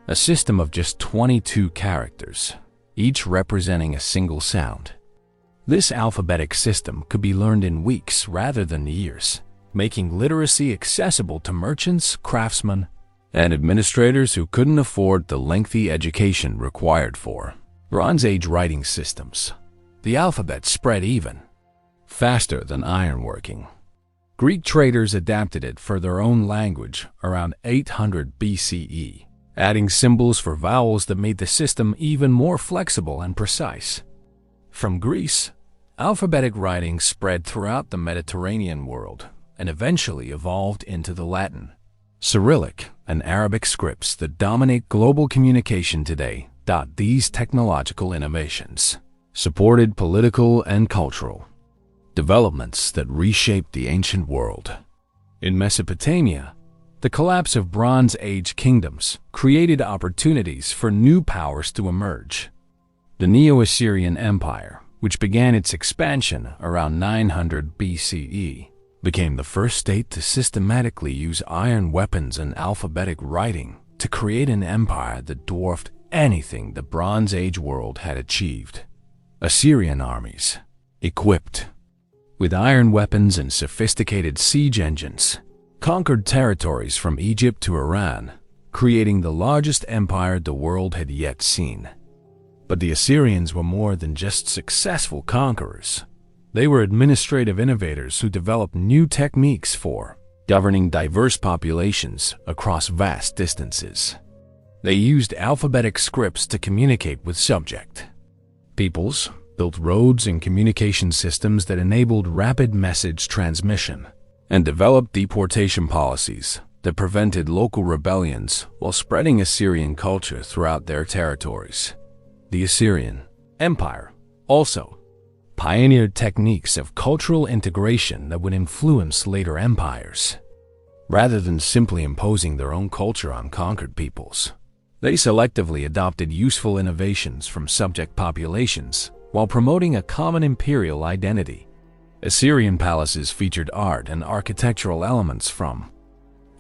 S1: a system of just 22 characters, each representing a single sound. This alphabetic system could be learned in weeks rather than years, making literacy accessible to merchants, craftsmen, and administrators who couldn't afford the lengthy education required for Bronze Age writing systems. The alphabet spread even faster than ironworking. Greek traders adapted it for their own language around 800 BCE, adding symbols for vowels that made the system even more flexible and precise. From Greece, alphabetic writing spread throughout the Mediterranean world and eventually evolved into the Latin, Cyrillic, and Arabic scripts that dominate global communication today. These technological innovations supported political and cultural developments that reshaped the ancient world. In Mesopotamia, the collapse of Bronze Age kingdoms created opportunities for new powers to emerge. The Neo-Assyrian Empire, which began its expansion around 900 BCE, became the first state to systematically use iron weapons and alphabetic writing to create an empire that dwarfed anything the Bronze Age world had achieved. Assyrian armies, equipped with iron weapons and sophisticated siege engines, conquered territories from Egypt to Iran, creating the largest empire the world had yet seen. But the Assyrians were more than just successful conquerors. They were administrative innovators who developed new techniques for governing diverse populations across vast distances. They used alphabetic scripts to communicate with subject peoples, built roads and communication systems that enabled rapid message transmission, and developed deportation policies that prevented local rebellions while spreading Assyrian culture throughout their territories. The Assyrian Empire also pioneered techniques of cultural integration that would influence later empires. rather than simply imposing their own culture on conquered peoples. They selectively adopted useful innovations from subject populations while promoting a common imperial identity. Assyrian palaces featured art and architectural elements from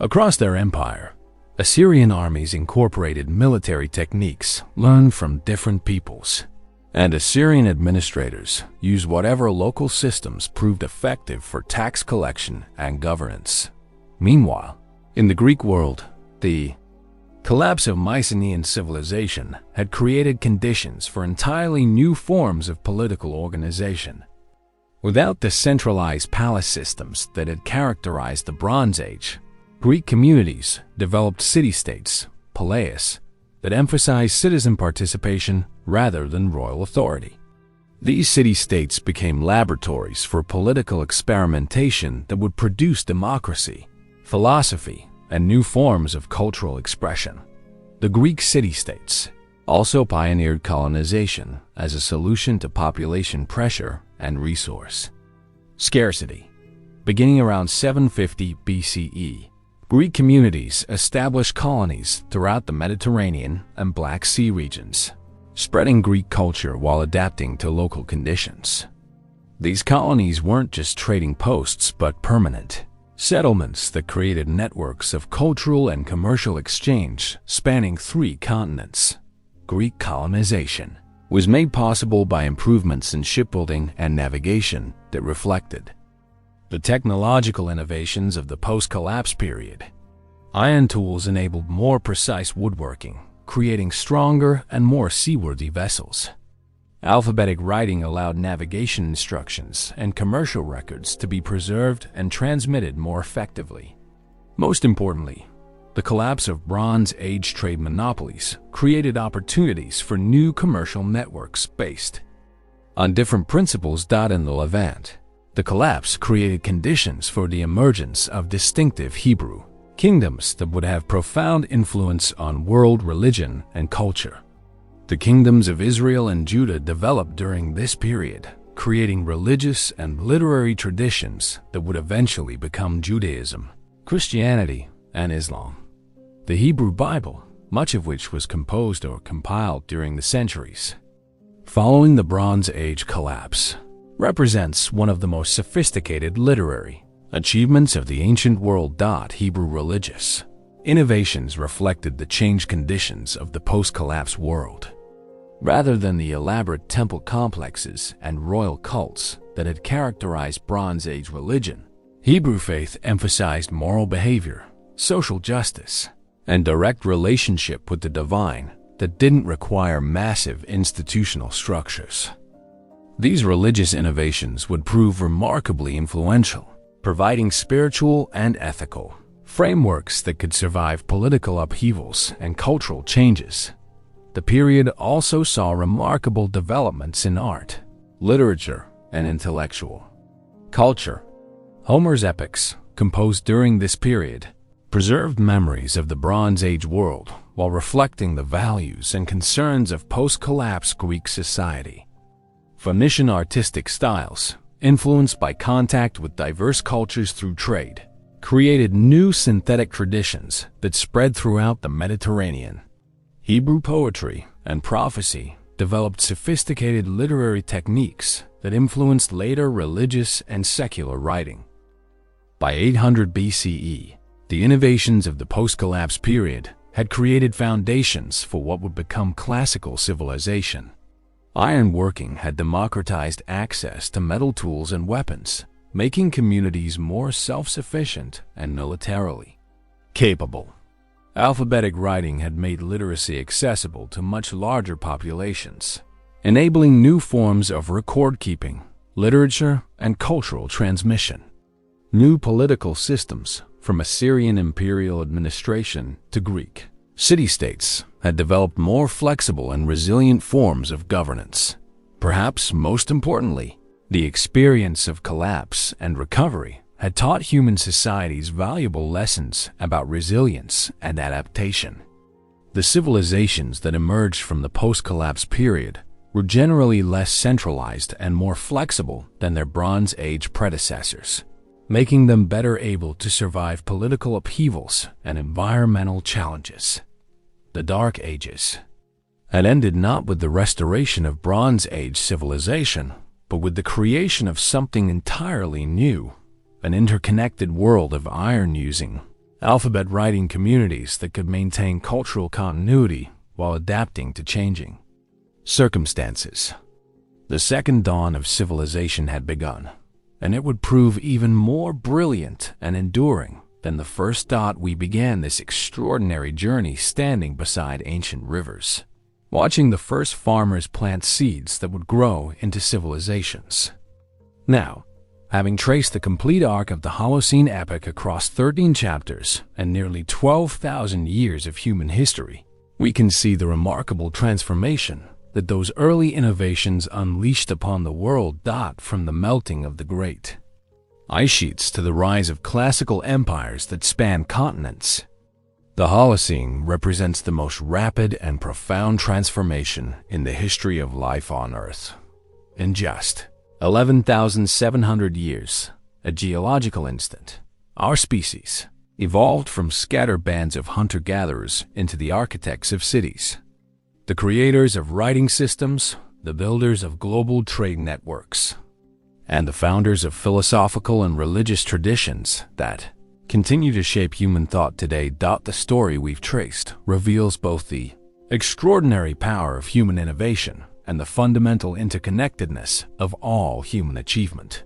S1: across their empire. Assyrian armies incorporated military techniques learned from different peoples, and Assyrian administrators used whatever local systems proved effective for tax collection and governance. Meanwhile, in the Greek world, the collapse of Mycenaean civilization had created conditions for entirely new forms of political organization. Without the centralized palace systems that had characterized the Bronze Age, Greek communities developed city-states, palais, that emphasized citizen participation rather than royal authority. These city-states became laboratories for political experimentation that would produce democracy, philosophy, and new forms of cultural expression. The Greek city-states also pioneered colonization as a solution to population pressure and resource scarcity. Beginning around 750 BCE, Greek communities established colonies throughout the Mediterranean and Black Sea regions, spreading Greek culture while adapting to local conditions. These colonies weren't just trading posts but permanent settlements that created networks of cultural and commercial exchange spanning 3 continents. Greek colonization was made possible by improvements in shipbuilding and navigation that reflected the technological innovations of the post-collapse period. Iron tools enabled more precise woodworking, creating stronger and more seaworthy vessels. Alphabetic writing allowed navigation instructions and commercial records to be preserved and transmitted more effectively. Most importantly, the collapse of Bronze Age trade monopolies created opportunities for new commercial networks based on different principles. In the Levant, the collapse created conditions for the emergence of distinctive Hebrew kingdoms that would have profound influence on world religion and culture. The kingdoms of Israel and Judah developed during this period, creating religious and literary traditions that would eventually become Judaism, Christianity, and Islam. The Hebrew Bible, much of which was composed or compiled during the centuries following the Bronze Age collapse, represents one of the most sophisticated literary achievements of the ancient world. Hebrew religious innovations reflected the changed conditions of the post-collapse world, rather than the elaborate temple complexes and royal cults that had characterized Bronze Age religion. Hebrew faith emphasized moral behavior, social justice, and direct relationship with the divine that didn't require massive institutional structures. These religious innovations would prove remarkably influential, providing spiritual and ethical frameworks that could survive political upheavals and cultural changes. The period also saw remarkable developments in art, literature, and intellectual culture. Homer's epics, composed during this period, preserved memories of the Bronze Age world while reflecting the values and concerns of post-collapse Greek society. Phoenician artistic styles, influenced by contact with diverse cultures through trade, created new synthetic traditions that spread throughout the Mediterranean. Hebrew poetry and prophecy developed sophisticated literary techniques that influenced later religious and secular writing. By 800 BCE, the innovations of the post-collapse period had created foundations for what would become classical civilization. Ironworking had democratized access to metal tools and weapons, making communities more self-sufficient and militarily capable. Alphabetic writing had made literacy accessible to much larger populations, enabling new forms of record-keeping, literature, and cultural transmission. New political systems, from Assyrian imperial administration to Greek city-states, had developed more flexible and resilient forms of governance. Perhaps most importantly, the experience of collapse and recovery had taught human societies valuable lessons about resilience and adaptation. The civilizations that emerged from the post-collapse period were generally less centralized and more flexible than their Bronze Age predecessors. making them better able to survive political upheavals and environmental challenges. The Dark Ages had ended not with the restoration of Bronze Age civilization, but with the creation of something entirely new, an interconnected world of iron-using, alphabet-writing communities that could maintain cultural continuity while adapting to changing circumstances. The second dawn of civilization had begun, and it would prove even more brilliant and enduring than the first dot. We began this extraordinary journey standing beside ancient rivers, watching the first farmers plant seeds that would grow into civilizations. Now, having traced the complete arc of the Holocene epic across 13 chapters and nearly 12,000 years of human history, we can see the remarkable transformation that those early innovations unleashed upon the world. From the melting of the great ice sheets to the rise of classical empires that span continents, the Holocene represents the most rapid and profound transformation in the history of life on Earth. In just 11,700 years, a geological instant, our species evolved from scattered bands of hunter-gatherers into the architects of cities, the creators of writing systems, the builders of global trade networks, and the founders of philosophical and religious traditions that continue to shape human thought today. The story we've traced reveals both the extraordinary power of human innovation and the fundamental interconnectedness of all human achievement.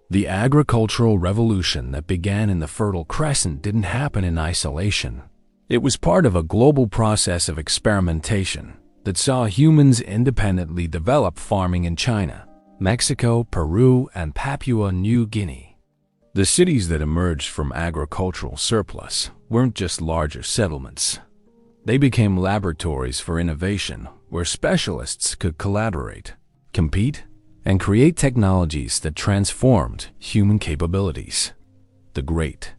S1: The agricultural revolution that began in the Fertile Crescent didn't happen in isolation. It was part of a global process of experimentation that saw humans independently develop farming in China, Mexico, Peru, and Papua New Guinea. The cities that emerged from agricultural surplus weren't just larger settlements. They became laboratories for innovation where specialists could collaborate, compete, and create technologies that transformed human capabilities. The great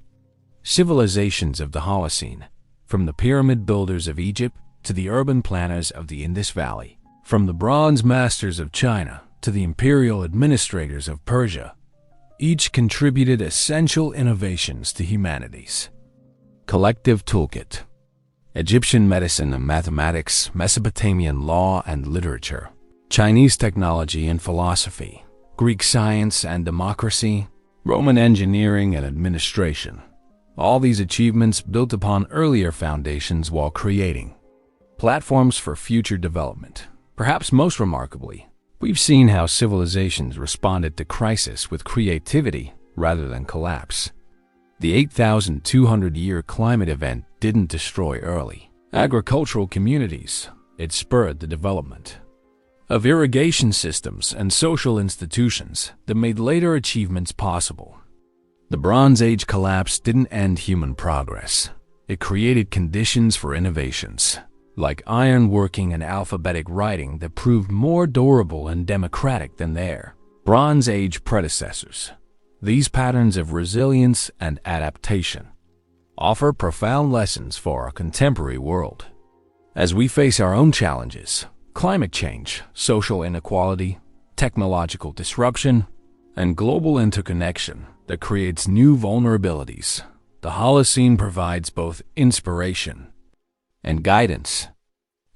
S1: civilizations of the Holocene, from the pyramid builders of Egypt to the urban planners of the Indus Valley, from the bronze masters of China to the imperial administrators of Persia, each contributed essential innovations to humanity's collective toolkit. Egyptian medicine and mathematics, Mesopotamian law and literature, Chinese technology and philosophy, Greek science and democracy, Roman engineering and administration. All these achievements built upon earlier foundations while creating platforms for future development. Perhaps most remarkably, we've seen how civilizations responded to crisis with creativity rather than collapse. The 8,200-year climate event didn't destroy early agricultural communities. It spurred the development of irrigation systems and social institutions that made later achievements possible. The Bronze Age collapse didn't end human progress. It created conditions for innovations, like ironworking and alphabetic writing, that proved more durable and democratic than their Bronze Age predecessors. These patterns of resilience and adaptation offer profound lessons for our contemporary world. As we face our own challenges, climate change, social inequality, technological disruption, and global interconnection that creates new vulnerabilities, the Holocene provides both inspiration and guidance.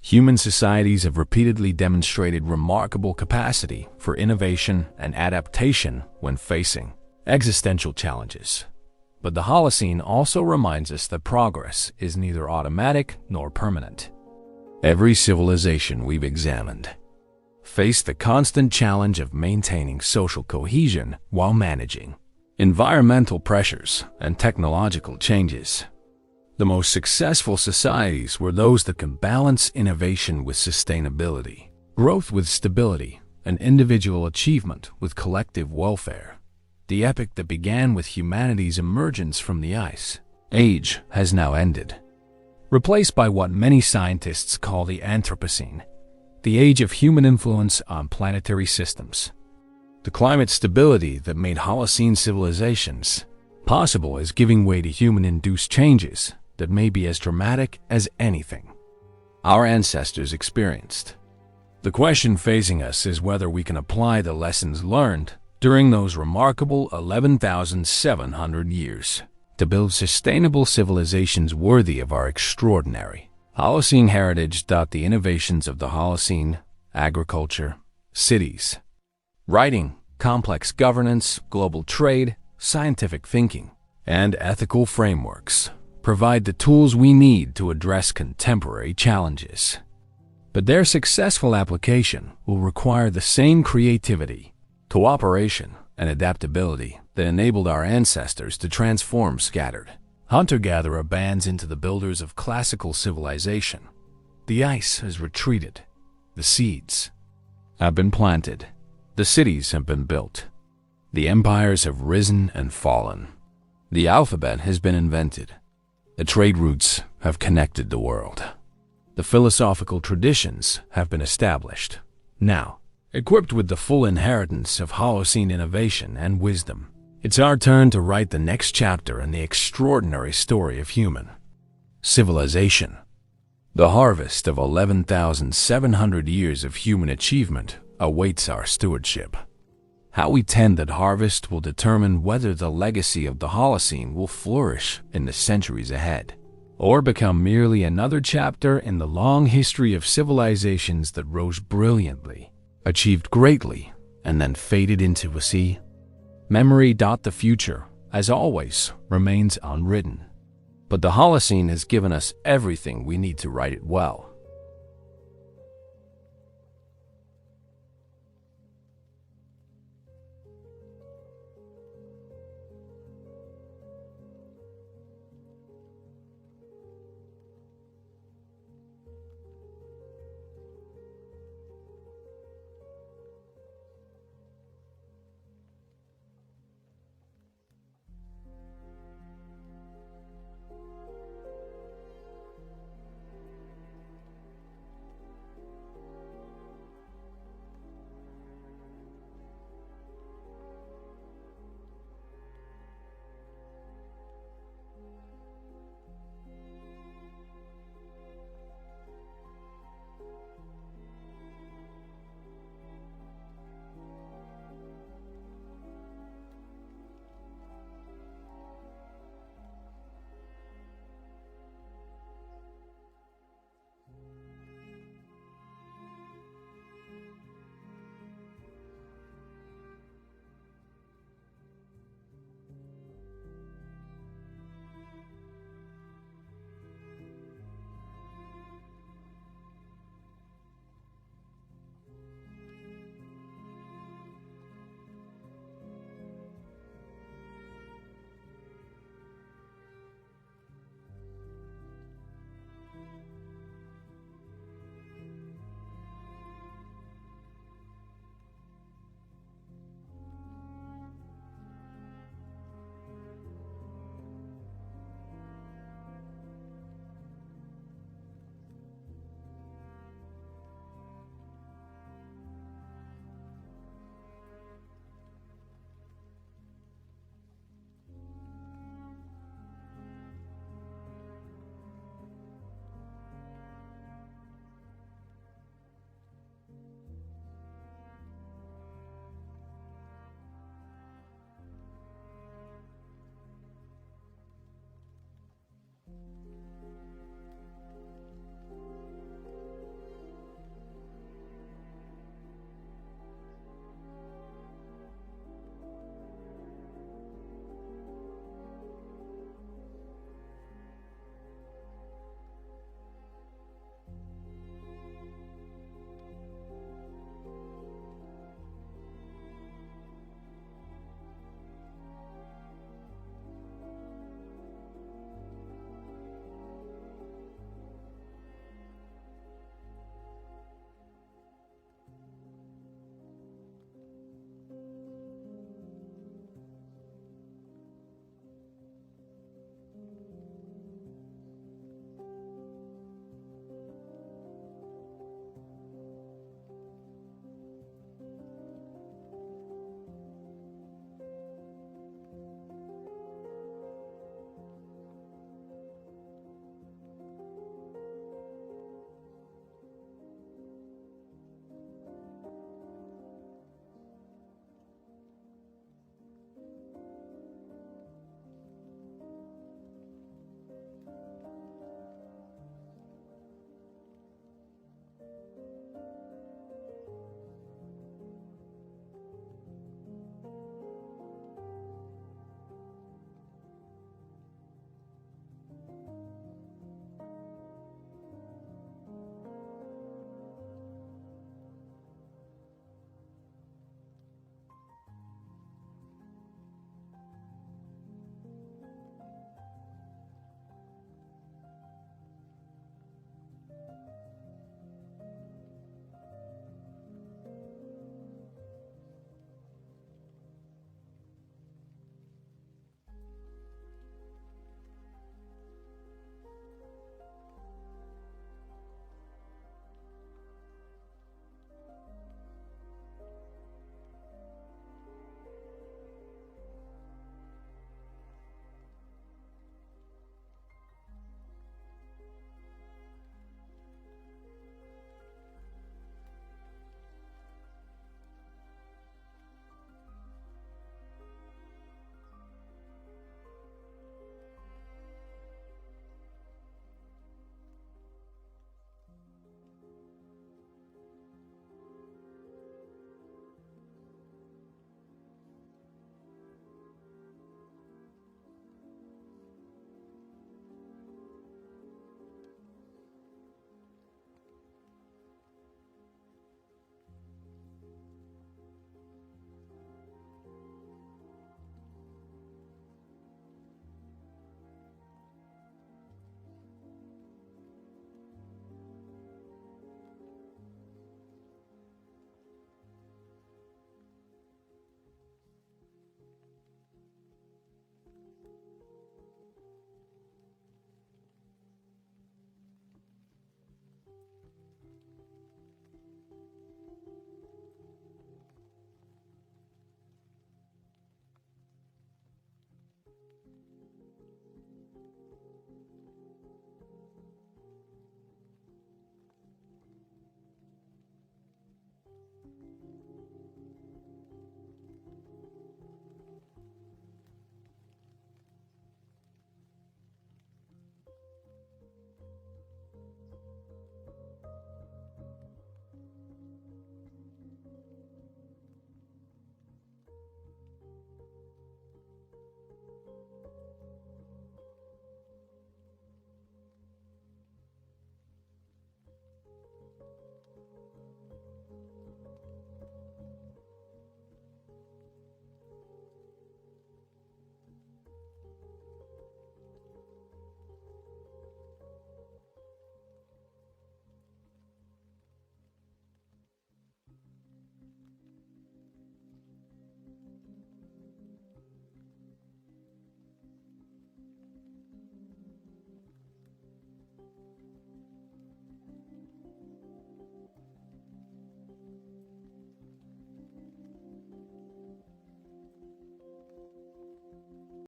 S1: Human societies have repeatedly demonstrated remarkable capacity for innovation and adaptation when facing existential challenges. But the Holocene also reminds us that progress is neither automatic nor permanent. Every civilization we've examined faced the constant challenge of maintaining social cohesion while managing environmental pressures and technological changes. The most successful societies were those that can balance innovation with sustainability, growth with stability, and individual achievement with collective welfare. The epoch that began with humanity's emergence from the Ice Age has now ended, replaced by what many scientists call the Anthropocene, the age of human influence on planetary systems. The climate stability that made Holocene civilizations possible is giving way to human-induced changes that may be as dramatic as anything our ancestors experienced. The question facing us is whether we can apply the lessons learned during those remarkable 11,700 years to build sustainable civilizations worthy of our extraordinary Holocene heritage. The innovations of the Holocene, agriculture, cities, writing, complex governance, global trade, scientific thinking, and ethical frameworks provide the tools we need to address contemporary challenges. But their successful application will require the same creativity, cooperation, and adaptability that enabled our ancestors to transform scattered hunter-gatherer bands into the builders of classical civilization. The ice has retreated, the seeds have been planted, the cities have been built, the empires have risen and fallen, the alphabet has been invented, the trade routes have connected the world, the philosophical traditions have been established. Now, equipped with the full inheritance of Holocene innovation and wisdom, it's our turn to write the next chapter in the extraordinary story of human civilization. The harvest of 11,700 years of human achievement awaits our stewardship. How we tend that harvest will determine whether the legacy of the Holocene will flourish in the centuries ahead, or become merely another chapter in the long history of civilizations that rose brilliantly, achieved greatly, and then faded into a sea. Memory. The future, as always, remains unwritten, but the Holocene has given us everything we need to write it well.